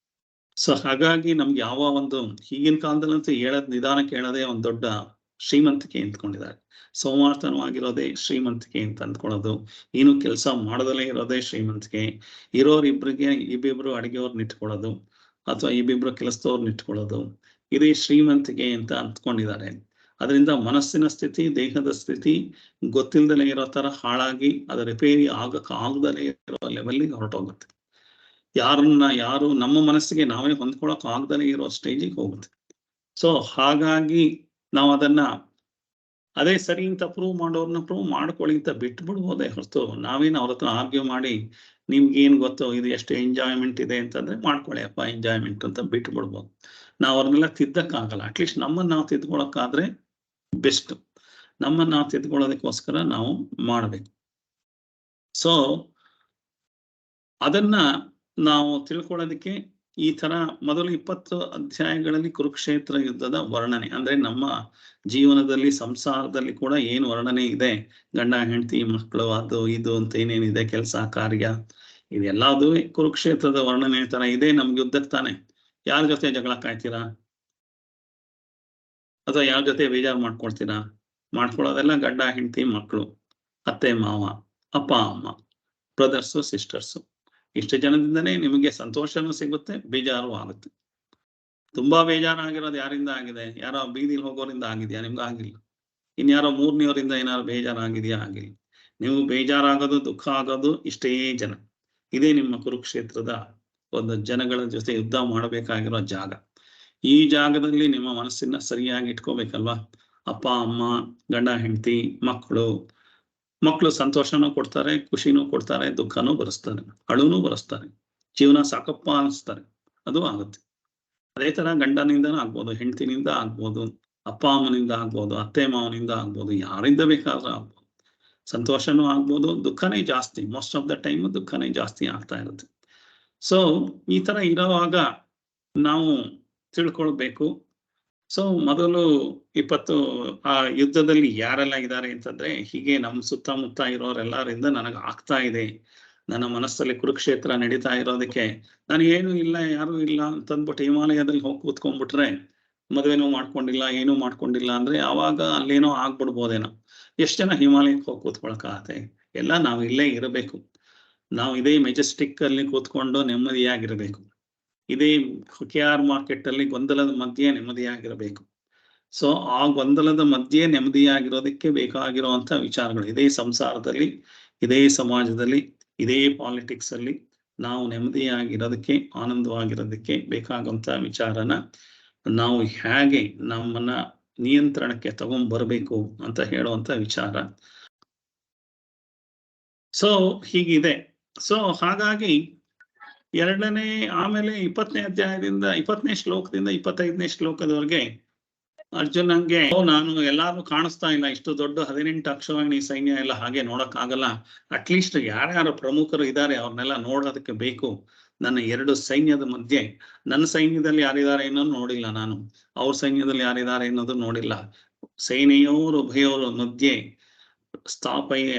ಸೊ ಹಾಗಾಗಿ ನಮ್ಗೆ ಯಾವ ಒಂದು ಈಗಿನ ಕಾಲದಲ್ಲಂತೂ ಹೇಳೋದ್ ನಿಧಾನಕ್ಕೆ ಹೇಳೋದೇ ಒಂದ್ ದೊಡ್ಡ ಶ್ರೀಮಂತಿಕೆ ಅಂದ್ಕೊಂಡಿದ್ದಾರೆ. ಸೋಮಾರ್ತನವಾಗಿರೋದೇ ಶ್ರೀಮಂತಿಕೆ ಅಂತ ಅಂದ್ಕೊಳ್ಳೋದು, ಏನು ಕೆಲಸ ಮಾಡದಲ್ಲೇ ಇರೋದೇ ಶ್ರೀಮಂತಿಕೆ. ಇಬ್ಬಿಬ್ರು ಅಡಿಗೆಯವ್ರನ್ನ ಇಟ್ಕೊಳ್ಳೋದು ಅಥವಾ ಇಬ್ಬಿಬ್ರು ಕೆಲಸದವ್ರನ್ನ ಇಟ್ಕೊಳ್ಳೋದು, ಇದೇ ಶ್ರೀಮಂತಿಕೆ ಅಂತ ಅಂದ್ಕೊಂಡಿದ್ದಾರೆ. ಅದರಿಂದ ಮನಸ್ಸಿನ ಸ್ಥಿತಿ, ದೇಹದ ಸ್ಥಿತಿ ಗೊತ್ತಿಲ್ಲದಲೇ ಇರೋ ತರ ಹಾಳಾಗಿ ಅದು ರಿಪೇರಿ ಆಗದಲೇ ಇರೋ ಲೆವೆಲ್ಗೆ ಹೊರಟೋಗುತ್ತೆ. ಯಾರು ನಮ್ಮ ಮನಸ್ಸಿಗೆ ನಾವೇ ಹೊಂದ್ಕೊಳಕ್ ಆಗದಲೇ ಇರೋ ಸ್ಟೇಜಿಗೆ ಹೋಗುತ್ತೆ. ಸೊ ಹಾಗಾಗಿ ನಾವು ಅದನ್ನ ಅದೇ ಸರಿ ಅಂತ ಪ್ರೂವ್ ಮಾಡ್ಕೊಳ್ಳಿ ಅಂತ ಬಿಟ್ಬಿಡ್ಬೋದೇ ಹೊರತು ನಾವೇನು ಅವ್ರ ಹತ್ರ ಆರ್ಗ್ಯೂ ಮಾಡಿ ನಿಮ್ಗೇನ್ ಗೊತ್ತು ಇದು ಎಷ್ಟು ಎಂಜಾಯ್ಮೆಂಟ್ ಇದೆ ಅಂತಂದ್ರೆ ಮಾಡ್ಕೊಳ್ಳಿ ಅಪ್ಪ ಎಂಜಾಯ್ಮೆಂಟ್ ಅಂತ ಬಿಟ್ಬಿಡ್ಬೋದು. ನಾವು ಅವ್ರನ್ನೆಲ್ಲ ತಿದ್ದಕ್ಕಾಗಲ್ಲ. ಅಟ್ಲೀಸ್ಟ್ ನಮ್ಮನ್ನ ನಾವು ತಿದ್ಕೊಳಕ್ಕಾದ್ರೆ ಬೆಸ್ಟ್. ನಮ್ಮನ್ನ ನಾವು ತಿದ್ಕೊಳ್ಳೋದಕ್ಕೋಸ್ಕರ ನಾವು ಮಾಡ್ಬೇಕು. ಸೊ ಅದನ್ನ ನಾವು ತಿಳ್ಕೊಳ್ಳೋದಕ್ಕೆ ಈ ತರ ಮೊದಲು 20 ಅಧ್ಯಾಯಗಳಲ್ಲಿ ಕುರುಕ್ಷೇತ್ರ ಯುದ್ಧದ ವರ್ಣನೆ, ಅಂದ್ರೆ ನಮ್ಮ ಜೀವನದಲ್ಲಿ ಸಂಸಾರದಲ್ಲಿ ಕೂಡ ಏನು ವರ್ಣನೆ ಇದೆ, ಗಂಡ ಹೆಂಡತಿ ಮಕ್ಕಳು ಅದು ಇದು ಅಂತ ಏನೇನಿದೆ ಕೆಲಸ ಕಾರ್ಯ ಇದೆಲ್ಲದೂ ಕುರುಕ್ಷೇತ್ರದ ವರ್ಣನೆ ತರ ಇದೆ. ನಮ್ಗೆ ಯುದ್ಧಕ್ಕೆ ತಾನೆ ಯಾರ ಜೊತೆ ಜಗಳ ಕಾಯ್ತೀರಾ ಅಥವಾ ಯಾರ ಜೊತೆ ಬೇಜಾರು ಮಾಡ್ಕೊಳ್ತೀರಾ? ಮಾಡ್ಕೊಳ್ಳೋದೆಲ್ಲ ಗಂಡ ಹೆಂಡತಿ ಮಕ್ಕಳು, ಅತ್ತೆ ಮಾವ, ಅಪ್ಪ ಅಮ್ಮ, ಬ್ರದರ್ಸು ಸಿಸ್ಟರ್ಸು. ಇಷ್ಟು ಜನದಿಂದನೇ ನಿಮಗೆ ಸಂತೋಷನೂ ಸಿಗುತ್ತೆ, ಬೇಜಾರು ಆಗುತ್ತೆ. ತುಂಬಾ ಬೇಜಾರಾಗಿರೋದು ಯಾರಿಂದ ಆಗಿದೆ? ಯಾರೋ ಬೀದಿಲಿ ಹೋಗೋರಿಂದ ಆಗಿದ್ಯಾ? ನಿಮ್ಗೆ ಆಗಿಲ್ಲ. ಇನ್ಯಾರೋ ಮೂರನೆಯವರಿಂದ ಏನಾದ್ರು ಬೇಜಾರಾಗಿದ್ಯಾ? ಆಗಿಲ್ಲ. ನೀವು ಬೇಜಾರಾಗೋದು ದುಃಖ ಆಗೋದು ಇಷ್ಟೇ ಜನ. ಇದೇ ನಿಮ್ಮ ಕುರುಕ್ಷೇತ್ರದ ಒಂದು ಜನಗಳ ಜೊತೆ ಯುದ್ಧ ಮಾಡಬೇಕಾಗಿರೋ ಜಾಗ. ಈ ಜಾಗದಲ್ಲಿ ನಿಮ್ಮ ಮನಸ್ಸನ್ನ ಸರಿಯಾಗಿ ಇಟ್ಕೋಬೇಕಲ್ವಾ? ಅಪ್ಪ ಅಮ್ಮ, ಗಂಡ ಹೆಂಡತಿ, ಮಕ್ಕಳು ಸಂತೋಷನೂ ಕೊಡ್ತಾರೆ, ಖುಷಿನೂ ಕೊಡ್ತಾರೆ, ದುಃಖನೂ ಬರೆಸ್ತಾರೆ, ಅಳುನೂ ಬರೆಸ್ತಾರೆ, ಜೀವನ ಸಾಕಪ್ಪ ಅನಿಸ್ತಾರೆ, ಅದು ಆಗುತ್ತೆ. ಅದೇ ತರ ಗಂಡನಿಂದನೂ ಆಗ್ಬೋದು, ಹೆಂಡತಿನಿಂದ ಆಗ್ಬೋದು, ಅಪ್ಪ ಅಮ್ಮನಿಂದ ಆಗ್ಬೋದು, ಅತ್ತೆ ಮಾವನಿಂದ ಆಗ್ಬೋದು, ಯಾರಿಂದ ಬೇಕಾದ್ರೂ ಆಗ್ಬೋದು. ಸಂತೋಷನೂ ಆಗ್ಬೋದು, ದುಃಖನೇ ಜಾಸ್ತಿ, ಮೋಸ್ಟ್ ಆಫ್ ದ ಟೈಮ್ ದುಃಖನೇ ಜಾಸ್ತಿ ಆಗ್ತಾ ಇರುತ್ತೆ. ಸೊ ಈ ತರ ಇರೋವಾಗ ನಾವು ತಿಳ್ಕೊಳ್ಬೇಕು. ಸೊ ಮೊದಲು 20 ಆ ಯುದ್ಧದಲ್ಲಿ ಯಾರೆಲ್ಲ ಇದ್ದಾರೆ ಅಂತಂದ್ರೆ, ಹೀಗೆ ನಮ್ಮ ಸುತ್ತಮುತ್ತ ಇರೋರೆಲ್ಲರಿಂದ ನನಗೆ ಆಗ್ತಾ ಇದೆ, ನನ್ನ ಮನಸ್ಸಲ್ಲಿ ಕುರುಕ್ಷೇತ್ರ ನಡೀತಾ ಇರೋದಕ್ಕೆ ನಾನು ಏನು ಇಲ್ಲ ಯಾರು ಇಲ್ಲ ಅಂತಂದ್ಬಿಟ್ಟು ಹಿಮಾಲಯದಲ್ಲಿ ಹೋಗಿ ಕೂತ್ಕೊಂಡ್ಬಿಟ್ರೆ, ಮದುವೆನೂ ಮಾಡ್ಕೊಂಡಿಲ್ಲ ಏನೂ ಮಾಡ್ಕೊಂಡಿಲ್ಲ ಅಂದ್ರೆ ಆವಾಗ ಅಲ್ಲೇನೋ ಆಗ್ಬಿಡ್ಬೋದೇನೋ. ಎಷ್ಟು ಜನ ಹಿಮಾಲಯಕ್ಕೆ ಹೋಗಿ ಕೂತ್ಕೊಳಕಾಗತ್ತೆ? ಎಲ್ಲ ನಾವು ಇಲ್ಲೇ ಇರಬೇಕು. ನಾವು ಇದೇ ಮೆಜೆಸ್ಟಿಕ್ ಅಲ್ಲಿ ಕೂತ್ಕೊಂಡು ನೆಮ್ಮದಿಯಾಗಿರ್ಬೇಕು. ಇದೇ KR ಮಾರ್ಕೆಟ್ ಅಲ್ಲಿ ಗೊಂದಲದ ಮಧ್ಯೆ ನೆಮ್ಮದಿಯಾಗಿರಬೇಕು. ಸೊ ಆ ಗೊಂದಲದ ಮಧ್ಯೆ ನೆಮ್ಮದಿಯಾಗಿರೋದಕ್ಕೆ ಬೇಕಾಗಿರುವಂತ ವಿಚಾರಗಳು ಇದೇ ಸಂಸಾರದಲ್ಲಿ, ಇದೇ ಸಮಾಜದಲ್ಲಿ, ಇದೇ ಪಾಲಿಟಿಕ್ಸ್ ಅಲ್ಲಿ ನಾವು ನೆಮ್ಮದಿಯಾಗಿರೋದಕ್ಕೆ, ಆನಂದವಾಗಿರೋದಕ್ಕೆ ಬೇಕಾಗುವಂತ ವಿಚಾರನ ನಾವು ಹೇಗೆ ನಮ್ಮನ್ನ ನಿಯಂತ್ರಣಕ್ಕೆ ತಗೊಂಡ್ಬರ್ಬೇಕು ಅಂತ ಹೇಳುವಂತ ವಿಚಾರ. ಸೊ ಹೀಗಿದೆ. ಸೊ ಹಾಗಾಗಿ ಆಮೇಲೆ 20ನೇ ಅಧ್ಯಾಯದಿಂದ 20ನೇ ಶ್ಲೋಕದಿಂದ 25ನೇ ಶ್ಲೋಕದವರೆಗೆ ಅರ್ಜುನಂಗೆ ನಾನು ಎಲ್ಲಾರು ಕಾಣಿಸ್ತಾ ಇಲ್ಲ, ಇಷ್ಟು ದೊಡ್ಡ 18 ಅಕ್ಷವಾಣಿ ಸೈನ್ಯ ಎಲ್ಲ ಹಾಗೆ ನೋಡಕ್ ಆಗಲ್ಲ, ಅಟ್ಲೀಸ್ಟ್ ಯಾರ್ಯಾರು ಪ್ರಮುಖರು ಇದ್ದಾರೆ ಅವ್ರನ್ನೆಲ್ಲ ನೋಡೋದಕ್ಕೆ ಬೇಕು. ನನ್ನ 2 ಸೈನ್ಯದ ಮಧ್ಯೆ, ನನ್ನ ಸೈನ್ಯದಲ್ಲಿ ಯಾರಿದ್ದಾರೆ ಅನ್ನೋದು ನೋಡಿಲ್ಲ ನಾನು, ಅವ್ರ ಸೈನ್ಯದಲ್ಲಿ ಯಾರಿದ್ದಾರೆ ಅನ್ನೋದು ನೋಡಿಲ್ಲ. ಸೇನೆಯೋರು ಉಭಯೋರ ಮಧ್ಯೆ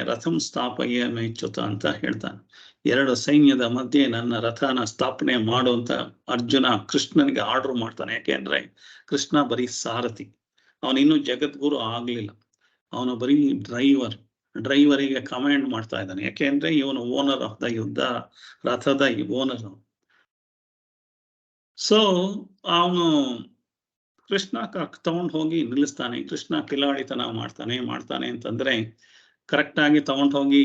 ರಥಂ ಸ್ಥಾಪಯ್ಯ ಮೇಚ್ಯುತ ಅಂತ ಹೇಳ್ತಾನೆ. 2 ಸೈನ್ಯದ ಮಧ್ಯೆ ನನ್ನ ರಥನ ಸ್ಥಾಪನೆ ಮಾಡುವಂತ ಅರ್ಜುನ ಕೃಷ್ಣನಿಗೆ ಆರ್ಡರ್ ಮಾಡ್ತಾನೆ. ಯಾಕೆಂದ್ರೆ ಕೃಷ್ಣ ಬರೀ ಸಾರಥಿ, ಅವನಿನ್ನೂ ಜಗದ್ಗುರು ಆಗ್ಲಿಲ್ಲ, ಅವನು ಬರೀ ಡ್ರೈವರಿಗೆ ಕಮಾಂಡ್ ಮಾಡ್ತಾ ಇದ್ದಾನೆ. ಯಾಕೆಂದ್ರೆ ಇವನು ಓನರ್ ಆಫ್ ದ ಯುದ್ಧ ರಥದ ಓನರ್. ಸೊ ಅವನು ಕೃಷ್ಣ ತಗೊಂಡು ಹೋಗಿ ನಿಲ್ಲಿಸ್ತಾನೆ. ಕೃಷ್ಣ ಕಿಲಾಡಿತನ ಮಾಡ್ತಾನೆ ಅಂತಂದ್ರೆ ಕರೆಕ್ಟ್ ಆಗಿ ತಗೊಂಡು ಹೋಗಿ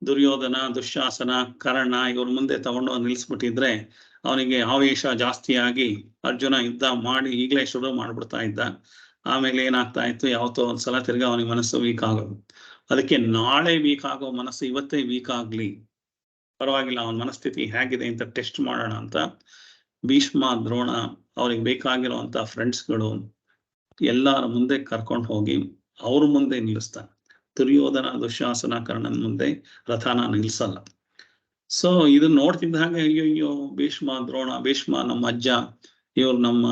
ದುರ್ಯೋಧನ, ದುಶ್ಯಾಸನ, ಕರ್ಣ ಇವ್ರ ಮುಂದೆ ತಗೊಂಡು ನಿಲ್ಲಿಸ್ಬಿಟ್ಟಿದ್ರೆ ಅವನಿಗೆ ಆವೇಶ ಜಾಸ್ತಿಯಾಗಿ ಅರ್ಜುನ ಯುದ್ಧ ಮಾಡಿ ಈಗಲೇ ಶುರು ಮಾಡ್ಬಿಡ್ತಾ ಇದ್ದ. ಆಮೇಲೆ ಏನಾಗ್ತಾ ಇತ್ತು, ಯಾವತ್ತೋ ಒಂದ್ಸಲ ತಿರ್ಗಾ ಅವನಿಗೆ ಮನಸ್ಸು ವೀಕ್ ಆಗೋದು. ಅದಕ್ಕೆ ನಾಳೆ ವೀಕ್ ಆಗೋ ಮನಸ್ಸು ಇವತ್ತೇ ವೀಕ್ ಆಗ್ಲಿ, ಪರವಾಗಿಲ್ಲ, ಅವನ ಮನಸ್ಥಿತಿ ಹೇಗಿದೆ ಅಂತ ಟೆಸ್ಟ್ ಮಾಡೋಣ ಅಂತ ಭೀಷ್ಮ, ದ್ರೋಣ, ಅವ್ರಿಗೆ ಬೇಕಾಗಿರುವಂತ ಫ್ರೆಂಡ್ಸ್ಗಳು ಎಲ್ಲರ ಮುಂದೆ ಕರ್ಕೊಂಡು ಹೋಗಿ ಅವ್ರ ಮುಂದೆ ನಿಲ್ಲಿಸ್ತಾನೆ. ದುರ್ಯೋಧನ, ದುಶ್ಯಾಸನ, ಕರ್ಣನ್ ಮುಂದೆ ರಥನ ನಿಲ್ಸಲ್ಲ. ಸೊ ಇದನ್ನ ನೋಡ್ತಿದ್ದ ಹಾಗೆ ಅಯ್ಯೋ ಭೀಷ್ಮ, ದ್ರೋಣ, ಭೀಷ್ಮ ನಮ್ಮ ಅಜ್ಜ, ಇವ್ರು ನಮ್ಮ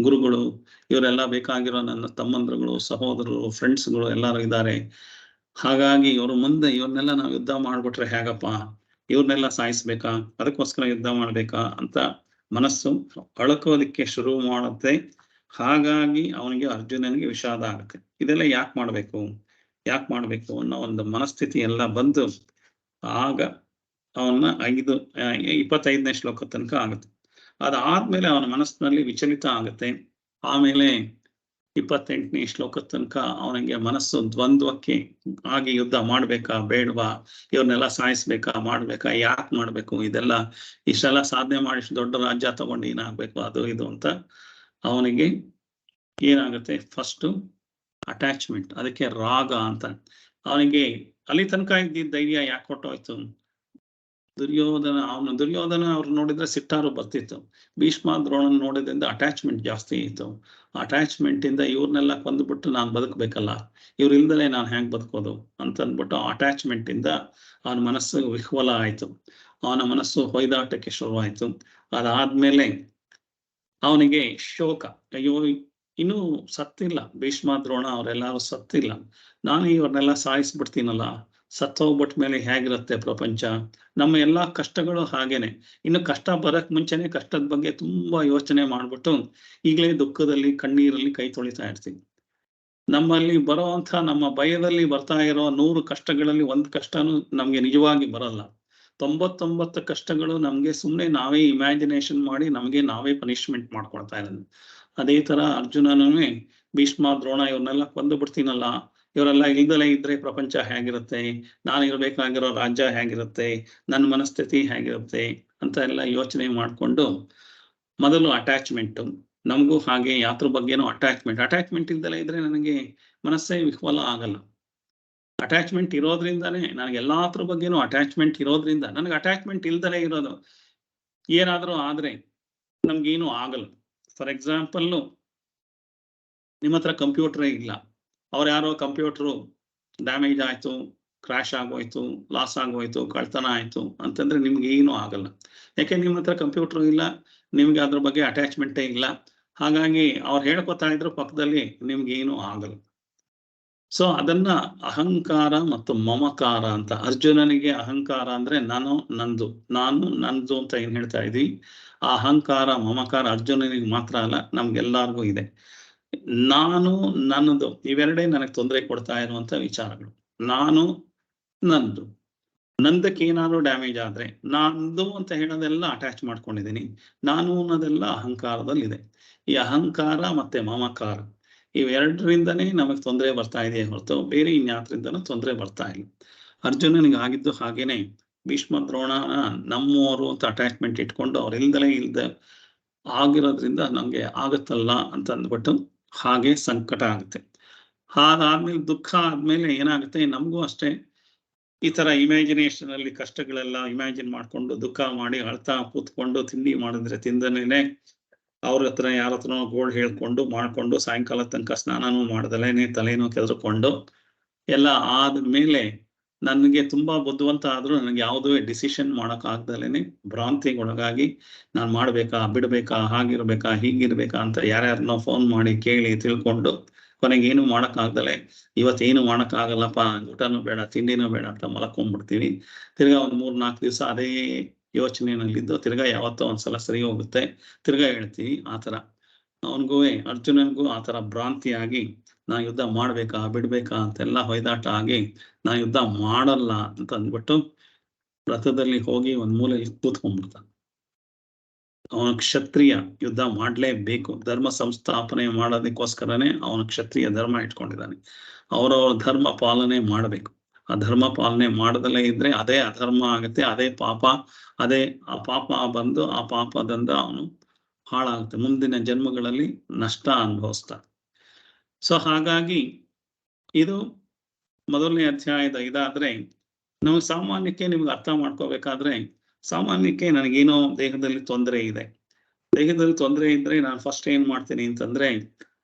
ಗುರುಗಳು, ಇವರೆಲ್ಲ ಬೇಕಾಗಿರೋ ನನ್ನ ತಮ್ಮಂದ್ರುಗಳು, ಸಹೋದರರು, ಫ್ರೆಂಡ್ಸ್ಗಳು ಎಲ್ಲರೂ ಇದ್ದಾರೆ. ಹಾಗಾಗಿ ಇವ್ರ ಮುಂದೆ ಇವ್ರನ್ನೆಲ್ಲ ನಾವು ಯುದ್ಧ ಮಾಡ್ಬಿಟ್ರೆ ಹೇಗಪ್ಪ, ಇವ್ರನ್ನೆಲ್ಲ ಸಾಯಿಸ್ಬೇಕಾ, ಅದಕ್ಕೋಸ್ಕರ ಯುದ್ಧ ಮಾಡ್ಬೇಕಾ ಅಂತ ಮನಸ್ಸು ಅಳ್ಕೋಲಿಕ್ಕೆ ಶುರು ಮಾಡುತ್ತೆ. ಹಾಗಾಗಿ ಅವನಿಗೆ, ಅರ್ಜುನನಿಗೆ ವಿಷಾದ ಆಗುತ್ತೆ. ಇದೆಲ್ಲ ಯಾಕೆ ಮಾಡ್ಬೇಕು ಅನ್ನೋ ಒಂದು ಮನಸ್ಥಿತಿ ಎಲ್ಲ ಬಂದು ಆಗ ಅವನ್ನ 25ನೇ ಶ್ಲೋಕ ತನಕ ಆಗುತ್ತೆ. ಅದಾದ್ಮೇಲೆ ಅವನ ಮನಸ್ಸಿನಲ್ಲಿ ವಿಚಲಿತ ಆಗುತ್ತೆ. ಆಮೇಲೆ 28ನೇ ಶ್ಲೋಕ ತನಕ ಅವನಿಗೆ ಮನಸ್ಸು ದ್ವಂದ್ವಕ್ಕೆ ಆಗಿ ಯುದ್ಧ ಮಾಡ್ಬೇಕಾ ಬೇಡವಾ, ಇವ್ರನ್ನೆಲ್ಲ ಸಾಯಿಸ್ಬೇಕಾ ಮಾಡ್ಬೇಕಾ, ಯಾಕೆ ಮಾಡ್ಬೇಕು, ಇದೆಲ್ಲ ಇಷ್ಟೆಲ್ಲ ಸಾಧನೆ ಮಾಡಿ ದೊಡ್ಡ ರಾಜ್ಯ ತಗೊಂಡು ಏನಾಗ್ಬೇಕು, ಅದು ಇದು ಅಂತ ಅವನಿಗೆ ಏನಾಗುತ್ತೆ, ಫಸ್ಟ್ ಅಟ್ಯಾಚ್ಮೆಂಟ್, ಅದಕ್ಕೆ ರಾಗ ಅಂತ. ಅವನಿಗೆ ಅಲ್ಲಿ ತನಕ ಇದ್ದಿದ್ದ ಧೈರ್ಯ ಯಾಕೆ ಹೊಟ್ಟೋಯ್ತು, ದುರ್ಯೋಧನ ಅವ್ರು ನೋಡಿದ್ರೆ ಸಿಟ್ಟಾರು ಬರ್ತಿತ್ತು. ಭೀಷ್ಮ, ದ್ರೋಣನ್ ನೋಡಿದ್ರಿಂದ ಅಟ್ಯಾಚ್ಮೆಂಟ್ ಜಾಸ್ತಿ ಇತ್ತು. ಅಟ್ಯಾಚ್ಮೆಂಟ್ ಇಂದ ಇವ್ರನ್ನೆಲ್ಲ ಕೊಂದ್ಬಿಟ್ಟು ನಾನು ಬದುಕಬೇಕಲ್ಲ, ಇವ್ರ ಇಲ್ದಲೆ ನಾನು ಹೆಂಗ್ ಬದುಕೋದು ಅಂತ ಅಂದ್ಬಿಟ್ಟು ಅಟ್ಯಾಚ್ಮೆಂಟ್ ಇಂದ ಅವನ ಮನಸ್ಸು ವಿಹ್ವಲ ಆಯ್ತು. ಅವನ ಮನಸ್ಸು ಹೊಯ್ದಾಟಕ್ಕೆ ಶುರುವಾಯ್ತು. ಅದಾದ್ಮೇಲೆ ಅವನಿಗೆ ಶೋಕ, ಅಯ್ಯೋ ಇನ್ನೂ ಸತ್ತಿಲ್ಲ ಭೀಷ್ಮ, ದ್ರೋಣ ಅವರೆಲ್ಲರೂ ಸತ್ತಿಲ್ಲ, ನಾನು ಇವ್ರನ್ನೆಲ್ಲ ಸಾಯಿಸ್ಬಿಡ್ತೀನಲ್ಲ, ಸತ್ತೋಗ್ಬಿಟ್ಟ ಮೇಲೆ ಹೇಗಿರುತ್ತೆ ಪ್ರಪಂಚ, ನಮ್ಮ ಎಲ್ಲಾ ಕಷ್ಟಗಳು ಹಾಗೇನೆ. ಇನ್ನು ಕಷ್ಟ ಬರಕ್ ಮುಂಚೆನೆ ಕಷ್ಟದ ಬಗ್ಗೆ ತುಂಬಾ ಯೋಚನೆ ಮಾಡ್ಬಿಟ್ಟು ಈಗಲೇ ದುಃಖದಲ್ಲಿ ಕಣ್ಣೀರಲ್ಲಿ ಕೈ ತೊಳಿತಾ ಇರ್ತೀವಿ. ನಮ್ಮಲ್ಲಿ ಬರೋವಂಥ, ನಮ್ಮ ಭಯದಲ್ಲಿ ಬರ್ತಾ ಇರೋ 100 ಕಷ್ಟಗಳಲ್ಲಿ ಒಂದು ಕಷ್ಟನೂ ನಮ್ಗೆ ನಿಜವಾಗಿ ಬರಲ್ಲ. 99 ಕಷ್ಟಗಳು ನಮ್ಗೆ ಸುಮ್ಮನೆ ನಾವೇ ಇಮ್ಯಾಜಿನೇಷನ್ ಮಾಡಿ ನಮ್ಗೆ ನಾವೇ ಪನಿಷ್ಮೆಂಟ್ ಮಾಡ್ಕೊಳ್ತಾ ಇರೋದು. ಅದೇ ತರ ಅರ್ಜುನನೂ ಭೀಷ್ಮ, ದ್ರೋಣ ಇವ್ರನ್ನೆಲ್ಲ ಕೊಂದು ಬಿಡ್ತೀನಲ್ಲ, ಇವರೆಲ್ಲ ಇಲ್ದಲೇ ಇದ್ರೆ ಪ್ರಪಂಚ ಹೇಗಿರುತ್ತೆ, ನಾನು ಇರ್ಬೇಕಾಗಿರೋ ರಾಜ್ಯ ಹೇಗಿರುತ್ತೆ, ನನ್ನ ಮನಸ್ಥಿತಿ ಹೇಗಿರುತ್ತೆ ಅಂತ ಎಲ್ಲ ಯೋಚನೆ ಮಾಡ್ಕೊಂಡು ಮೊದಲು ಅಟ್ಯಾಚ್ಮೆಂಟ್, ನಮಗೂ ಹಾಗೆ ಯಾತ್ರ ಬಗ್ಗೆನೂ ಅಟ್ಯಾಚ್ಮೆಂಟ್ ಇಲ್ದಲೇ ಇದ್ರೆ ನನಗೆ ಮನಸ್ಸೇ ವಿಹ್ವಲ ಆಗಲ್ಲ. ಅಟ್ಯಾಚ್ಮೆಂಟ್ ಇರೋದ್ರಿಂದಾನೇ ನನಗೆ ಎಲ್ಲಾದ್ರ ಬಗ್ಗೆನೂ ಅಟ್ಯಾಚ್ಮೆಂಟ್ ಇರೋದ್ರಿಂದ, ನನಗೆ ಅಟ್ಯಾಚ್ಮೆಂಟ್ ಇಲ್ದಲೇ ಇರೋದು, ಏನಾದ್ರೂ ಆದ್ರೆ ನಮ್ಗೇನು ಆಗಲ್ಲ. ಫಾರ್ ಎಕ್ಸಾಂಪಲ್, ನಿಮ್ಮ ಹತ್ರ ಕಂಪ್ಯೂಟರೇ ಇಲ್ಲ, ಅವ್ರು ಯಾರೋ ಕಂಪ್ಯೂಟರು ಡ್ಯಾಮೇಜ್ ಆಯ್ತು, ಕ್ರ್ಯಾಶ್ ಆಗೋಯ್ತು, ಲಾಸ್ ಆಗೋಯ್ತು, ಕಳ್ತನ ಆಯ್ತು ಅಂತಂದ್ರೆ ನಿಮ್ಗೆ ಏನು ಆಗಲ್ಲ. ಯಾಕೆ ನಿಮ್ಮ ಹತ್ರ ಕಂಪ್ಯೂಟರ್ ಇಲ್ಲ, ನಿಮ್ಗೆ ಅದ್ರ ಬಗ್ಗೆ ಅಟ್ಯಾಚ್ಮೆಂಟೇ ಇಲ್ಲ. ಹಾಗಾಗಿ ಅವ್ರು ಹೇಳ್ಕೊತಾ ಇದ್ರು ಪಕ್ಕದಲ್ಲಿ, ನಿಮ್ಗೆ ಏನು ಆಗಲ್ಲ. ಸೊ ಅದನ್ನ ಅಹಂಕಾರ ಮತ್ತು ಮಮಕಾರ ಅಂತ. ಅರ್ಜುನನಿಗೆ ಅಹಂಕಾರ ಅಂದ್ರೆ ನಾನು ನಂದು ಅಂತ ಏನ್ ಹೇಳ್ತಾ ಇದೀವಿ, ಆ ಅಹಂಕಾರ ಮಮಕಾರ ಅರ್ಜುನನಿಗೆ ಮಾತ್ರ ಅಲ್ಲ, ನಮ್ಗೆಲ್ಲಾರ್ಗೂ ಇದೆ. ನಾನು ನನ್ನದು ಇವೆರಡೇ ನನಗೆ ತೊಂದರೆ ಕೊಡ್ತಾ ಇರುವಂತ ವಿಚಾರಗಳು. ನಾನು ನಂದಕ್ಕೆ ಏನಾದ್ರು ಡ್ಯಾಮೇಜ್ ಆದ್ರೆ ನಂದು ಅಂತ ಹೇಳೋದೆಲ್ಲ ಅಟ್ಯಾಚ್ ಮಾಡ್ಕೊಂಡಿದ್ದೀನಿ. ನಾನು ಅನ್ನೋದೆಲ್ಲ ಅಹಂಕಾರದಲ್ಲಿದೆ. ಈ ಅಹಂಕಾರ ಮತ್ತೆ ಮಮಕಾರ ಇವೆರಡರಿಂದನೇ ನಮಗ್ ತೊಂದರೆ ಬರ್ತಾ ಇದೆ ಹೊರತು ಬೇರೆ ಇನ್ಯಾತ್ರಿಂದನೂ ತೊಂದರೆ ಬರ್ತಾ ಇಲ್ಲ. ಅರ್ಜುನನಿಗೆ ಆಗಿದ್ದು ಹಾಗೇನೆ. ಭೀಷ್ಮ, ದ್ರೋಣ ನಮ್ಮವರು ಅಂತ ಅಟ್ಯಾಚ್ಮೆಂಟ್ ಇಟ್ಕೊಂಡು ಅವ್ರಿಲ್ದಲೇ ಆಗಿರೋದ್ರಿಂದ ನಮ್ಗೆ ಆಗತ್ತಲ್ಲ ಅಂತ ಅಂದ್ಬಿಟ್ಟು ಹಾಗೆ ಸಂಕಟ ಆಗುತ್ತೆ. ಹಾಗಾದ್ಮೇಲೆ ದುಃಖ ಆದ್ಮೇಲೆ ಏನಾಗುತ್ತೆ, ನಮಗೂ ಅಷ್ಟೇ ಈ ತರ ಇಮ್ಯಾಜಿನೇಷನ್ ಅಲ್ಲಿ ಕಷ್ಟಗಳೆಲ್ಲ ಇಮ್ಯಾಜಿನ್ ಮಾಡ್ಕೊಂಡು ದುಃಖ ಮಾಡಿ ಅಳ್ತಾ ಕೂತ್ಕೊಂಡು ತಿಂಡಿ ಮಾಡಿದ್ರೆ ತಿಂದನೇನೆ ಅವ್ರ ಹತ್ರ ಯಾರ ಹತ್ರನೋ ಗೋಳ್ ಹೇಳ್ಕೊಂಡು ಮಾಡ್ಕೊಂಡು ಸಾಯಂಕಾಲ ತನಕ ಸ್ನಾನನೂ ಮಾಡ್ದಲೇನೆ ತಲೆನೂ ಕೆದರ್ಕೊಂಡು ಎಲ್ಲ ಆದ್ಮೇಲೆ ನನಗೆ ತುಂಬಾ ಬುದ್ಧಿವಂತ ಆದ್ರೂ ನನಗೆ ಯಾವುದೇ ಡಿಸಿಷನ್ ಮಾಡಕ್ ಆಗ್ದಲೇನೆ ಭ್ರಾಂತಿಗೊಳಗಾಗಿ ನಾನು ಮಾಡ್ಬೇಕಾ ಬಿಡ್ಬೇಕಾ, ಹಾಗಿರ್ಬೇಕಾ ಹೀಗಿರ್ಬೇಕಾ ಅಂತ ಯಾರ್ಯಾರನ್ನೋ ಫೋನ್ ಮಾಡಿ ಕೇಳಿ ತಿಳ್ಕೊಂಡು ಕೊನೆಗೆ ಏನು ಮಾಡಕ್ ಆಗ್ದಲೆ ಇವತ್ತೇನು ಮಾಡಕ್ ಆಗಲ್ಲಪ್ಪ, ಊಟನೂ ಬೇಡ ತಿಂಡಿನೂ ಬೇಡ ಅಂತ ಮಲಕೊಂಡ್ಬಿಡ್ತೀವಿ. ತಿರ್ಗಾ ಒಂದ್ 3-4 ದಿವಸ ಅದೇ ಯೋಚನೆಯಲ್ಲಿದ್ದು ತಿರ್ಗಾ ಯಾವತ್ತೋ ಒಂದ್ಸಲ ಸರಿ ಹೋಗುತ್ತೆ, ತಿರ್ಗಾ ಹೇಳ್ತೀವಿ. ಆತರ ಅರ್ಜುನನ್ಗೂ ಆತರ ಭ್ರಾಂತಿಯಾಗಿ ನಾ ಯುದ್ಧ ಮಾಡ್ಬೇಕಾ ಬಿಡ್ಬೇಕಾ ಅಂತೆಲ್ಲ ಹೊಯ್ದಾಟ ಆಗಿ ನಾ ಯುದ್ಧ ಮಾಡಲ್ಲ ಅಂತ ಅಂದ್ಬಿಟ್ಟು ರಥದಲ್ಲಿ ಹೋಗಿ ಒಂದ್ ಮೂಲೆಯಲ್ಲಿ ಕೂತ್ಕೊಂಡ್ಬಿಡ್ತಾನೆ. ಅವನ ಕ್ಷತ್ರಿಯ ಯುದ್ಧ ಮಾಡ್ಲೇಬೇಕು, ಧರ್ಮ ಸಂಸ್ಥಾಪನೆ ಮಾಡೋದಕ್ಕೋಸ್ಕರನೇ ಅವನ ಕ್ಷತ್ರಿಯ ಧರ್ಮ ಇಟ್ಕೊಂಡಿದ್ದಾನೆ. ಅವರವ್ರ ಧರ್ಮ ಪಾಲನೆ ಮಾಡಬೇಕು. ಆ ಧರ್ಮ ಪಾಲನೆ ಮಾಡದಲ್ಲೇ ಇದ್ರೆ ಅದೇ ಅಧರ್ಮ ಆಗುತ್ತೆ, ಅದೇ ಪಾಪ, ಅದೇ ಆ ಪಾಪ ಬಂದು ಆ ಪಾಪದಿಂದ ಅವನು ಹಾಳಾಗುತ್ತೆ, ಮುಂದಿನ ಜನ್ಮಗಳಲ್ಲಿ ನಷ್ಟ ಅನುಭವಿಸ್ತಾನೆ. ಸೊ ಹಾಗಾಗಿ ಇದು ಮೊದಲನೇ ಅಧ್ಯಾಯದ ಇದಾದ್ರೆ ನಾವು ಸಾಮಾನ್ಯಕ್ಕೆ ನಿಮ್ಗೆ ಅರ್ಥ ಮಾಡ್ಕೋಬೇಕಾದ್ರೆ, ಸಾಮಾನ್ಯಕ್ಕೆ ನನಗೇನೋ ದೇಹದಲ್ಲಿ ತೊಂದರೆ ಇದೆ. ದೇಹದಲ್ಲಿ ತೊಂದರೆ ಇದ್ರೆ ನಾನು ಫಸ್ಟ್ ಏನ್ ಮಾಡ್ತೀನಿ ಅಂತಂದ್ರೆ,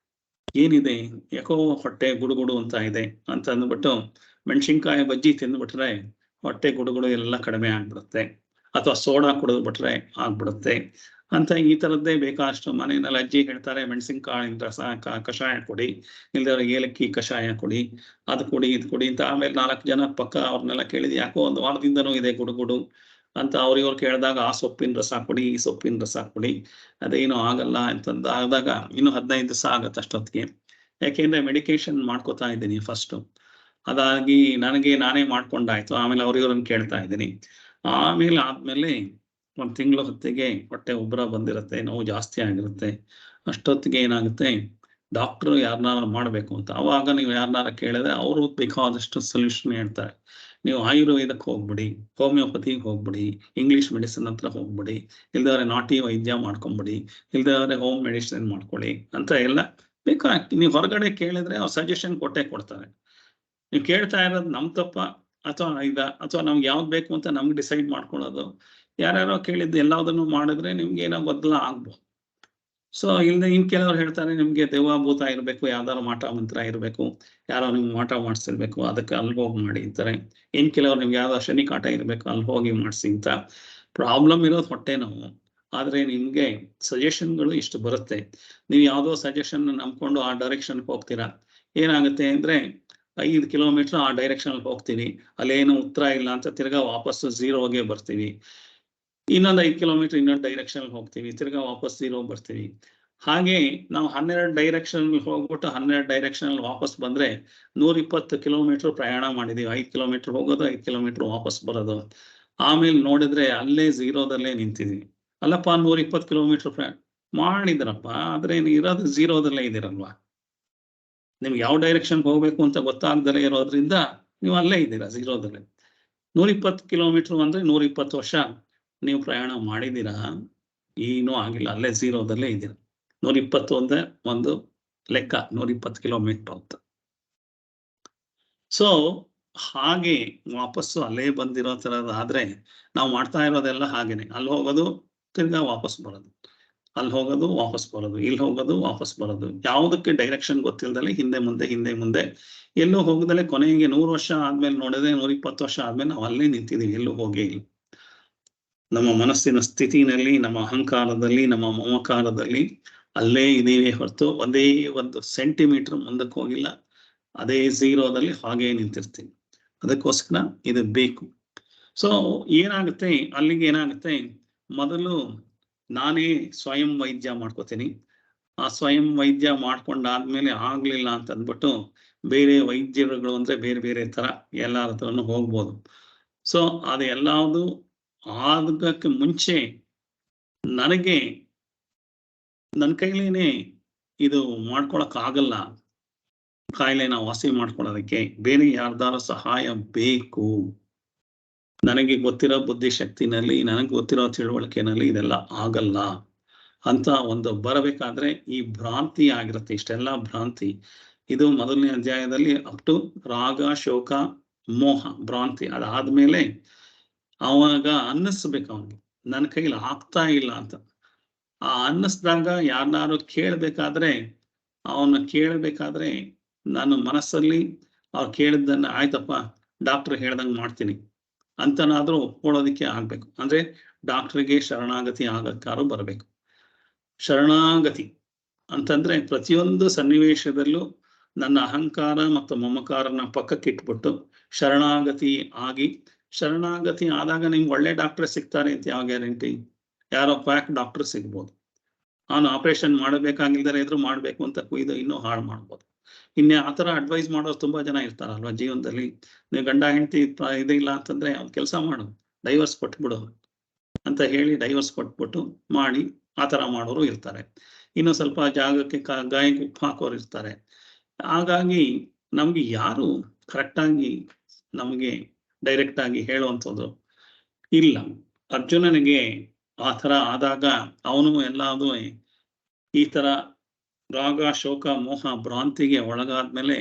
ಏನಿದೆ ಯಾಕೋ ಹೊಟ್ಟೆ ಗುಡುಗುಡು ಅಂತ ಇದೆ ಅಂತ ಅಂದ್ಬಿಟ್ಟು ಮೆಣಸಿನ್ಕಾಯಿ ಬಜ್ಜಿ ತಿಂದ್ಬಿಟ್ರೆ ಹೊಟ್ಟೆ ಗುಡುಗುಡು ಎಲ್ಲ ಕಡಿಮೆ ಆಗ್ಬಿಡುತ್ತೆ. ಅಥವಾ ಸೋಡಾ ಕುಡಿದ್ಬಿಟ್ರೆ ಆಗ್ಬಿಡುತ್ತೆ ಅಂತ ಈ ತರದ್ದೇ ಬೇಕಾದಷ್ಟು ಮನೆಯಲ್ಲಿ ಅಜ್ಜಿ ಹೇಳ್ತಾರೆ, ಮೆಣಸಿನ್ಕಾಯಿ ರಸ ಕಷಾಯ ಕೊಡಿ, ಇಲ್ದವ್ರ ಏಲಕ್ಕಿ ಕಷಾಯ ಕೊಡಿ, ಅದು ಕೊಡಿ ಇದು ಕೊಡಿ ಅಂತ. ಆಮೇಲೆ 4 ಜನ ಪಕ್ಕ ಅವ್ರನ್ನೆಲ್ಲ ಕೇಳಿದ್, ಯಾಕೋ ಒಂದು ವಾರದಿಂದನೂ ಇದೆ ಗುಡುಗುಡು ಅಂತ ಅವ್ರಿವ್ರು ಕೇಳಿದಾಗ ಆ ಸೊಪ್ಪಿನ ರಸ ಕೊಡಿ, ಈ ಸೊಪ್ಪಿನ ರಸ ಕೊಡಿ, ಅದೇನು ಆಗಲ್ಲ ಅಂತಂದ ಆದಾಗ ಇನ್ನು 15 ದಿವಸ ಆಗತ್ತೆ ಅಷ್ಟೊತ್ತಿಗೆ. ಯಾಕೆಂದ್ರೆ ಮೆಡಿಕೇಶನ್ ಮಾಡ್ಕೋತಾ ಇದ್ದೀನಿ ಫಸ್ಟ್. ಅದಾಗಿ ನನಗೆ ನಾನೇ ಮಾಡ್ಕೊಂಡಾಯ್ತು. ಆಮೇಲೆ ಅವ್ರಿವ್ರನ್ನ ಕೇಳ್ತಾ ಇದ್ದೀನಿ. ಆದ್ಮೇಲೆ 1 ತಿಂಗಳ ಹೊತ್ತಿಗೆ ಹೊಟ್ಟೆ ಉಬ್ಬರ ಬಂದಿರುತ್ತೆ, ನೋವು ಜಾಸ್ತಿ ಆಗಿರುತ್ತೆ. ಅಷ್ಟೊತ್ತಿಗೆ ಏನಾಗುತ್ತೆ, ಡಾಕ್ಟರ್ ಯಾರನ್ನಾರ ಮಾಡ್ಬೇಕು ಅಂತ. ಅವಾಗ ನೀವು ಯಾರನ್ನಾರ ಕೇಳಿದ್ರೆ ಅವರು ಬೇಕಾದಷ್ಟು ಸೊಲ್ಯೂಷನ್ ಹೇಳ್ತಾರೆ. ನೀವು ಆಯುರ್ವೇದಕ್ಕೆ ಹೋಗ್ಬಿಡಿ, ಹೋಮಿಯೋಪತಿಗೆ ಹೋಗ್ಬಿಡಿ, ಇಂಗ್ಲಿಷ್ ಮೆಡಿಸಿನ್ ಹತ್ರ ಹೋಗ್ಬಿಡಿ, ಇಲ್ದವ್ರೆ ನಾಟಿ ವೈದ್ಯ ಮಾಡ್ಕೊಂಬಿಡಿ, ಇಲ್ದವ್ರೆ ಹೋಮ್ ಮೆಡಿಸಿನ್ ಮಾಡ್ಕೊಳ್ಳಿ ಅಂತ ಎಲ್ಲ ಬೇಕಾಗ್ತದೆ. ನೀವು ಹೊರಗಡೆ ಕೇಳಿದ್ರೆ ಅವ್ರು ಸಜೆಷನ್ ಕೊಟ್ಟೆ ಕೊಡ್ತಾರೆ. ನೀವು ಕೇಳ್ತಾ ಇರೋದು ನಮ್ ತಪ್ಪ ಅಥವಾ ನಮ್ಗೆ ಯಾವ್ದು ಬೇಕು ಅಂತ ನಮ್ಗೆ ಡಿಸೈಡ್ ಮಾಡ್ಕೊಳ್ಳೋದು. ಯಾರ್ಯಾರೋ ಕೇಳಿದ್ದು ಎಲ್ಲದನ್ನು ಮಾಡಿದ್ರೆ ನಿಮ್ಗೆ ಏನೋ ಬದಲ ಆಗ್ಬೋದು. ಸೊ ಇಲ್ದೆ ಇನ್ ಕೆಲವ್ರು ಹೇಳ್ತಾರೆ, ನಿಮ್ಗೆ ದೆವ್ವಭೂತ ಇರ್ಬೇಕು, ಯಾವ್ದಾರು ಮಾಟ ಮಂತ್ರ ಇರ್ಬೇಕು, ಯಾರೋ ನಿಮ್ಗೆ ಮಾಟ ಮಾಡಿಸಿರ್ಬೇಕು, ಅದಕ್ಕೆ ಅಲ್ಲಿ ಹೋಗಿ ಮಾಡಿ ಅಂತಾರೆ. ಇನ್ ಕೆಲವ್ರು ನಿಮ್ಗೆ ಯಾವ್ದೋ ಶನಿ ಕಾಟ ಇರ್ಬೇಕು, ಅಲ್ಲಿ ಹೋಗಿ ಮಾಡಿಸಿ ಅಂತ. ಪ್ರಾಬ್ಲಮ್ ಇರೋದು ಹೊಟ್ಟೆ ನೋವು. ಆದ್ರೆ ನಿಮ್ಗೆ ಸಜೆಷನ್ಗಳು ಇಷ್ಟು ಬರುತ್ತೆ. ನೀವು ಯಾವ್ದೋ ಸಜೆಷನ್ ನಂಬ್ಕೊಂಡು ಆ ಡೈರೆಕ್ಷನ್ ಹೋಗ್ತೀರಾ. ಏನಾಗುತ್ತೆ ಅಂದ್ರೆ 5 ಕಿಲೋಮೀಟರ್ ಆ ಡೈರೆಕ್ಷನ್ ಅಲ್ಲಿ ಹೋಗ್ತೀವಿ, ಅಲ್ಲೇನು ಉತ್ತರ ಇಲ್ಲ ಅಂತ ತಿರ್ಗಾ ವಾಪಸ್ 0ಗೆ ಬರ್ತೀವಿ. ಇನ್ನೊಂದು 5 ಕಿಲೋಮೀಟರ್ ಇನ್ನೊಂದು ಡೈರೆಕ್ಷನ್ ಅಲ್ಲಿ ಹೋಗ್ತೀವಿ, ತಿರ್ಗಾ ವಾಪಸ್ 0 ಬರ್ತೀವಿ. ಹಾಗೆ ನಾವು 12 ಡೈರೆಕ್ಷನ್ ಹೋಗ್ಬಿಟ್ಟು 12 ಡೈರೆಕ್ಷನ್ ಅಲ್ಲಿ ವಾಪಸ್ ಬಂದ್ರೆ 120 ಕಿಲೋಮೀಟರ್ ಪ್ರಯಾಣ ಮಾಡಿದೀವಿ. 5 ಕಿಲೋಮೀಟರ್ ಹೋಗೋದು, 5 ಕಿಲೋಮೀಟರ್ ವಾಪಸ್ ಬರೋದು. ಆಮೇಲೆ ನೋಡಿದ್ರೆ ಅಲ್ಲೇ 0ದಲ್ಲೇ ನಿಂತಿದೀವಿ. ಅಲ್ಲಪ್ಪ 120 ಕಿಲೋಮೀಟರ್ ಪ್ರಯಾಣ ಮಾಡಿದ್ರಪ್ಪ, ಆದ್ರೆ ಇರೋದು 0ದಲ್ಲೇ ಇದ್ದೀರಲ್ವಾ. ನಿಮ್ಗೆ ಯಾವ ಡೈರೆಕ್ಷನ್ ಹೋಗ್ಬೇಕು ಅಂತ ಗೊತ್ತಾಗ್ದಲೇ ಇರೋದ್ರಿಂದ ನೀವು ಅಲ್ಲೇ ಇದ್ದೀರಾ 0ದಲ್ಲೇ. 120 ಕಿಲೋಮೀಟರ್ ಅಂದ್ರೆ 120 ವರ್ಷ ನೀವು ಪ್ರಯಾಣ ಮಾಡಿದ್ದೀರಾ, ಏನೂ ಆಗಿಲ್ಲ, ಅಲ್ಲೇ 0ದಲ್ಲೇ ಇದ್ದೀರಾ. 120 ಅಂದ್ರೆ ಒಂದು ಲೆಕ್ಕ, 120 ಕಿಲೋಮೀಟರ್ ಅಂತ. ಸೊ ಹಾಗೆ ವಾಪಸ್ಸು ಅಲ್ಲೇ ಬಂದಿರೋ ತರದಾದ್ರೆ ನಾವು ಮಾಡ್ತಾ ಇರೋದೆಲ್ಲ ಹಾಗೇನೆ. ಅಲ್ಲಿ ಹೋಗೋದು ತಿರ್ಗಾ ವಾಪಸ್ ಬರೋದು, ಅಲ್ಲಿ ಹೋಗೋದು ವಾಪಸ್ ಬರೋದು, ಇಲ್ಲಿ ಹೋಗೋದು ವಾಪಸ್ ಬರೋದು. ಯಾವುದಕ್ಕೆ ಡೈರೆಕ್ಷನ್ ಗೊತ್ತಿಲ್ಲದಲೆ ಹಿಂದೆ ಮುಂದೆ ಎಲ್ಲೂ ಹೋಗದಲೆ ಕೊನೆಗೆ 100 ವರ್ಷ ಆದ್ಮೇಲೆ ನೋಡಿದ್ರೆ 120 ವರ್ಷ ಆದ್ಮೇಲೆ ನಾವು ಅಲ್ಲೇ ನಿಂತಿದೀವಿ, ಎಲ್ಲೂ ಹೋಗೇ ಇಲ್ಲ. ನಮ್ಮ ಮನಸ್ಸಿನ ಸ್ಥಿತಿನಲ್ಲಿ, ನಮ್ಮ ಅಹಂಕಾರದಲ್ಲಿ, ನಮ್ಮ ಮಮಕಾರದಲ್ಲಿ ಅಲ್ಲೇ ಇದೀವಿ ಹೊರತು ಒಂದೇ 1 ಸೆಂಟಿಮೀಟರ್ ಮುಂದಕ್ಕೆ ಹೋಗಿಲ್ಲ. ಅದೇ 0ದಲ್ಲಿ ಹಾಗೆ ನಿಂತಿರ್ತೀವಿ. ಅದಕ್ಕೋಸ್ಕರ ಇದು ಬೇಕು. ಸೊ ಏನಾಗುತ್ತೆ, ಅಲ್ಲಿಗೆ ಏನಾಗುತ್ತೆ, ಮೊದಲು ನಾನೇ ಸ್ವಯಂ ವೈದ್ಯ ಮಾಡ್ಕೋತೀನಿ. ಆ ಸ್ವಯಂ ವೈದ್ಯ ಮಾಡ್ಕೊಂಡಾದ್ಮೇಲೆ ಆಗ್ಲಿಲ್ಲ ಅಂತ ಅಂದ್ಬಿಟ್ಟು ಬೇರೆ ವೈದ್ಯರುಗಳು ಅಂದ್ರೆ ಬೇರೆ ಬೇರೆ ತರ ಎಲ್ಲಾರ ಹತ್ರನು ಹೋಗ್ಬೋದು. ಸೊ ಅದು ಎಲ್ಲಾವುದು ಆಗಕ್ಕೆ ಮುಂಚೆ ನನಗೆ ನನ್ನ ಕೈಲೇನೆ ಇದು ಮಾಡ್ಕೊಳಕ್ ಆಗಲ್ಲ. ಕಾಯಿಲೆನ ವಾಸಿ ಮಾಡ್ಕೊಳ್ಳೋದಕ್ಕೆ ಬೇರೆ ಯಾರ್ದಾರ ಸಹಾಯ ಬೇಕು. ನನಗೆ ಗೊತ್ತಿರೋ ಬುದ್ಧಿಶಕ್ತಿನಲ್ಲಿ, ನನಗೆ ಗೊತ್ತಿರೋ ತಿಳುವಳಿಕೆನಲ್ಲಿ ಇದೆಲ್ಲ ಆಗಲ್ಲ ಅಂತ ಒಂದು ಬರಬೇಕಾದ್ರೆ ಈ ಭ್ರಾಂತಿ ಆಗಿರುತ್ತೆ. ಇಷ್ಟೆಲ್ಲ ಭ್ರಾಂತಿ. ಇದು ಮೊದಲನೇ ಅಧ್ಯಾಯದಲ್ಲಿ ಅಪ್ ಟು ರಾಗ, ಶೋಕ, ಮೋಹ, ಭ್ರಾಂತಿ. ಅದಾದ್ಮೇಲೆ ಅವಾಗ ಅನ್ನಿಸ್ಬೇಕು ಅವನಿಗೆ ನನ್ನ ಕೈಲಿ ಆಗ್ತಾ ಇಲ್ಲ ಅಂತ. ಆ ಅನ್ನಿಸ್ದಾಗ ಯಾರನ್ನಾರು ಕೇಳ್ಬೇಕಾದ್ರೆ ನಾನು ಮನಸ್ಸಲ್ಲಿ ಅವ್ರು ಕೇಳಿದ್ದನ್ನ ಆಯ್ತಪ್ಪ ಡಾಕ್ಟರ್ ಹೇಳ್ದಂಗೆ ಮಾಡ್ತೀನಿ ಅಂತನಾದ್ರೂ ಒಪ್ಕೊಳ್ಳೋದಿಕ್ಕೆ ಆಗ್ಬೇಕು. ಅಂದ್ರೆ ಡಾಕ್ಟರ್ಗೆ ಶರಣಾಗತಿ ಆಗಕ್ಕಾರು ಬರಬೇಕು. ಶರಣಾಗತಿ ಅಂತಂದ್ರೆ ಪ್ರತಿಯೊಂದು ಸನ್ನಿವೇಶದಲ್ಲೂ ನನ್ನ ಅಹಂಕಾರ ಮತ್ತು ಮಮಕಾರನ ಪಕ್ಕಕ್ಕಿಟ್ಬಿಟ್ಟು ಶರಣಾಗತಿ ಆದಾಗ ನಿಮ್ಗೆ ಒಳ್ಳೆ ಡಾಕ್ಟರ್ ಸಿಗ್ತಾರೆ ಅಂತ ಯಾವ ಗ್ಯಾರಂಟಿ? ಯಾರೋ ಕ್ವಾಕ್ ಡಾಕ್ಟರ್ ಸಿಗ್ಬೋದು. ಅವನು ಆಪರೇಷನ್ ಮಾಡಬೇಕಾಗಿಲ್ದರೆ ಇದ್ರು ಮಾಡ್ಬೇಕು ಅಂತ ಕುಯ್ದು ಇನ್ನೂ ಹಾಳು ಮಾಡ್ಬೋದು. ಇನ್ನೇ ಆತರ ಅಡ್ವೈಸ್ ಮಾಡೋರು ತುಂಬಾ ಜನ ಇರ್ತಾರಲ್ವಾ ಜೀವನದಲ್ಲಿ. ನೀವು ಗಂಡ ಹೆಂಡತಿ ಇದಿಲ್ಲ ಅಂತಂದ್ರೆ ಅವ್ನು ಕೆಲಸ ಮಾಡು, ಡೈವರ್ಸ್ ಕೊಟ್ಬಿಡು ಅಂತ ಹೇಳಿ ಡೈವರ್ಸ್ ಕೊಟ್ಬಿಟ್ಟು ಮಾಡಿ ಆತರ ಮಾಡೋರು ಇರ್ತಾರೆ. ಇನ್ನು ಸ್ವಲ್ಪ ಜಾಗಕ್ಕೆ ಗಾಯಕ್ಕೆ ಉಪ್ಪು ಹಾಕೋರು ಇರ್ತಾರೆ. ಹಾಗಾಗಿ ನಮ್ಗೆ ಯಾರು ಕರೆಕ್ಟಾಗಿ ನಮಗೆ ಡೈರೆಕ್ಟ್ ಆಗಿ ಹೇಳುವಂಥದ್ದು ಇಲ್ಲ. ಅರ್ಜುನನಿಗೆ ಆ ಥರ ಆದಾಗ ಅವನು ಎಲ್ಲಾದು ಈ ತರ ರಾಗ, ಶೋಕ, ಮೋಹ, ಭ್ರಾಂತಿಗೆ ಒಳಗಾದ್ಮೇಲೆ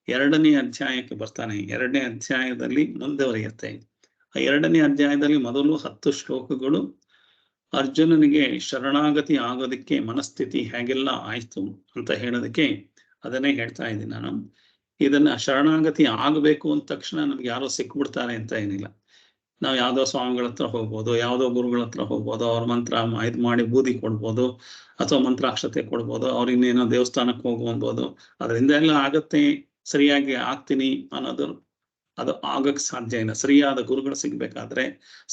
2ನೇ ಅಧ್ಯಾಯಕ್ಕೆ ಬರ್ತಾನೆ. 2ನೇ ಅಧ್ಯಾಯದಲ್ಲಿ ಮುಂದುವರಿಯುತ್ತೆ. ಆ 2ನೇ ಅಧ್ಯಾಯದಲ್ಲಿ ಮೊದಲು 10 ಶ್ಲೋಕಗಳು ಅರ್ಜುನನಿಗೆ ಶರಣಾಗತಿ ಆಗೋದಕ್ಕೆ ಮನಸ್ಥಿತಿ ಹೇಗೆಲ್ಲ ಆಯ್ತು ಅಂತ ಹೇಳೋದಕ್ಕೆ ಅದನ್ನೇ ಹೇಳ್ತಾ ಇದ್ದೀನಿ ನಾನು. ಇದನ್ನ ಶರಣಾಗತಿ ಆಗಬೇಕು ಅಂದ ತಕ್ಷಣ ನಮ್ಗೆ ಯಾರೋ ಸಿಕ್ಬಿಡ್ತಾರೆ ಅಂತ ಏನಿಲ್ಲ. ನಾವು ಯಾವ್ದೋ ಸ್ವಾಮಿಗಳ ಹತ್ರ ಹೋಗ್ಬೋದು, ಯಾವ್ದೋ ಗುರುಗಳ ಹತ್ರ ಹೋಗ್ಬೋದು, ಅವ್ರ ಮಂತ್ರ ಇದ್ ಮಾಡಿ ಬೂದಿ ಕೊಡ್ಬೋದು, ಅಥವಾ ಮಂತ್ರಾಕ್ಷತೆ ಕೊಡ್ಬೋದು, ಅವ್ರ ಇನ್ನೇನೋ ದೇವಸ್ಥಾನಕ್ಕೆ ಹೋಗ್ಬೋದು. ಅದರಿಂದ ಎಲ್ಲ ಆಗತ್ತೆ, ಸರಿಯಾಗಿ ಆಗ್ತೀನಿ ಅನ್ನೋದು ಅದು ಆಗಕ್ ಸಾಧ್ಯ ಇಲ್ಲ. ಸರಿಯಾದ ಗುರುಗಳು ಸಿಗ್ಬೇಕಾದ್ರೆ,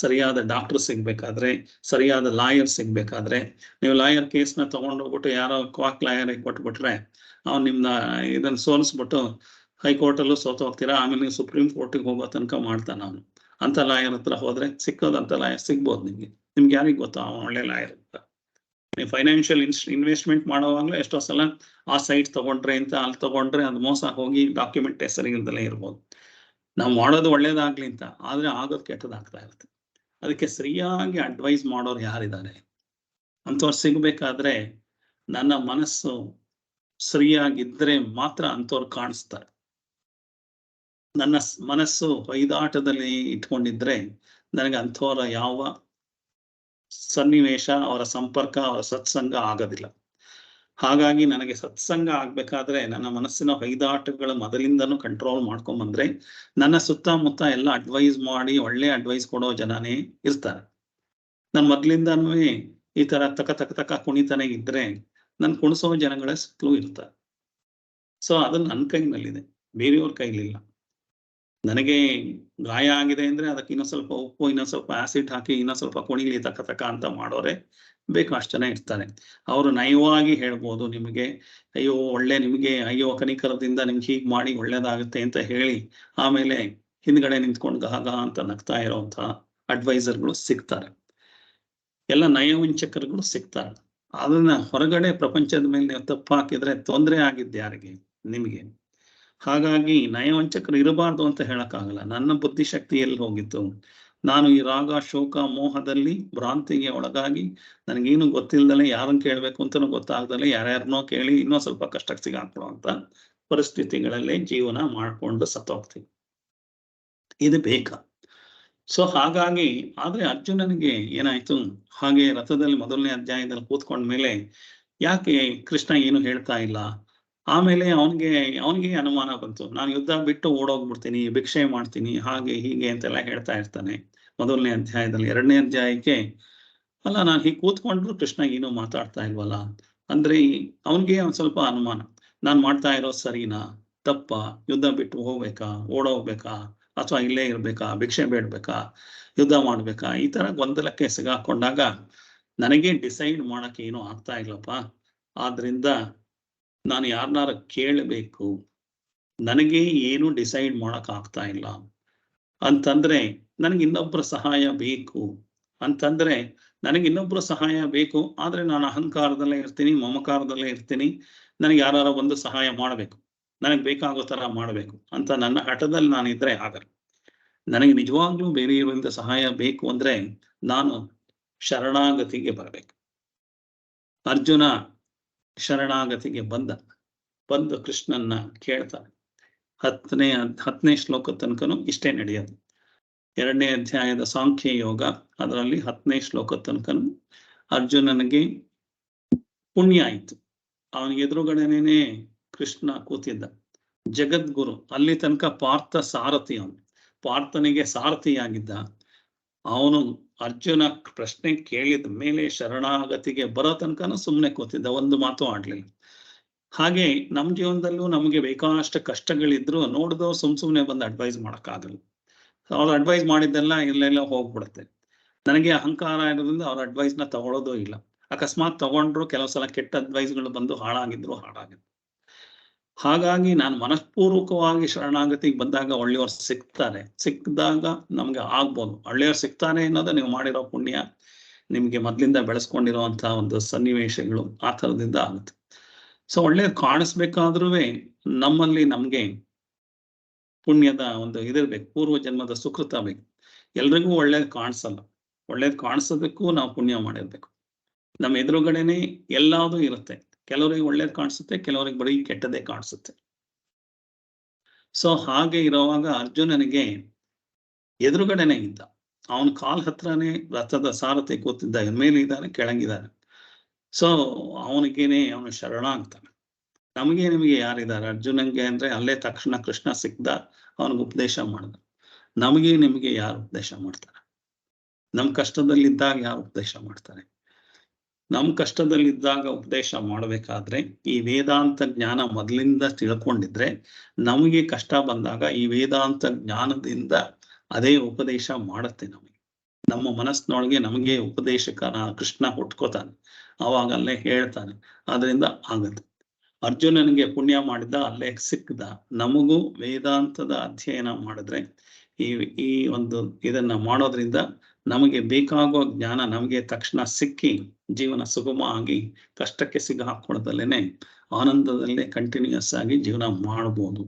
ಸರಿಯಾದ ಡಾಕ್ಟರ್ ಸಿಗ್ಬೇಕಾದ್ರೆ, ಸರಿಯಾದ ಲಾಯರ್ ಸಿಗ್ಬೇಕಾದ್ರೆ, ನೀವು ಲಾಯರ್ ಕೇಸ್ನ ತಗೊಂಡೋಗ್ಬಿಟ್ಟು ಯಾರೋ ಕ್ವಾಕ್ ಲಾಯರ್ಗೆ ಕೊಟ್ಬಿಟ್ರೆ ಅವ್ನು ನಿಮ್ನ ಇದನ್ನ ಸೋಲಿಸ್ಬಿಟ್ಟು ಹೈಕೋರ್ಟಲ್ಲೂ ಸೋತು ಹೋಗ್ತೀರಾ, ಆಮೇಲೆ ನೀವು ಸುಪ್ರೀಂ ಕೋರ್ಟಿಗೆ ಹೋಗೋ ತನಕ ಮಾಡ್ತಾನೆ ಅವನು. ಅಂತ ಲಾಯರ್ ಹತ್ರ ಹೋದ್ರೆ ಸಿಕ್ಕೋದಂತ ಲಾಯರ್ ಸಿಗ್ಬೋದು ನಿಮ್ಗೆ ಯಾರಿಗೆ ಗೊತ್ತಾ ಅವನು ಒಳ್ಳೆ ಲಾಯರ್ ಅಂತ. ನೀವು ಫೈನಾನ್ಷಿಯಲ್ ಇನ್ವೆಸ್ಟ್ಮೆಂಟ್ ಮಾಡೋವಾಗ್ಲೂ ಎಷ್ಟೋ ಸಲ ಆ ಸೈಟ್ ತಗೊಂಡ್ರೆ ಅಂತ ಅಲ್ಲಿ ತಗೊಂಡ್ರೆ ಅದು ಮೋಸ ಹೋಗಿ ಡಾಕ್ಯುಮೆಂಟ್ ಸರಿ ಇಲ್ದಲೇ ಇರ್ಬೋದು. ನಾವು ಮಾಡೋದು ಒಳ್ಳೇದಾಗ್ಲಿ ಅಂತ, ಆದ್ರೆ ಆಗೋದು ಕೆಟ್ಟದಾಗ್ತಾ ಇರುತ್ತೆ. ಅದಕ್ಕೆ ಸರಿಯಾಗಿ ಅಡ್ವೈಸ್ ಮಾಡೋರು ಯಾರಿದ್ದಾರೆ ಅಂಥವ್ರು ಸಿಗ್ಬೇಕಾದ್ರೆ ನನ್ನ ಮನಸ್ಸು ಸರಿಯಾಗಿದ್ರೆ ಮಾತ್ರ ಅಂಥವ್ರು ಕಾಣಿಸ್ತಾರೆ. ನನ್ನ ಮನಸ್ಸು ಹೊಯ್ದಾಟದಲ್ಲಿ ಇಟ್ಕೊಂಡಿದ್ರೆ ನನಗೆ ಅಂಥವರ ಯಾವ ಸನ್ನಿವೇಶ, ಅವರ ಸಂಪರ್ಕ, ಅವರ ಸತ್ಸಂಗ ಆಗೋದಿಲ್ಲ. ಹಾಗಾಗಿ ನನಗೆ ಸತ್ಸಂಗ ಆಗ್ಬೇಕಾದ್ರೆ ನನ್ನ ಮನಸ್ಸಿನ ಹೊಯ್ದಾಟಗಳ ಮೊದಲಿಂದನೂ ಕಂಟ್ರೋಲ್ ಮಾಡ್ಕೊಂಬಂದ್ರೆ ನನ್ನ ಸುತ್ತಮುತ್ತ ಎಲ್ಲ ಅಡ್ವೈಸ್ ಮಾಡಿ ಒಳ್ಳೆ ಅಡ್ವೈಸ್ ಕೊಡೋ ಜನನೇ ಇರ್ತಾರೆ. ನನ್ನ ಮೊದ್ಲಿಂದನೂ ಈ ತರ ತಕ ಕುಣಿತಾನೆ ಇದ್ರೆ ನನ್ ಕುಣಿಸೋ ಜನಗಳ ಸುತ್ತಲೂ ಇರ್ತಾರೆ. ಸೊ ಅದು ನನ್ನ ಕೈನಲ್ಲಿದೆ, ಬೇರೆಯವ್ರ ಕೈಲಿಲ್ಲ. ನನಗೆ ಗಾಯ ಆಗಿದೆ ಅಂದ್ರೆ ಅದಕ್ಕೆ ಇನ್ನೊಂದ್ ಸ್ವಲ್ಪ ಉಪ್ಪು, ಇನ್ನೊಂದ್ ಸ್ವಲ್ಪ ಆಸಿಡ್ ಹಾಕಿ ಇನ್ನೊಂದ್ ಸ್ವಲ್ಪ ಕುಣಿಲಿ ತಕ ಅಂತ ಮಾಡೋರೆ ಬೇಕು ಅಷ್ಟು ಜನ ಇರ್ತಾರೆ. ಅವರು ನಯವಾಗಿ ಹೇಳ್ಬೋದು ನಿಮಗೆ, ಅಯ್ಯೋ ಒಳ್ಳೆ ನಿಮಗೆ ಅಯ್ಯೋ ಕನಿಕರದಿಂದ ನಿಮ್ಗೆ ಹೀಗ್ ಮಾಡಿ ಒಳ್ಳೇದಾಗುತ್ತೆ ಅಂತ ಹೇಳಿ ಆಮೇಲೆ ಹಿಂದ್ಗಡೆ ನಿಂತ್ಕೊಂಡು ಗಹ ಅಂತ ನಗ್ತಾ ಇರೋಂಥ ಅಡ್ವೈಸರ್ಗಳು ಸಿಗ್ತಾರೆ. ಎಲ್ಲ ನಯವಂಚಕರುಗಳು ಸಿಗ್ತಾರೆ. ಅದನ್ನ ಹೊರಗಡೆ ಪ್ರಪಂಚದ ಮೇಲೆ ನೀವು ತಪ್ಪು ಹಾಕಿದ್ರೆ ತೊಂದರೆ ಆಗಿದ್ದು ಯಾರಿಗೆ? ನಿಮಗೆ. ಹಾಗಾಗಿ ನಯವಂಚಕರು ಇರಬಾರ್ದು ಅಂತ ಹೇಳಕ್ಕಾಗಲ್ಲ. ನನ್ನ ಬುದ್ಧಿಶಕ್ತಿ ಎಲ್ಲಿ ಹೋಗಿತ್ತು? ನಾನು ಈ ರಾಗ ಶೋಕ ಮೋಹದಲ್ಲಿ ಭ್ರಾಂತಿಗೆ ಒಳಗಾಗಿ ನನಗೇನು ಗೊತ್ತಿಲ್ದಲೆ ಯಾರನ್ನ ಕೇಳ್ಬೇಕು ಅಂತನೂ ಗೊತ್ತಾಗ್ದಲೆ ಯಾರ್ಯಾರನೋ ಕೇಳಿ ಇನ್ನೂ ಸ್ವಲ್ಪ ಕಷ್ಟಕ್ಕೆ ಸಿಗಾಕ್ಬಿಡುವಂತ ಪರಿಸ್ಥಿತಿಗಳಲ್ಲಿ ಜೀವನ ಮಾಡ್ಕೊಂಡು ಸತ್ತೋಗ್ತೀವಿ. ಇದು ಬೇಕಾ? ಸೊ ಹಾಗಾಗಿ ಆದ್ರೆ ಅರ್ಜುನನಿಗೆ ಏನಾಯ್ತು, ಹಾಗೆ ರಥದಲ್ಲಿ ಮೊದಲನೇ ಅಧ್ಯಾಯದಲ್ಲಿ ಕೂತ್ಕೊಂಡ್ಮೇಲೆ ಯಾಕೆ ಕೃಷ್ಣ ಏನು ಹೇಳ್ತಾ ಇಲ್ಲ? ಆಮೇಲೆ ಅವನಿಗೆ ಅನುಮಾನ ಬಂತು. ನಾನು ಯುದ್ಧ ಬಿಟ್ಟು ಓಡೋಗ್ಬಿಡ್ತೀನಿ, ಭಿಕ್ಷೆ ಮಾಡ್ತೀನಿ, ಹಾಗೆ ಹೀಗೆ ಅಂತೆಲ್ಲ ಹೇಳ್ತಾ ಇರ್ತಾನೆ ಮೊದಲನೇ ಅಧ್ಯಾಯದಲ್ಲಿ. 2ನೇ ಅಧ್ಯಾಯಕ್ಕೆ ಅಲ್ಲ ನಾನು ಹೀಗೆ ಕೂತ್ಕೊಂಡ್ರು ಕೃಷ್ಣ ಏನು ಮಾತಾಡ್ತಾ ಇಲ್ವಲ್ಲ ಅಂದ್ರೆ ಅವನಿಗೆ ಒಂದ್ ಸ್ವಲ್ಪ ಅನುಮಾನ. ನಾನ್ ಮಾಡ್ತಾ ಇರೋ ಸರಿನಾ ತಪ್ಪ? ಯುದ್ಧ ಬಿಟ್ಟು ಹೋಗ್ಬೇಕಾ, ಓಡೋಗ್ಬೇಕಾ, ಅಥವಾ ಇಲ್ಲೇ ಇರ್ಬೇಕಾ, ಭಿಕ್ಷೆ ಬೇಡ್ಬೇಕಾ, ಯುದ್ಧ ಮಾಡ್ಬೇಕಾ? ಈ ತರ ಗೊಂದಲಕ್ಕೆ ಸಿಗಾಕೊಂಡಾಗ ನನಗೆ ಡಿಸೈಡ್ ಮಾಡಕ್ಕೆ ಏನೂ ಆಗ್ತಾ ಇಲ್ಲಪ್ಪ. ಆದ್ರಿಂದ ನಾನು ಯಾರನ್ನಾರ ಕೇಳಬೇಕು, ನನಗೆ ಏನು ಡಿಸೈಡ್ ಮಾಡಕ್ ಆಗ್ತಾ ಇಲ್ಲ ಅಂತಂದ್ರೆ ನನಗೆ ಇನ್ನೊಬ್ಬರ ಸಹಾಯ ಬೇಕು ಅಂತಂದ್ರೆ ನನಗೆ ಇನ್ನೊಬ್ಬರ ಸಹಾಯ ಬೇಕು. ಆದ್ರೆ ನಾನು ಅಹಂಕಾರದಲ್ಲೇ ಇರ್ತೀನಿ, ಮಮಕಾರದಲ್ಲೇ ಇರ್ತೀನಿ. ನನಗೆ ಯಾರ ಒಂದು ಸಹಾಯ ಮಾಡಬೇಕು, ನನಗೆ ಬೇಕಾಗೋ ತರ ಮಾಡಬೇಕು ಅಂತ ನನ್ನ ಹಠದಲ್ಲಿ ನಾನಿದ್ರೆ ಆಗಲ್ಲ. ನನಗೆ ನಿಜವಾಗ್ಲೂ ಬೇರೆಯವರಿಂದ ಸಹಾಯ ಬೇಕು ಅಂದ್ರೆ ನಾನು ಶರಣಾಗತಿಗೆ ಬರಬೇಕು. ಅರ್ಜುನ ಶರಣಾಗತಿಗೆ ಬಂದು ಕೃಷ್ಣನ್ನ ಕೇಳ್ತಾನೆ. 10ನೇ ಶ್ಲೋಕ ತನಕನು ಇಷ್ಟೇ ನಡೆಯೋದು. 2ನೇ ಅಧ್ಯಾಯದ ಸಾಂಖ್ಯ ಯೋಗ ಅದರಲ್ಲಿ 10ನೇ ಶ್ಲೋಕ ತನಕನು ಅರ್ಜುನನಿಗೆ ಪುಣ್ಯ ಆಯ್ತು. ಅವನಿಗೆ ಎದುರುಗಡೆನೇ ಕೃಷ್ಣ ಕೂತಿದ್ದ, ಜಗದ್ಗುರು. ಅಲ್ಲಿ ತನಕ ಪಾರ್ಥ ಸಾರಥಿ, ಅವನು ಪಾರ್ಥನಿಗೆ ಸಾರಥಿಯಾಗಿದ್ದ. ಅವನು ಅರ್ಜುನ ಪ್ರಶ್ನೆ ಕೇಳಿದ ಮೇಲೆ ಶರಣಾಗತಿಗೆ ಬರೋ ತನಕನೂ ಸುಮ್ಮನೆ ಕೂತಿದ್ದ, ಒಂದು ಮಾತು ಆಡ್ಲಿಲ್ಲ. ಹಾಗೆ ನಮ್ಮ ಜೀವನದಲ್ಲೂ ನಮಗೆ ಬೇಕಾದಷ್ಟು ಕಷ್ಟಗಳಿದ್ರು ನೋಡಿದವ್ರು ಸುಮ್ನೆ ಬಂದು ಅಡ್ವೈಸ್ ಮಾಡಕ್ಕಾಗಲ್ಲ. ಅವ್ರು ಅಡ್ವೈಸ್ ಮಾಡಿದ್ದೆಲ್ಲ ಇಲ್ಲೆಲ್ಲ ಹೋಗ್ಬಿಡುತ್ತೆ. ನನಗೆ ಅಹಂಕಾರ ಇರೋದ್ರಿಂದ ಅವ್ರ ಅಡ್ವೈಸ್ನ ತಗೊಳ್ಳೋದು ಇಲ್ಲ. ಅಕಸ್ಮಾತ್ ತಗೊಂಡ್ರು ಕೆಲವು ಸಲ ಕೆಟ್ಟ ಅಡ್ವೈಸ್ಗಳು ಬಂದು ಹಾಳಾಗಿದ್ರು. ಹಾಗಾಗಿ ನಾನು ಮನಃಪೂರ್ವಕವಾಗಿ ಶರಣಾಗತಿಗೆ ಬಂದಾಗ ಒಳ್ಳೆಯವ್ರು ಸಿಗ್ತಾರೆ. ಸಿಕ್ಕಿದಾಗ ನಮ್ಗೆ ಆಗ್ಬೋದು. ಒಳ್ಳೆಯವ್ರು ಸಿಗ್ತಾರೆ ಅನ್ನೋದು ನೀವು ಮಾಡಿರೋ ಪುಣ್ಯ, ನಿಮ್ಗೆ ಮೊದ್ಲಿಂದ ಬೆಳೆಸ್ಕೊಂಡಿರುವಂತ ಒಂದು ಸನ್ನಿವೇಶಗಳು ಆ ಥರದಿಂದ ಆಗುತ್ತೆ. ಸೊ ಒಳ್ಳೆಯದು ಕಾಣಿಸ್ಬೇಕಾದ್ರೂ ನಮ್ಮಲ್ಲಿ ನಮ್ಗೆ ಪುಣ್ಯದ ಒಂದು ಇದಿರ್ಬೇಕು, ಪೂರ್ವ ಜನ್ಮದ ಸುಕೃತ ಬೇಕು. ಎಲ್ರಿಗೂ ಒಳ್ಳೇದು ಕಾಣಿಸಲ್ಲ. ಒಳ್ಳೇದು ಕಾಣಿಸೋದಕ್ಕೂ ನಾವು ಪುಣ್ಯ ಮಾಡಿರ್ಬೇಕು. ನಮ್ಮ ಎದುರುಗಡೆನೆ ಎಲ್ಲಾವುದು ಇರುತ್ತೆ. ಕೆಲವರಿಗೆ ಒಳ್ಳೇದು ಕಾಣಿಸುತ್ತೆ, ಕೆಲವರಿಗೆ ಬರೀ ಕೆಟ್ಟದೇ ಕಾಣಿಸುತ್ತೆ. ಸೊ ಹಾಗೆ ಇರುವಾಗ ಅರ್ಜುನನಿಗೆ ಎದುರುಗಡೆನೆ ಇದ್ದ, ಅವನ ಕಾಲ್ ಹತ್ರನೇ ರಥದ ಸಾರಥಿ ಕೂತಿದ್ದ, ಮೇಲೆ ಇದ್ದಾನೆ ಕೆಳಗಿದ್ದಾನೆ. ಸೊ ಅವನು ಶರಣಾಗ್ತಾನೆ. ನಿಮಗೆ ಯಾರಿದ್ದಾರೆ? ಅರ್ಜುನನ್ಗೆ ಅಂದ್ರೆ ಅಲ್ಲೇ ತಕ್ಷಣ ಕೃಷ್ಣ ಸಿಕ್ದ, ಅವನಿಗೆ ಉಪದೇಶ ಮಾಡ್ದ. ನಿಮಗೆ ಯಾರು ಉಪದೇಶ ಮಾಡ್ತಾರೆ? ನಮ್ ಕಷ್ಟದಲ್ಲಿದ್ದಾಗ ಯಾರು ಉಪದೇಶ ಮಾಡ್ತಾರೆ? ನಮ್ ಕಷ್ಟದಲ್ಲಿದ್ದಾಗ ಉಪದೇಶ ಮಾಡಬೇಕಾದ್ರೆ ಈ ವೇದಾಂತ ಜ್ಞಾನ ಮೊದಲಿಂದ ತಿಳ್ಕೊಂಡಿದ್ರೆ, ನಮಗೆ ಕಷ್ಟ ಬಂದಾಗ ಈ ವೇದಾಂತ ಜ್ಞಾನದಿಂದ ಅದೇ ಉಪದೇಶ ಮಾಡುತ್ತೆ. ನಮ್ಮ ಮನಸ್ಸಿನೊಳಗೆ ನಮಗೆ ಉಪದೇಶಕನ ಕೃಷ್ಣ ಹುಟ್ಕೋತಾನೆ, ಅವಾಗಲ್ಲೇ ಹೇಳ್ತಾನೆ. ಅದರಿಂದ ಆಗತ್ತೆ. ಅರ್ಜುನನಿಗೆ ಪುಣ್ಯ ಮಾಡಿದ್ದ, ಅಲ್ಲೇ ಸಿಕ್ಕದ. ನಮಗೂ ವೇದಾಂತದ ಅಧ್ಯಯನ ಮಾಡಿದ್ರೆ, ಈ ಒಂದು ಇದನ್ನ ಮಾಡೋದ್ರಿಂದ ನಮಗೆ ಬೇಕಾಗುವ ಜ್ಞಾನ ನಮಗೆ ತಕ್ಷಣ ಸಿಕ್ಕಿ ಜೀವನ ಸುಗಮ ಆಗಿ ಕಷ್ಟಕ್ಕೆ ಸಿಗಹಾಕೊಳ್ಳದಲ್ಲೇನೆ ಆನಂದದಲ್ಲೇ ಕಂಟಿನ್ಯೂಸ್ ಆಗಿ ಜೀವನ ಮಾಡಬಹುದು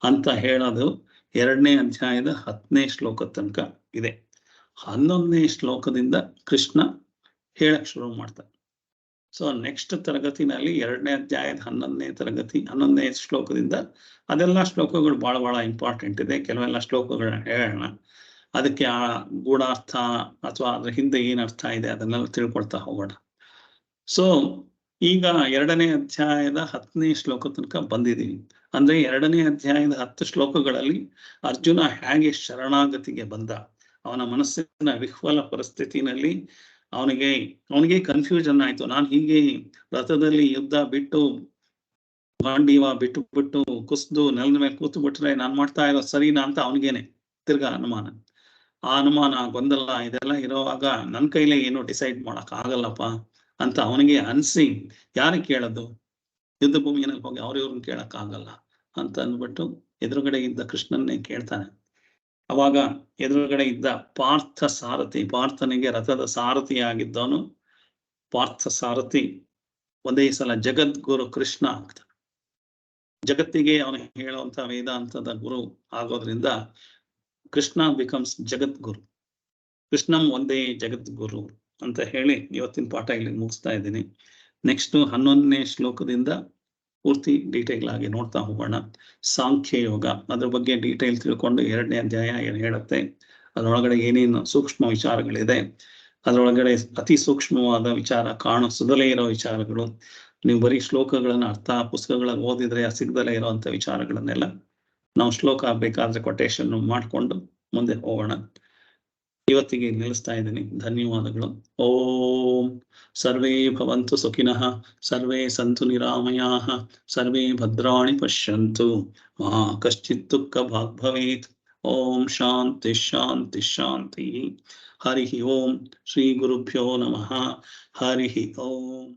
ಅಂತ ಹೇಳೋದು 2ನೇ ಅಧ್ಯಾಯದ 10ನೇ ಶ್ಲೋಕ ತನಕ ಇದೆ. 11ನೇ ಶ್ಲೋಕದಿಂದ ಕೃಷ್ಣ ಹೇಳಕ್ ಶುರು ಮಾಡ್ತಾನೆ. ಸೊ ನೆಕ್ಸ್ಟ್ ತರಗತಿನಲ್ಲಿ 2ನೇ ಅಧ್ಯಾಯದ 11ನೇ ಶ್ಲೋಕದಿಂದ ಅದೆಲ್ಲ ಶ್ಲೋಕಗಳು ಬಹಳ ಇಂಪಾರ್ಟೆಂಟ್ ಇದೆ. ಕೆಲವೆಲ್ಲ ಶ್ಲೋಕಗಳನ್ನ ಹೇಳೋಣ, ಅದಕ್ಕೆ ಆ ಗೂಢಾರ್ಥ ಅಥವಾ ಅದ್ರ ಹಿಂದೆ ಏನ್ ಅರ್ಥ ಇದೆ ಅದನ್ನೆಲ್ಲ ತಿಳ್ಕೊಳ್ತಾ ಹೋಗೋಣ. ಸೊ ಈಗ 2ನೇ ಅಧ್ಯಾಯದ 10ನೇ ಶ್ಲೋಕ ತನಕ ಬಂದಿದ್ದೀವಿ. ಅಂದ್ರೆ 2ನೇ ಅಧ್ಯಾಯದ 10 ಶ್ಲೋಕಗಳಲ್ಲಿ ಅರ್ಜುನ ಹೇಗೆ ಶರಣಾಗತಿಗೆ ಬಂದ, ಅವನ ಮನಸ್ಸಿನ ವಿಹ್ವಲ ಪರಿಸ್ಥಿತಿನಲ್ಲಿ ಅವನಿಗೆ ಕನ್ಫ್ಯೂಷನ್ ಆಯ್ತು. ನಾನು ಹೀಗೆ ರಥದಲ್ಲಿ ಯುದ್ಧ ಬಿಟ್ಟು ಗಾಂಡೀವ ಬಿಟ್ಟು ಕುಸ್ದು ನೆಲದ ಮೇಲೆ ಕೂತು ಬಿಟ್ರೆ ನಾನ್ ಮಾಡ್ತಾ ಇರೋ ಸರಿನಾ ಅಂತ ಅವನಿಗೇನೆ ತಿರ್ಗಾ ಅನುಮಾನ. ಆ ಅನುಮಾನ ಗೊಂದಲ ಇದೆಲ್ಲ ಇರೋವಾಗ ನನ್ನ ಕೈಲೇ ಏನು ಡಿಸೈಡ್ ಮಾಡಕ್ ಆಗಲ್ಲಪ್ಪ ಅಂತ ಅವನಿಗೆ ಅನ್ಸಿ, ಯಾರಿಗೆ ಕೇಳೋದು? ಯುದ್ಧ ಭೂಮಿಯಲ್ಲಿ ಹೋಗಿ ಅವ್ರಿವ್ರನ್ನ ಕೇಳಕ್ ಆಗಲ್ಲ ಅಂತ ಅಂದ್ಬಿಟ್ಟು ಎದುರುಗಡೆ ಇದ್ದ ಕೃಷ್ಣನ್ನೇ ಕೇಳ್ತಾನೆ. ಅವಾಗ ಎದುರುಗಡೆ ಇದ್ದ ಪಾರ್ಥ ಸಾರಥಿ, ಪಾರ್ಥನಿಗೆ ರಥದ ಸಾರಥಿ ಆಗಿದ್ದವನು ಪಾರ್ಥ ಸಾರಥಿ ಒಂದೇ ಸಲ ಜಗದ್ಗುರು ಕೃಷ್ಣ ಆಗ್ತಾನೆ. ಜಗತ್ತಿಗೆ ಅವನು ಹೇಳುವಂತ ವೇದಾಂತದ ಗುರು ಆಗೋದ್ರಿಂದ ಕೃಷ್ಣ ಬಿಕಮ್ಸ್ ಜಗದ್ಗುರು. ಕೃಷ್ಣಂ ಒಂದೇ ಜಗದ್ಗುರು ಅಂತ ಹೇಳಿ ಇವತ್ತಿನ ಪಾಠ ಇಲ್ಲಿ ಮುಗಿಸ್ತಾ ಇದ್ದೀನಿ. ನೆಕ್ಸ್ಟ್ 11ನೇ ಶ್ಲೋಕದಿಂದ ಪೂರ್ತಿ ಡೀಟೇಲ್ ಆಗಿ ನೋಡ್ತಾ ಹೋಗೋಣ. ಸಾಂಖ್ಯ ಯೋಗ, ಅದ್ರ ಬಗ್ಗೆ ಡೀಟೇಲ್ ತಿಳ್ಕೊಂಡು 2ನೇ ಅಧ್ಯಾಯ ಏನು ಹೇಳುತ್ತೆ, ಅದರೊಳಗಡೆ ಏನೇನು ಸೂಕ್ಷ್ಮ ವಿಚಾರಗಳಿದೆ, ಅದರೊಳಗಡೆ ಅತಿ ಸೂಕ್ಷ್ಮವಾದ ವಿಚಾರ ಕಾಣಿಸದಲೇ ಇರೋ ವಿಚಾರಗಳು, ನೀವು ಬರೀ ಶ್ಲೋಕಗಳನ್ನ ಅರ್ಥ ಪುಸ್ತಕಗಳಲ್ಲಿ ಓದಿದ್ರೆ ಸಿಗದಲೇ ಇರೋಂಥ ವಿಚಾರಗಳನ್ನೆಲ್ಲ ನಾವು ಶ್ಲೋಕ ಬೇಕಾದ್ರೆ ಕೊಟೇಶನ್ ಮಾಡಿಕೊಂಡು ಮುಂದೆ ಹೋಗೋಣ. ಇವತ್ತಿಗೆ ನಿಲ್ಲಿಸ್ತಾ ಇದ್ದೀನಿ. ಧನ್ಯವಾದಗಳು. ಓಂ ಸರ್ವೇ ಭವಂತು ಸುಖಿನಃ, ಸರ್ವೇ ಸಂತು ನಿರಾಮಯಾಃ, ಸರ್ವೇ ಭದ್ರಾಣಿ ಪಶ್ಯಂತು, ಮಾ ಕಶ್ಚಿತ್ ದುಃಖ ಭಾಗ್ ಭವೇತ್. ಓಂ ಶಾಂತಿ ಶಾಂತಿ ಶಾಂತಿ. ಹರಿ ಓಂ. ಶ್ರೀ ಗುರುಭ್ಯೋ ನಮಃ. ಹರಿ ಓಂ.